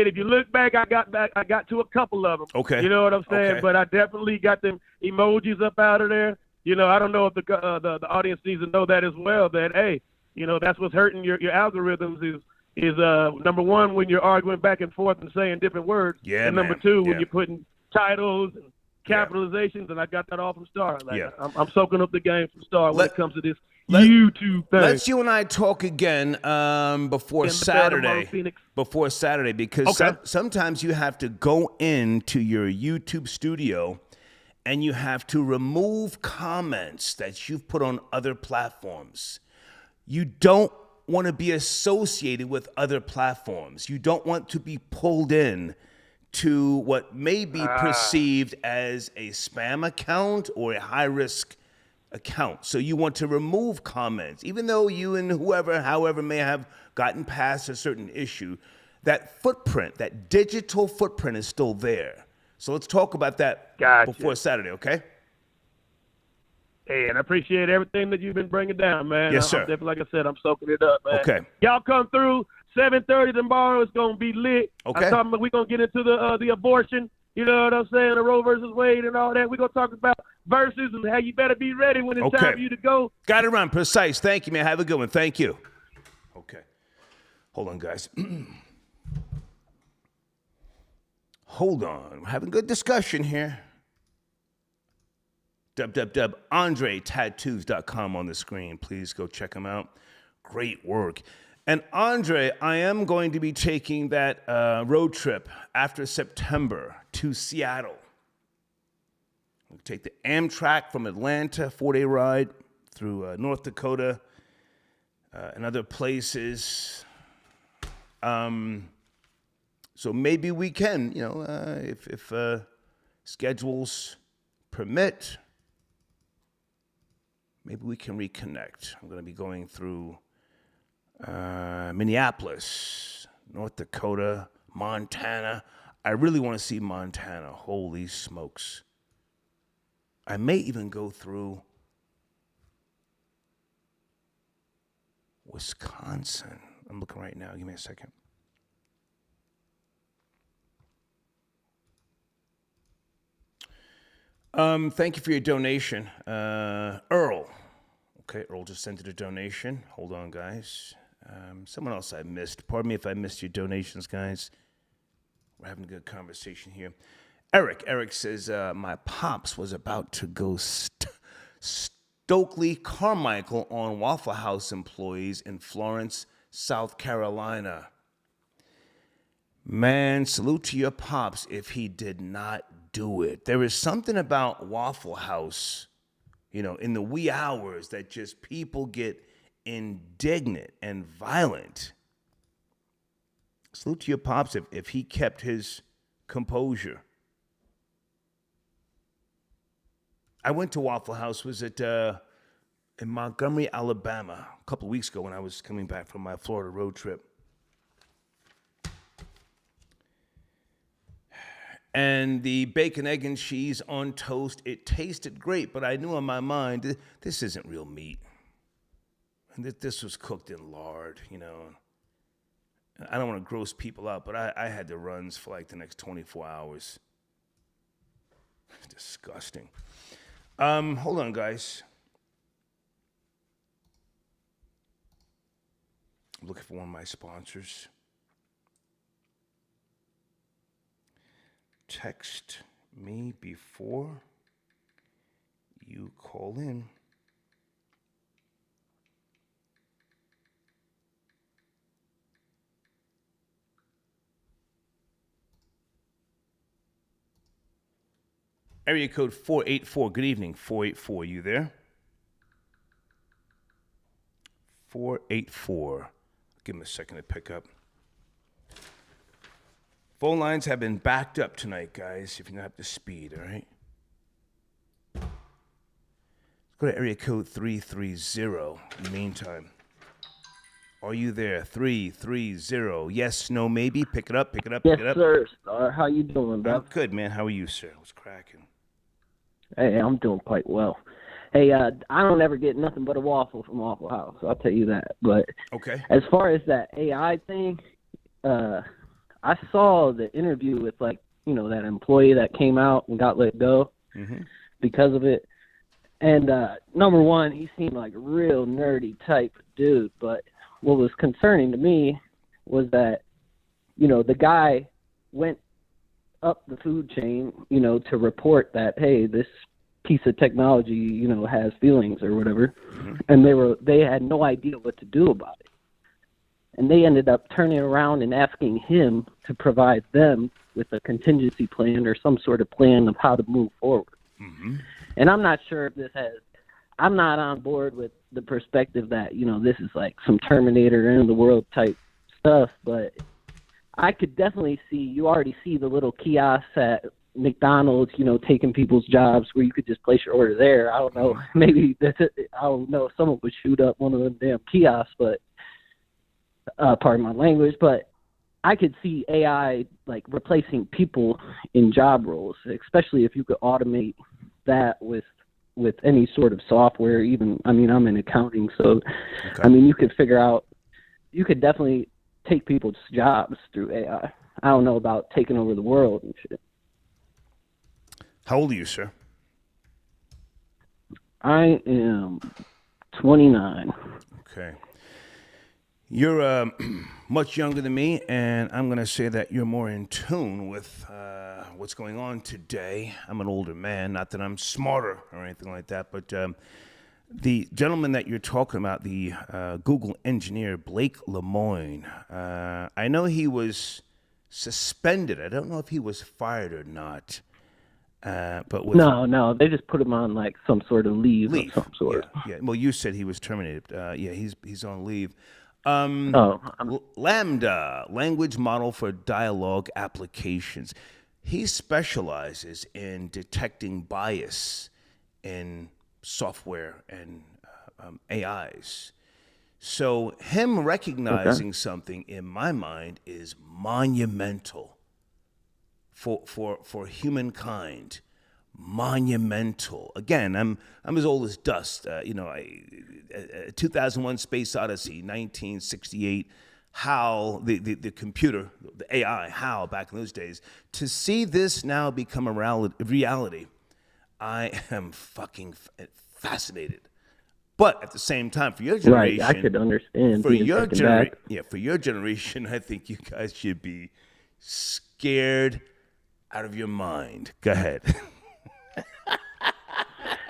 If you look back, I got to a couple of them. Okay. You know what I'm saying? Okay. But I definitely got them emojis up out of there. You know, I don't know if the audience needs to know that as well, that, hey, you know, that's what's hurting your algorithms is number one, when you're arguing back and forth and saying different words. Yeah, and number man. two, Yeah. when you're putting titles and capitalizations, and I got that all from Star. I'm soaking up the game from Star when it comes to this YouTube thing. Let's you and I talk again before Saturday. Before Saturday, because sometimes you have to go into your YouTube studio and you have to remove comments that you've put on other platforms. You don't want to be associated with other platforms. You don't want to be pulled in to what may be perceived as a spam account or a high-risk account. So you want to remove comments, even though you and however may have gotten past a certain issue. That footprint, that digital footprint is still there. So let's talk about that before Saturday, okay? Hey, and I appreciate everything that you've been bringing down, man. Yes, sir. I'm definitely, like I said, I'm soaking it up, man. Okay. Y'all come through, 7:30 tomorrow. It's going to be lit. Okay. I'm talking about we're going to get into the abortion, you know what I'm saying, the Roe versus Wade and all that. We're going to talk about verses and how you better be ready when it's time for you to go. Got it run. Precise. Thank you, man. Have a good one. Thank you. Okay. Hold on, guys. Hold on. We're having good discussion here. AndreTattoos.com on the screen. Please go check them out. Great work. And Andre, I am going to be taking that road trip after September to Seattle. We'll take the Amtrak from Atlanta, 4-day ride through North Dakota and other places. So maybe we can, if schedules permit, maybe we can reconnect. I'm going to be going through Minneapolis, North Dakota, Montana. I really want to see Montana. Holy smokes. I may even go through Wisconsin. I'm looking right now. Give me a second. Thank you for your donation. Earl. Okay, Earl just sent it a donation. Hold on, guys. Someone else I missed. Pardon me if I missed your donations, guys. We're having a good conversation here. Eric says, my pops was about to go Stokely Carmichael on Waffle House employees in Florence, South Carolina. Man, salute to your pops if he did not do it. There is something about Waffle House, in the wee hours that just people get indignant and violent. Salute to your pops if he kept his composure. I went to Waffle House. Was it in Montgomery, Alabama, a couple of weeks ago when I was coming back from my Florida road trip. And the bacon, egg, and cheese on toast, it tasted great, but I knew in my mind, this isn't real meat. And this was cooked in lard, you know. I don't want to gross people out, but I had the runs for like the next 24 hours. Disgusting. Hold on, guys. I'm looking for one of my sponsors. Text me before you call in. Area code 484. Good evening, 484. You there? 484. Give him a second to pick up. Phone lines have been backed up tonight, guys, if you're not up to speed, all right? Let's go to area code 330 in the meantime. Are you there? 330. Yes, no, maybe. Pick it up, pick it up, pick it up. Yes, sir, Star. How you doing, bro? I'm good, man. How are you, sir? What's cracking? Hey, I'm doing quite well. Hey, I don't ever get nothing but a waffle from Waffle House, I'll tell you that. But okay. As far as that AI thing, I saw the interview with, like, you know, that employee that came out and got let go because of it. And number one, he seemed like a real nerdy type of dude. But what was concerning to me was that, you know, the guy went up the food chain, you know, to report that, hey, this piece of technology, you know, has feelings or whatever. And they had no idea what to do about it. And they ended up turning around and asking him to provide them with a contingency plan or some sort of plan of how to move forward. And I'm not sure if I'm not on board with the perspective that, you know, this is like some Terminator end of the world type stuff, but I could definitely you already see the little kiosks at McDonald's, you know, taking people's jobs where you could just place your order there. I don't know. Maybe I don't know if someone would shoot up one of them damn kiosks, but pardon my language, but I could see AI like replacing people in job roles, especially if you could automate that with any sort of software. Even, I mean, I'm in accounting, so okay. I mean, you could definitely take people's jobs through AI. I don't know about taking over the world and shit. How old are you, sir? I am 29. Okay. You're much younger than me, and I'm going to say that you're more in tune with what's going on today. I'm an older man, not that I'm smarter or anything like that, but the gentleman that you're talking about, the Google engineer, Blake Lemoine, I know he was suspended. I don't know if he was fired or not. But no, they just put him on like some sort of leave. Of some sort. Yeah. Well, you said he was terminated. He's on leave. Lambda, language model for dialogue applications. He specializes in detecting bias in software and AIs. So him recognizing something in my mind is monumental for humankind. Monumental. Again, I'm as old as dust. 2001: Space Odyssey, 1968. HAL, the computer, the AI, HAL back in those days. To see this now become a reality, I am fucking fascinated. But at the same time, for your generation, right, I could understand. For your generation, I think you guys should be scared out of your mind. Go ahead.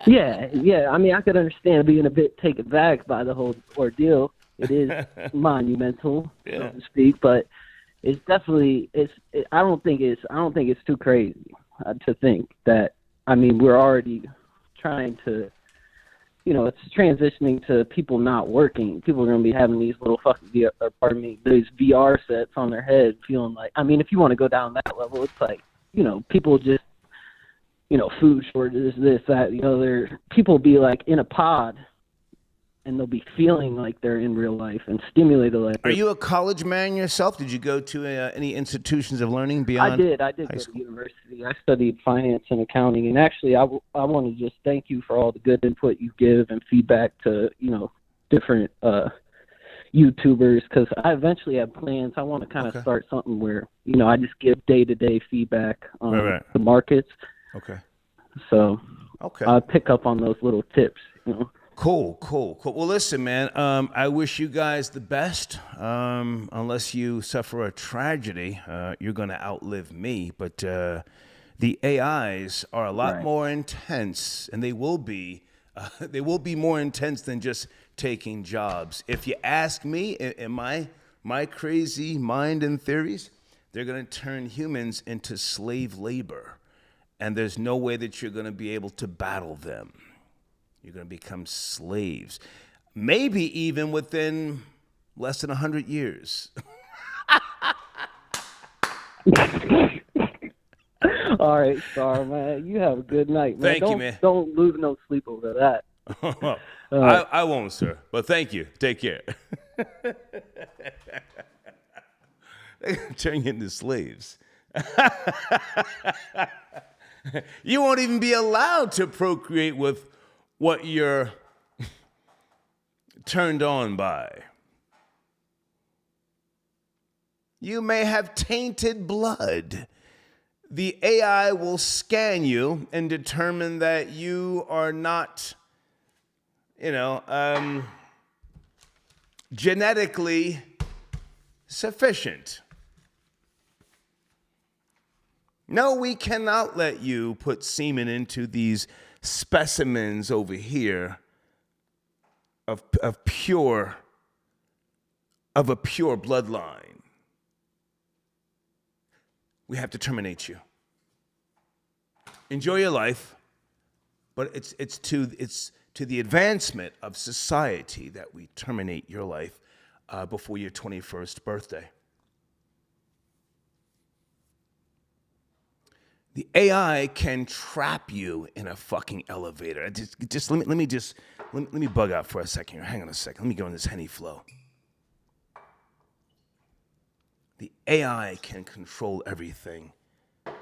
Yeah. I mean, I could understand being a bit taken back by the whole ordeal. It is monumental, so to speak, but it's definitely I don't think it's too crazy to think that. I mean, we're already trying to, it's transitioning to people not working. People are going to be having these little these VR sets on their head, feeling like. I mean, if you want to go down that level, it's like, people just, food shortages, this, that, people be like in a pod and they'll be feeling like they're in real life and stimulated like Are you a college man yourself? Did you go to any institutions of learning beyond? I did go to university. I studied finance and accounting, and actually I want to just thank you for all the good input you give and feedback to, different YouTubers, because I eventually have plans. I want to kind of start something where, I just give day-to-day feedback on the markets. Okay. So I'll pick up on those little tips, Cool. Well, listen, man, I wish you guys the best. Unless you suffer a tragedy, you're going to outlive me. But the AIs are a lot more intense, and they will be more intense than just taking jobs. If you ask me, in my crazy mind and theories, they're going to turn humans into slave labor, and there's no way that you're going to be able to battle them. You're going to become slaves, maybe even within less than 100 years. All right, Star, man. You have a good night, man. Thank you, man. Don't lose no sleep over that. I won't, sir. But thank you. Take care. They're going to turn you into slaves. You won't even be allowed to procreate with what you're turned on by. You may have tainted blood. The AI will scan you and determine that you are not, genetically sufficient. No, we cannot let you put semen into these specimens over here of a pure bloodline. We have to terminate you. Enjoy your life, but it's to the advancement of society that we terminate your life before your 21st birthday. The AI can trap you in a fucking elevator. Let me bug out for a second here. Hang on a second. Let me go in this Henny flow. The AI can control everything. The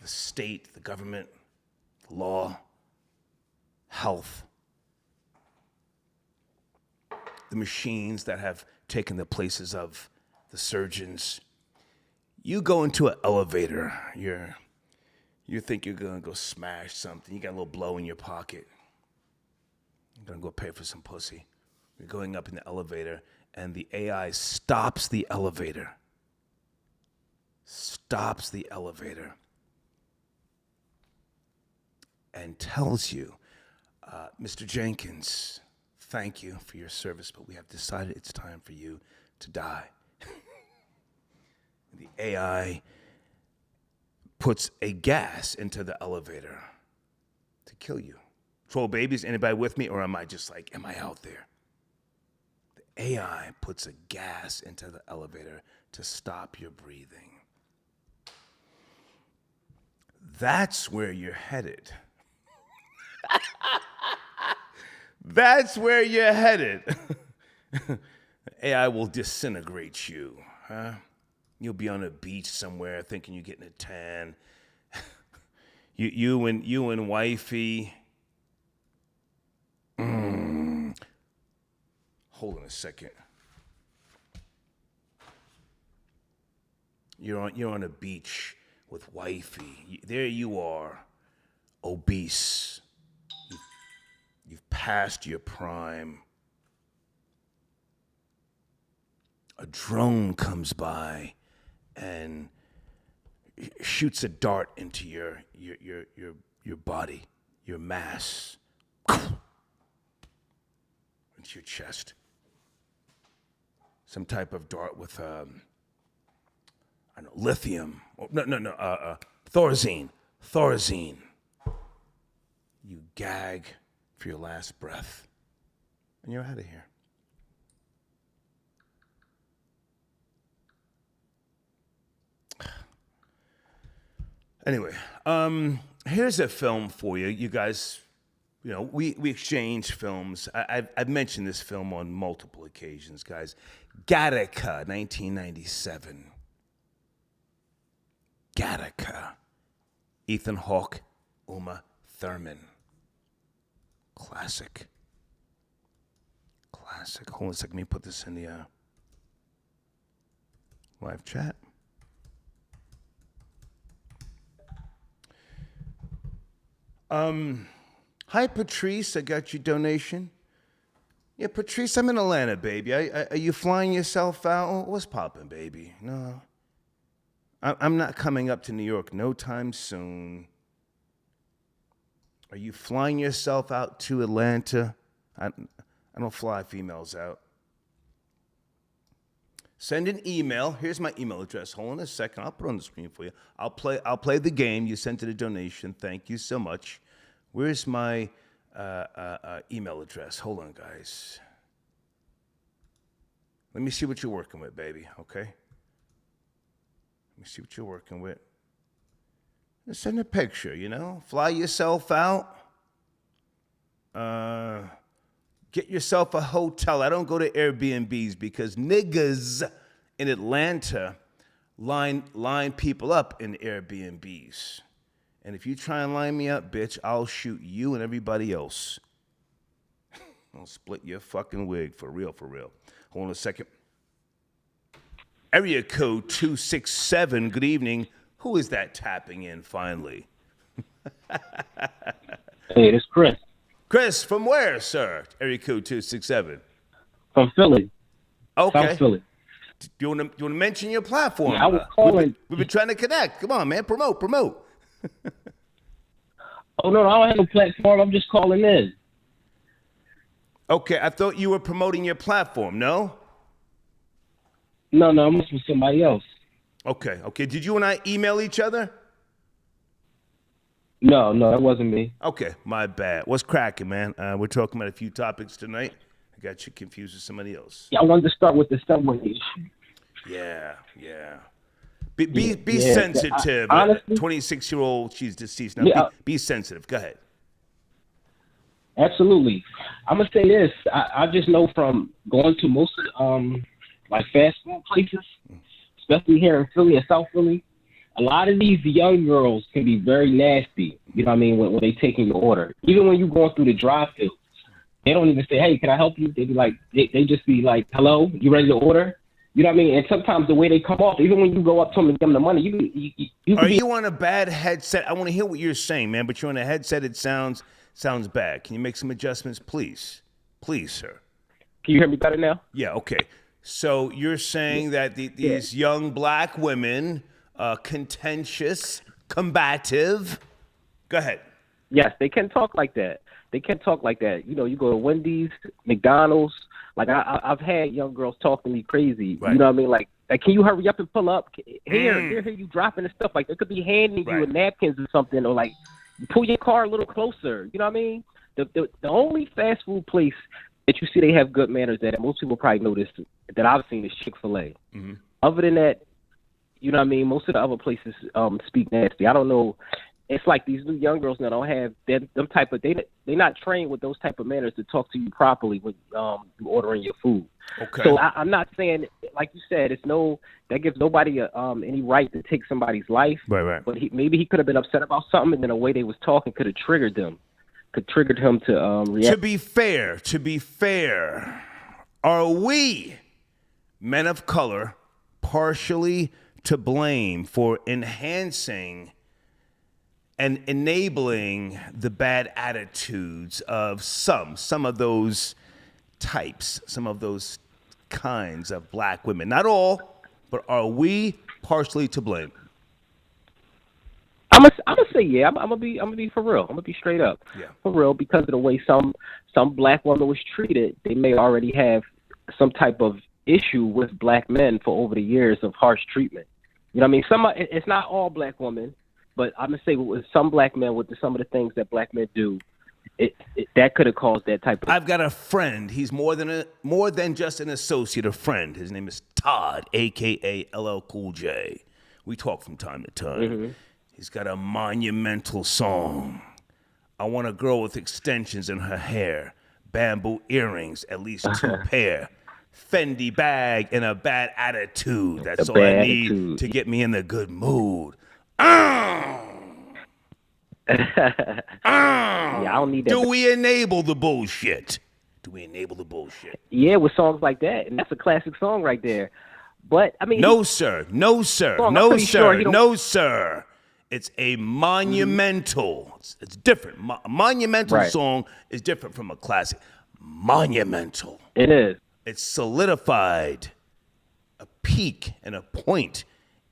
state, the government, the law, health. The machines that have taken the places of the surgeons. You go into an elevator, you think you're gonna go smash something. You got a little blow in your pocket. You're gonna go pay for some pussy. You're going up in the elevator, and the AI stops the elevator. And tells you, Mr. Jenkins, thank you for your service, but we have decided it's time for you to die. The AI puts a gas into the elevator to kill you. Troll babies, anybody with me? Or am I just like, am I out there? The AI puts a gas into the elevator to stop your breathing. That's where you're headed. That's where you're headed. The AI will disintegrate you, huh? You'll be on a beach somewhere thinking you're getting a tan. You and wifey. Hold on a second. You're on a beach with wifey. There you are, obese. You've passed your prime. A drone comes by and shoots a dart into your body, your mass, into your chest. Some type of dart with lithium. Thorazine. You gag for your last breath, and you're out of here. Anyway, Here's a film for you. You guys, you know, we exchange films. I've mentioned this film on multiple occasions, guys. Gattaca, 1997. Gattaca. Ethan Hawke, Uma Thurman. Classic. Hold on a second. Let me put this in the live chat. Hi, Patrice. I got your donation. Yeah, Patrice, I'm in Atlanta, baby. Are you flying yourself out? What's poppin', baby? No. I'm not coming up to New York no time soon. Are you flying yourself out to Atlanta? I don't fly females out. Send an email. Here's my email address. Hold on a second. I'll put it on the screen for you. I'll play the game. You sent it a donation. Thank you so much. Where's my email address? Hold on, guys. Let me see what you're working with, baby. Okay. Let me see what you're working with. Just send a picture, you know. Fly yourself out. Get yourself a hotel. I don't go to Airbnbs because niggas in Atlanta line people up in Airbnbs. And if you try and line me up, bitch, I'll shoot you and everybody else. I'll split your fucking wig for real, for real. Hold on a second. Area code 267. Good evening. Who is that tapping in finally? Hey, this is Chris. Chris, from where, sir? Area code 267. From Philly. Okay. South Philly. Do you want to mention your platform? Yeah, I was calling. We've been trying to connect. Come on, man. Promote. Oh, no, I don't have no platform. I'm just calling in. Okay, I thought you were promoting your platform, no? No, I'm with somebody else. Okay. Did you and I email each other? No, that wasn't me. Okay, my bad. What's cracking, man? We're talking about a few topics tonight. I got you confused with somebody else. Yeah, I wanted to start with the subway issue. Yeah. Be sensitive. Honestly, 26-year-old, she's deceased. Now, be sensitive. Go ahead. Absolutely. I'm going to say this. I just know from going to most of like fast food places, especially here in Philly and South Philly, a lot of these young girls can be very nasty, you know what I mean, when they taking your order. Even when you're going through the drive-thru, they don't even say, hey, can I help you? They be like, they just be like, hello, you ready to order? You know what I mean? And sometimes the way they come off, even when you go up to them and give them the money, you Are you on a bad headset? I want to hear what you're saying, man, but you're on a headset. It sounds bad. Can you make some adjustments, please? Please, sir. Can you hear me better now? Yeah, okay. So you're saying that these young black women, contentious, combative. Go ahead. Yes, they can talk like that. You know, you go to Wendy's, McDonald's. Like I've had young girls talk to me crazy. Right. You know what I mean? Like, can you hurry up and pull up? Here you dropping the stuff. Like they could be handing you napkins or something, or like pull your car a little closer. You know what I mean? The only fast food place that you see they have good manners at, and most people probably know this, that I've seen is Chick-fil-A. Mm-hmm. Other than that, you know what I mean? Most of the other places speak nasty. I don't know. It's like these new young girls now don't have them type of, they're not trained with those type of manners to talk to you properly when you ordering your food. Okay. So I'm not saying, like you said, that gives nobody any right to take somebody's life. Right. But maybe he could have been upset about something, and then the way they was talking could have triggered him to react. To be fair, are we men of color partially to blame for enhancing and enabling the bad attitudes of some of those types, some of those kinds of black women? Not all, but are we partially to blame? I'm gonna say yeah. I'm gonna be for real. I'm gonna be straight up. Yeah. For real, because of the way some black woman was treated, they may already have some type of issue with black men for over the years of harsh treatment. You know what I mean? It's not all black women. But I'm gonna say with some black men, with some of the things that black men do, that could have caused that type of. I've got a friend. He's more than just an associate, a friend. His name is Todd, aka LL Cool J. We talk from time to time. Mm-hmm. He's got a monumental song. I want a girl with extensions in her hair, bamboo earrings, at least 2 pair, Fendi bag, and a bad attitude. That's all I need to get me in the good mood. Yeah, I don't need that. Do we enable the bullshit? Yeah, with songs like that, and that's a classic song right there. But I mean, no, sir. It's a monumental. It's different. A monumental song is different from a classic. Monumental. It is. It's solidified a peak and a point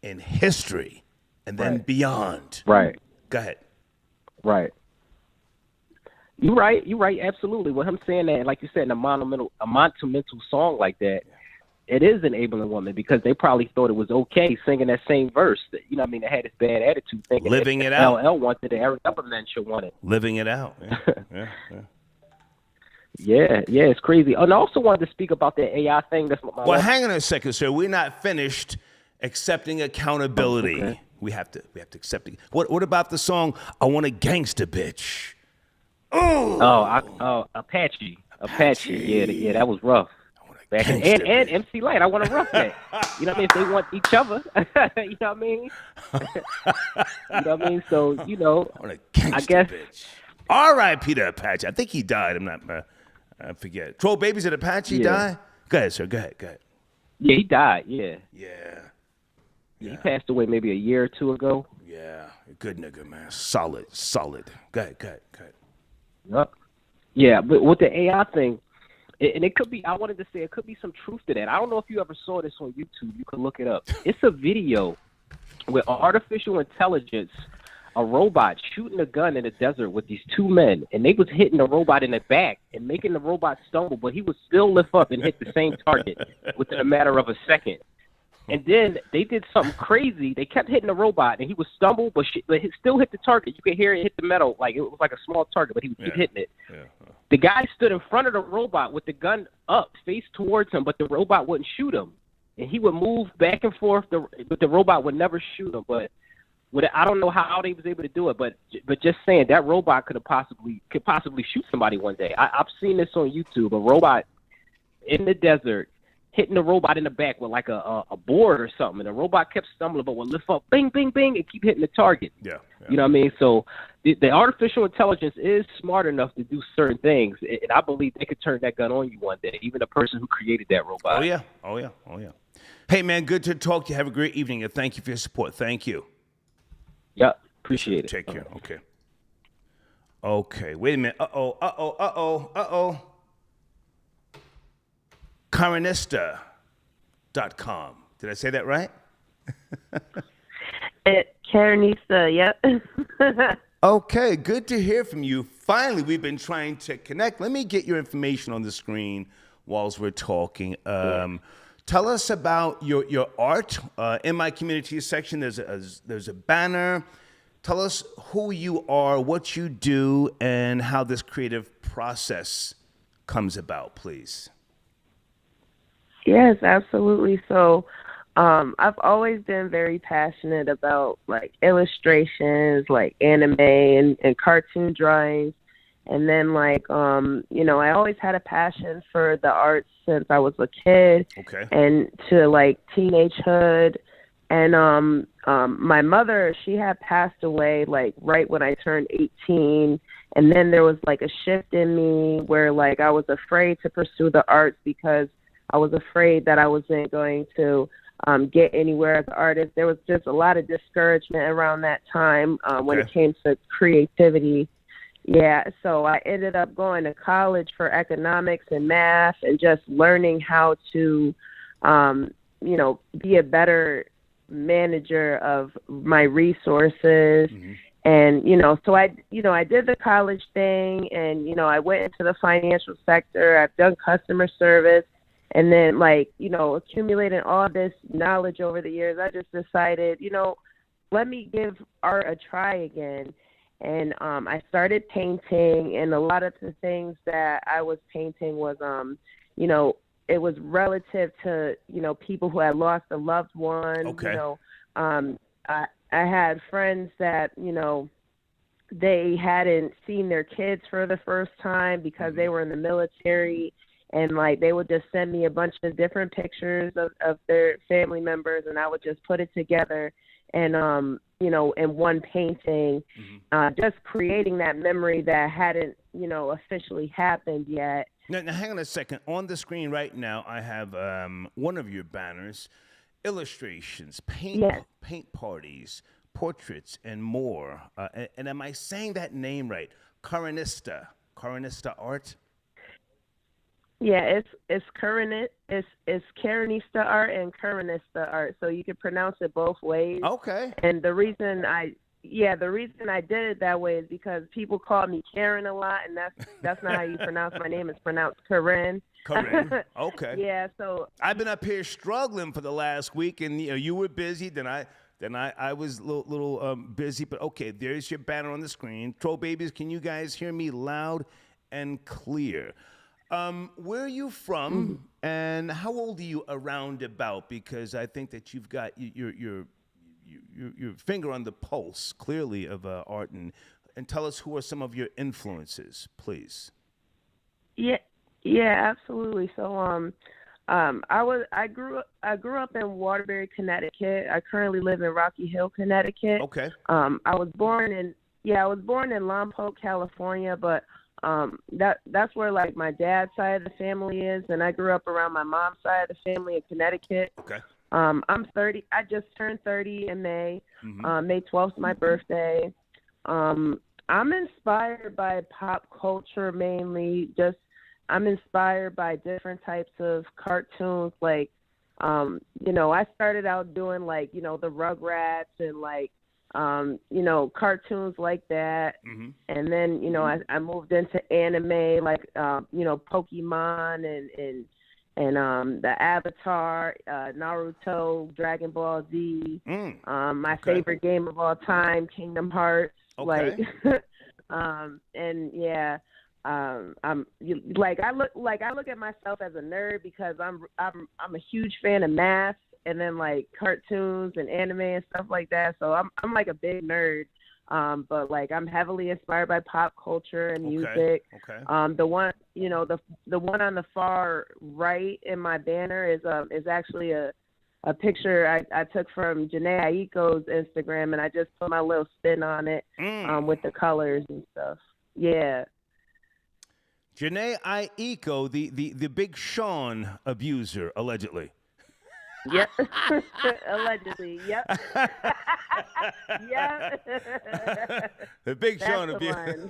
in history, and then beyond. Right. Go ahead. Right. You're right. Absolutely. What I'm saying that, like you said, in a monumental song like that, it is enabling women because they probably thought it was okay singing that same verse. You know what I mean? They had this bad attitude thinking living it out. LL wanted it, Eric Upperman should want it. Living it out. Yeah, it's crazy. And I also wanted to speak about the AI thing. Well, hang on a second, sir. We're not finished accepting accountability. Okay. We have to accept it. What about the song "I Want a Gangsta Bitch"? Apache. Yeah, that was rough. And MC Light, I want to rough that. You know what I mean? If they want each other, you know what I mean? You know what I mean? So, I guess. Bitch. R.I.P. to Apache. I think he died. I forget. Troll Babies at Apache die? Go ahead, sir. Go ahead. Yeah, he died. Yeah. Yeah. He passed away maybe a year or two ago. Yeah. Good nigga, man. Solid. Go ahead. Yep. Yeah, but with the AI thing, and it could be, I wanted to say it could be some truth to that. I don't know if you ever saw this on YouTube. You could look it up. It's a video with artificial intelligence, a robot shooting a gun in the desert with these 2 men, and they was hitting the robot in the back and making the robot stumble, but he would still lift up and hit the same target within a matter of a second. And then they did something crazy. They kept hitting the robot, and he would stumble, but he still hit the target. You could hear it hit the metal. Like it was like a small target, but he would keep hitting it. Yeah. The guy stood in front of the robot with the gun up, face towards him, but the robot wouldn't shoot him. And he would move back and forth, but the robot would never shoot him. But I don't know how they was able to do it, but just saying that robot could possibly shoot somebody one day. I've seen this on YouTube. A robot in the desert hitting the robot in the back with like a board or something, and the robot kept stumbling but would lift up, bing, bing, bing, and keep hitting the target. Yeah. You know what I mean? So the artificial intelligence is smart enough to do certain things, and I believe they could turn that gun on you one day, even the person who created that robot. Oh yeah. Hey, man, good to talk to you. Have a great evening, and thank you for your support. Thank you. Yeah, appreciate it. Take care. Okay, wait a minute. Uh-oh. Karanista.com. Did I say that right? Karanista, yep. Okay, good to hear from you. Finally, we've been trying to connect. Let me get your information on the screen whilst we're talking. Tell us about your art. In my community section, there's a banner. Tell us who you are, what you do, and how this creative process comes about, please. Yes, absolutely. So I've always been very passionate about like illustrations, like anime and cartoon drawings. And then I always had a passion for the arts since I was a kid and to like teenagehood. And my mother, she had passed away like right when I turned 18. And then there was like a shift in me where like I was afraid to pursue the arts because I was afraid that I wasn't going to get anywhere as an artist. There was just a lot of discouragement around that time when it came to creativity. Yeah, so I ended up going to college for economics and math and just learning how to, be a better manager of my resources. Mm-hmm. And, so I did the college thing and, I went into the financial sector. I've done customer service. And then, accumulating all this knowledge over the years, I just decided, let me give art a try again. And I started painting, and a lot of the things that I was painting was, it was relative to, people who had lost a loved one. Okay. I had friends that, they hadn't seen their kids for the first time because they were in the military, and like they would just send me a bunch of different pictures of their family members, and I would just put it together and in one painting, just creating that memory that hadn't officially happened yet. Now hang on a second. On the screen right now I have one of your banners, illustrations, paint parties, portraits, and more. And am I saying that name right? Karanista Art? Yeah, it's Karanista Art and Karanista Art, so you can pronounce it both ways. Okay. And the reason I did it that way is because people call me Karen a lot, and that's not how you pronounce my name. It's pronounced Karen. Karen. Okay. Yeah. So I've been up here struggling for the last week, and you were busy. Then I was a little busy, but okay. There's your banner on the screen. Troll babies, can you guys hear me loud and clear? Where are you from, and how old are you around about? Because I think that you've got your finger on the pulse, clearly, of art, and tell us who are some of your influences, please. Yeah, absolutely. So, I grew up in Waterbury, Connecticut. I currently live in Rocky Hill, Connecticut. Okay. I was born in Lompoc, California, but that's where like my dad's side of the family is, and I grew up around my mom's side of the family in Connecticut. Okay. I'm 30. I just turned 30 in May. May 12th is my birthday. I'm inspired by pop culture mainly. I'm inspired by different types of cartoons. Like, I started out doing like, the Rugrats and like, cartoons like that. And then, I moved into anime, like, Pokemon and the Avatar, Naruto, Dragon Ball Z. My favorite game of all time, Kingdom Hearts. Okay. I look at myself as a nerd because I'm a huge fan of math and then like cartoons and anime and stuff like that. So I'm like a big nerd. But like I'm heavily inspired by pop culture and music. Okay. The one the one on the far right in my banner is actually a picture I took from Janae Aiko's Instagram, and I just put my little spin on it with the colors and stuff. Yeah. Janae Aiko, the Big Sean abuser, allegedly. Yep. Allegedly. Yep. Yep. The Big Sean abuser.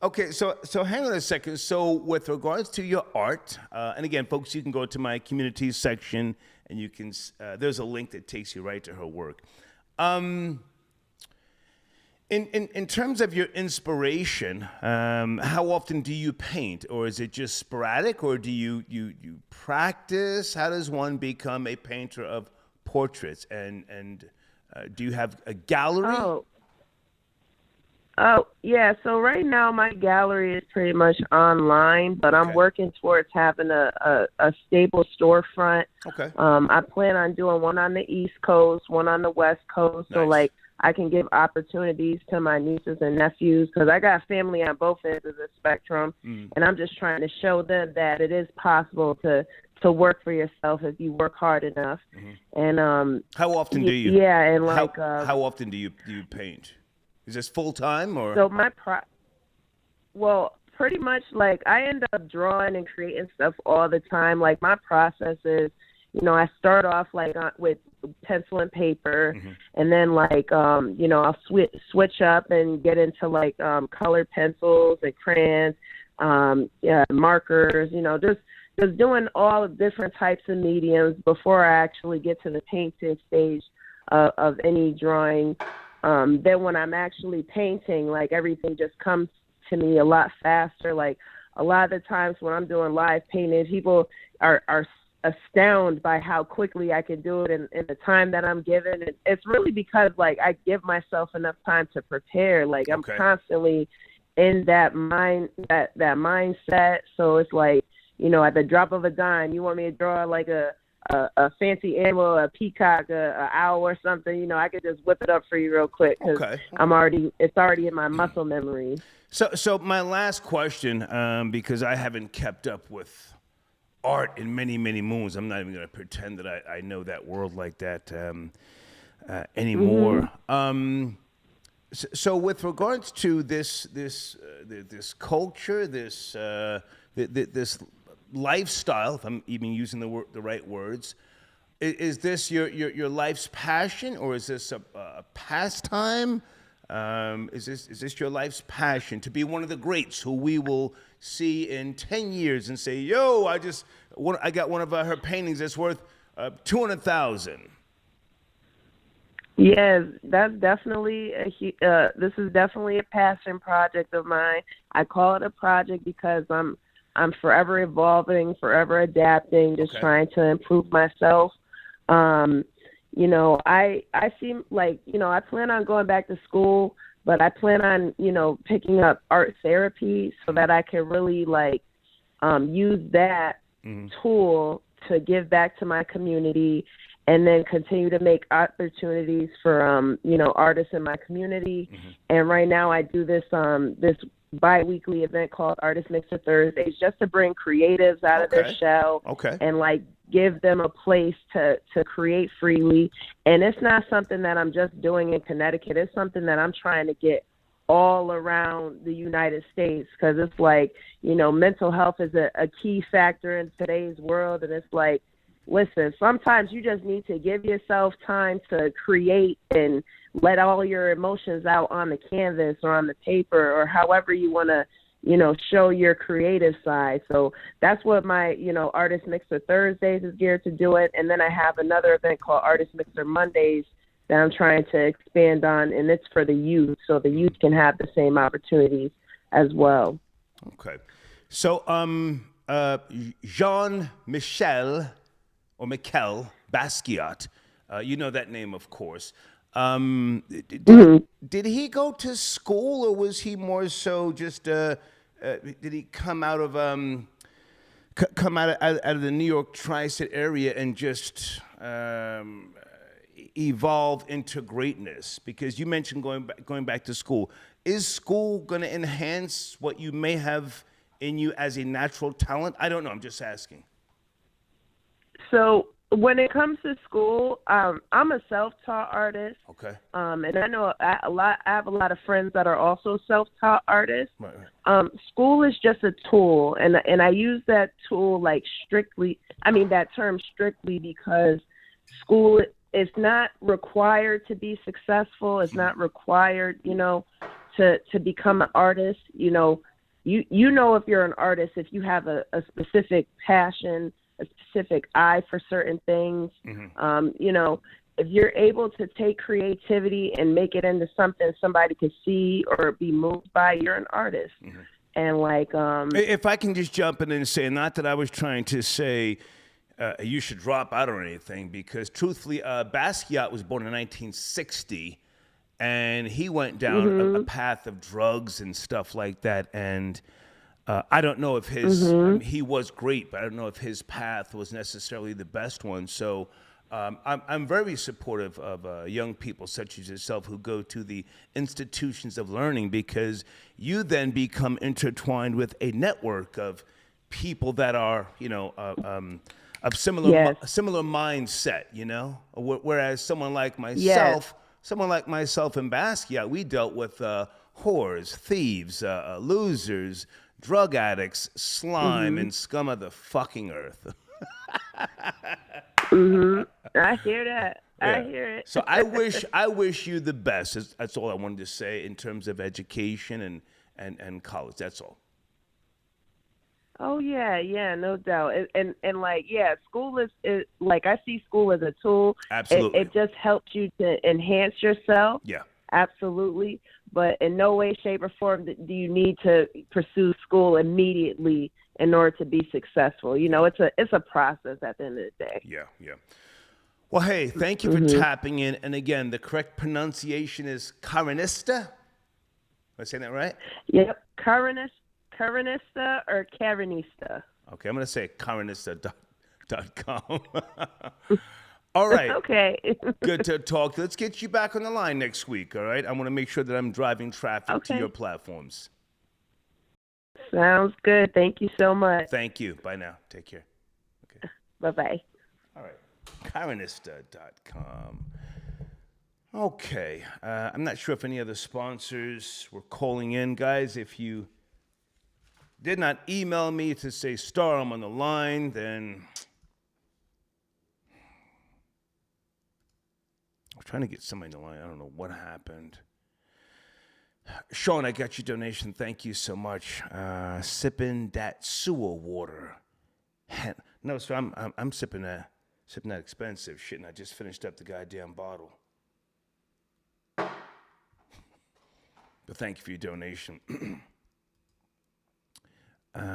Okay, so hang on a second. So with regards to your art, and again, folks, you can go to my community section, and you can there's a link that takes you right to her work. In terms of your inspiration, how often do you paint, or is it just sporadic, or do you practice? How does one become a painter of portraits, and do you have a gallery? Oh yeah. So right now my gallery is pretty much online, but I'm working towards having a stable storefront. Okay. I plan on doing one on the East Coast, one on the West Coast. Nice. So like I can give opportunities to my nieces and nephews because I got family on both ends of the spectrum, and I'm just trying to show them that it is possible to work for yourself if you work hard enough. And how often do you? Yeah, and like how often do you paint? Is this full time or? So well, pretty much like I end up drawing and creating stuff all the time. Like my process is, I start off like with pencil and paper, and then like I'll switch up and get into like colored pencils and crayons, markers, just doing all different types of mediums before I actually get to the painting stage of any drawing. Then when I'm actually painting, like everything just comes to me a lot faster. Like a lot of the times when I'm doing live painting, people are astounded by how quickly I can do it in the time that I'm given. And it's really because like I give myself enough time to prepare. Like I'm constantly in that mindset. So it's like, at the drop of a dime, you want me to draw like a a fancy animal, a peacock, a owl or something, you know, I could just whip it up for you real quick because it's already in my muscle memory. So my last question, because I haven't kept up with art in many, many moons. I'm not even going to pretend that I know that world like that anymore. So with regards to this culture, this lifestyle, if I'm even using the right words, is this your life's passion, or is this a pastime? Is this your life's passion to be one of the greats who we will see in 10 years and say, yo, I got one of her paintings that's worth $200,000? Yes, that's definitely this is definitely a passion project of mine. I call it a project because I'm forever evolving, forever adapting, just trying to improve myself. You know, I seem like, you know, I plan on going back to school, but I plan on, you know, picking up art therapy so that I can really like use that tool to give back to my community, and then continue to make opportunities for, you know, artists in my community. And right now I do this bi-weekly event called Artist Mixer Thursdays, just to bring creatives out of their shell and like give them a place to create freely. And it's not something that I'm just doing in Connecticut. It's something that I'm trying to get all around the United States, because it's like, you know, mental health is a key factor in today's world. And it's like, listen, sometimes you just need to give yourself time to create and let all your emotions out on the canvas or on the paper or however you want to, you know, show your creative side. So that's what my, you know, Artist Mixer Thursdays is geared to do it. And then I have another event called Artist Mixer Mondays that I'm trying to expand on, and it's for the youth, so the youth can have the same opportunities as well. Okay. So Jean-Michel or Michel Basquiat, you know that name, of course. Did he go to school, or was he more so just? Did he come out of the New York tri-state area and just evolve into greatness? Because you mentioned going back to school. Is school going to enhance what you may have in you as a natural talent? I don't know. I'm just asking. So when it comes to school, I'm a self-taught artist. Okay. And I know I have a lot of friends that are also self-taught artists. Right. School is just a tool, and I use that tool like strictly. I mean that term strictly because school is not required to be successful. It's not required, you know, to become an artist. You know, you know if you're an artist if you have a specific passion, a specific eye for certain things. You know, if you're able to take creativity and make it into something somebody could see or be moved by, you're an artist. And like, if I can just jump in and say, not that I was trying to say you should drop out or anything, because truthfully, Basquiat was born in 1960, and he went down a path of drugs and stuff like that, and I don't know if his, I mean, he was great, but I don't know if his path was necessarily the best one. So I'm very supportive of young people such as yourself who go to the institutions of learning, because you then become intertwined with a network of people that are, you know, of similar mindset, you know, whereas someone like myself and Basquiat, we dealt with whores, thieves, losers, drug addicts, slime, and scum of the fucking earth. I hear that. Yeah. I hear it. So I wish you the best. That's all I wanted to say in terms of education and college. That's all. Oh yeah, no doubt. And like, yeah, school is like, I see school as a tool. Absolutely. It just helps you to enhance yourself. Yeah. Absolutely. But in no way, shape, or form do you need to pursue school immediately in order to be successful. You know, it's a process at the end of the day. Yeah. Well, hey, thank you for tapping in. And again, the correct pronunciation is Karanista. Am I saying that right? Yep, Karanista or Karanista. Okay, I'm going to say Karanista. Karanista.com. All right. Okay. Good to talk. Let's get you back on the line next week, all right? I want to make sure that I'm driving traffic to your platforms. Sounds good. Thank you so much. Thank you. Bye now. Take care. Okay. Bye-bye. All right. Karanista.com. Okay. I'm not sure if any other sponsors were calling in. Guys, if you did not email me to say, Star, I'm on the line, then I'm trying to get somebody on the line. I don't know what happened. Sean, I got your donation. Thank you so much. Sipping that sewer water. No, sir, I'm sipping that expensive shit, and I just finished up the goddamn bottle. But thank you for your donation. Hold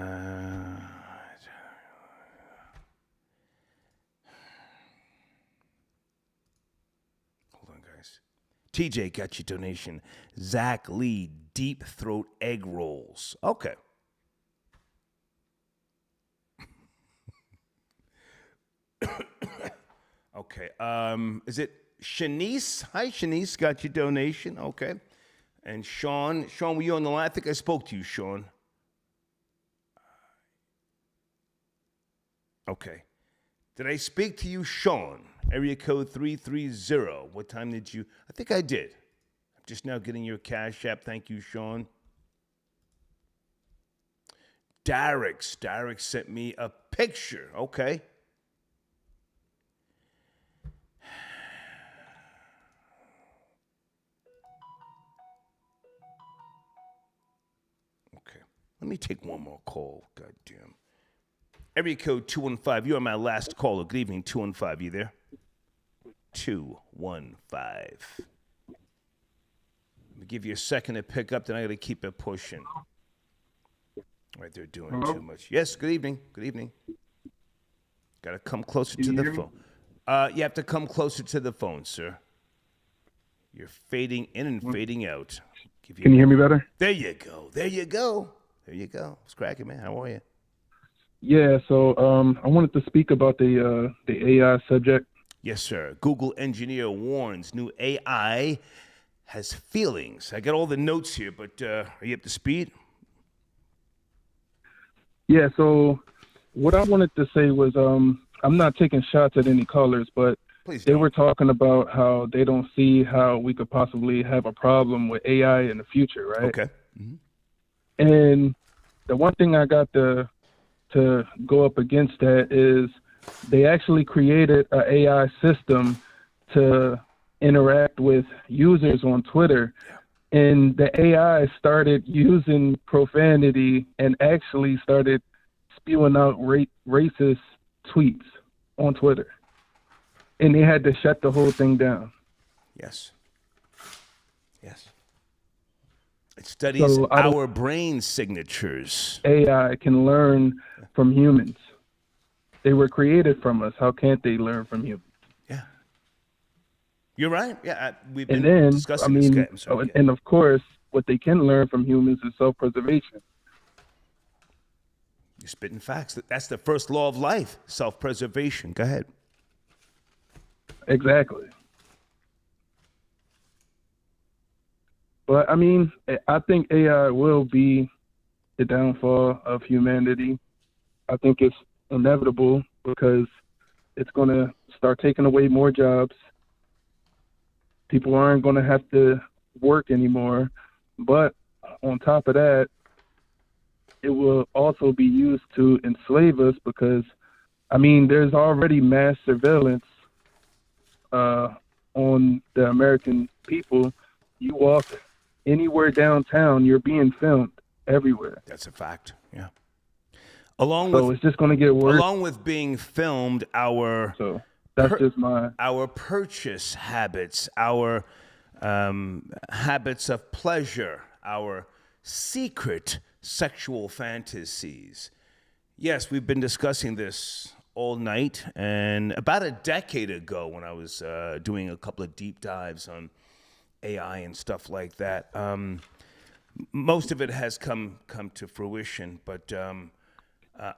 on, guys. TJ got your donation. Zach Lee, deep throat egg rolls. Okay. Okay. Is it Shanice? Hi, Shanice. Got your donation. Okay. And Sean, were you on the line? I think I spoke to you, Sean. Okay. Did I speak to you, Sean? Area code 330. What time did you? I think I did. I'm just now getting your Cash App. Thank you, Sean. Derek sent me a picture. Okay. Let me take one more call. Goddamn. Area code 215. You are my last caller. Good evening, 215. You there? 215. Let me give you a second to pick up, then I got to keep it pushing. All right, they're doing too much. Yes, good evening. Good evening. Got to come closer to the phone. You have to come closer to the phone, sir. You're fading in and fading out. Can you hear me better? There you go. There you go. There you go. It's cracking, man. How are you? Yeah, so I wanted to speak about the AI subject. Yes, sir. Google engineer warns new AI has feelings. I got all the notes here, but are you up to speed? Yeah, so what I wanted to say was I'm not taking shots at any callers, but they were talking about how they don't see how we could possibly have a problem with AI in the future, right? Okay. Mm-hmm. And the one thing I got to go up against that is they actually created an AI system to interact with users on Twitter. And the AI started using profanity and actually started spewing out racist tweets on Twitter. And they had to shut the whole thing down. Yes. Yes. It studies our brain signatures. AI can learn from humans. They were created from us. How can't they learn from humans? Yeah. You're right. Yeah, we've been discussing this. I'm sorry, and of course, what they can learn from humans is self-preservation. You're spitting facts. That's the first law of life, self-preservation. Go ahead. Exactly. But, I mean, I think AI will be the downfall of humanity. I think it's inevitable because it's going to start taking away more jobs. People aren't going to have to work anymore. But on top of that, it will also be used to enslave us because, I mean, there's already mass surveillance on the American people. You walk anywhere downtown, you're being filmed everywhere. That's a fact. Yeah. It's just going to get worse. Along with being filmed, our purchase habits, our habits of pleasure, our secret sexual fantasies. Yes, we've been discussing this all night, and about a decade ago when I was doing a couple of deep dives on AI and stuff like that, most of it has come to fruition, but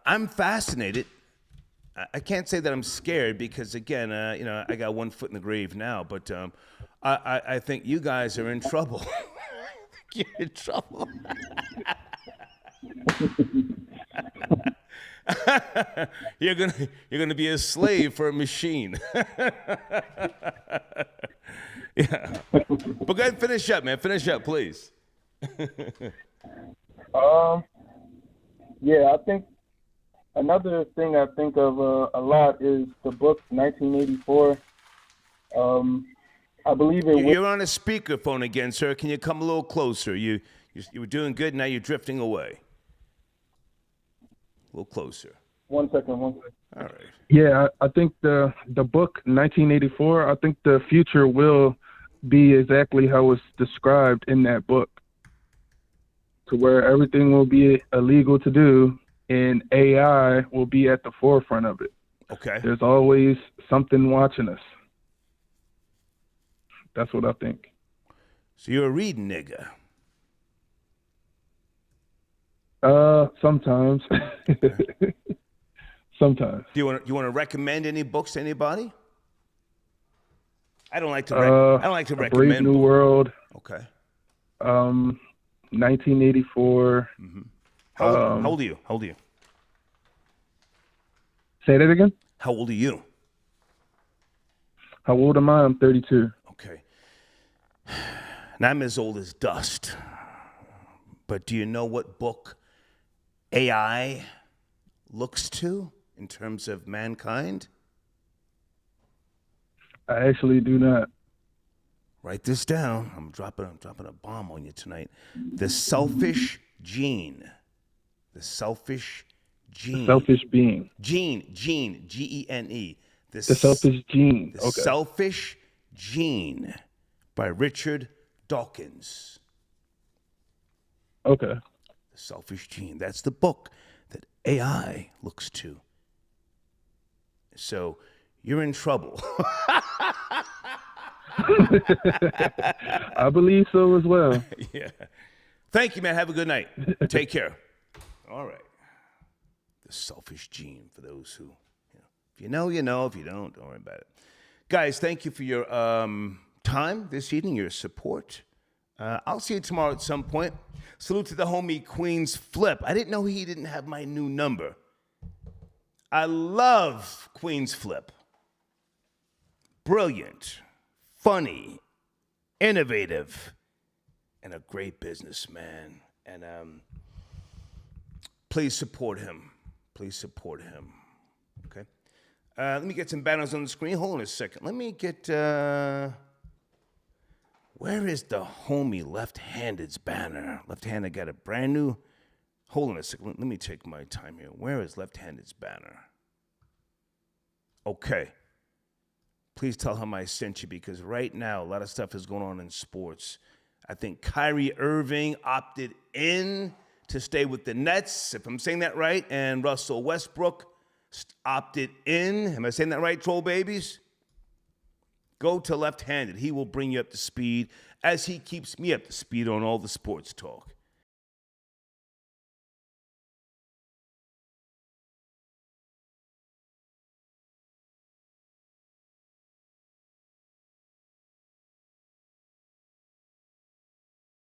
I'm fascinated. I can't say that I'm scared because, again, I got one foot in the grave now. But I think you guys are in trouble. You're in trouble. You're gonna be a slave for a machine. Yeah. But go ahead and finish up, man. Finish up, please. Yeah, I think another thing I think of a lot is the book 1984. I believe it. You're on a speakerphone again, sir. Can you come a little closer? You were doing good. Now you're drifting away. A little closer. One second. All right. Yeah, I think the book 1984. I think the future will be exactly how it's described in that book, to where everything will be illegal to do, and AI will be at the forefront of it. Okay. There's always something watching us. That's what I think. So you're a reading nigga. Sometimes. Sometimes. Do you want to recommend any books to anybody? I don't like to. I don't like to recommend. Brave New World. Okay. 1984. Mm-hmm. How old are you? How old are you? Say that again. How old are you? How old am I? I'm 32. Okay. Now I'm as old as dust. But do you know what book AI looks to in terms of mankind? I actually do not. Write this down. I'm dropping a bomb on you tonight. The selfish gene. The selfish gene. The selfish being. Gene. Gene. The selfish gene. The Selfish Gene by Richard Dawkins. Okay. The Selfish Gene. That's the book that AI looks to. So you're in trouble. I believe so as well. Yeah. Thank you, man. Have a good night. Take care. All right. The Selfish Gene, for those who, if you know, you know. If you don't worry about it. Guys, thank you for your time this evening, your support. I'll see you tomorrow at some point. Salute to the homie Queen's Flip. I didn't know he didn't have my new number. I love Queen's Flip. Brilliant, funny, innovative, and a great businessman. And please support him. Please support him. Okay. Let me get some banners on the screen. Hold on a second. Let me get... where is the homie Left-Handed's banner? Left-Handed got a brand new... Hold on a second. Let me take my time here. Where is Left-Handed's banner? Okay. Please tell him I sent you, because right now a lot of stuff is going on in sports. I think Kyrie Irving opted in to stay with the Nets, if I'm saying that right, and Russell Westbrook opted in. Am I saying that right, troll babies? Go to Left-Handed. He will bring you up to speed, as he keeps me up to speed on all the sports talk.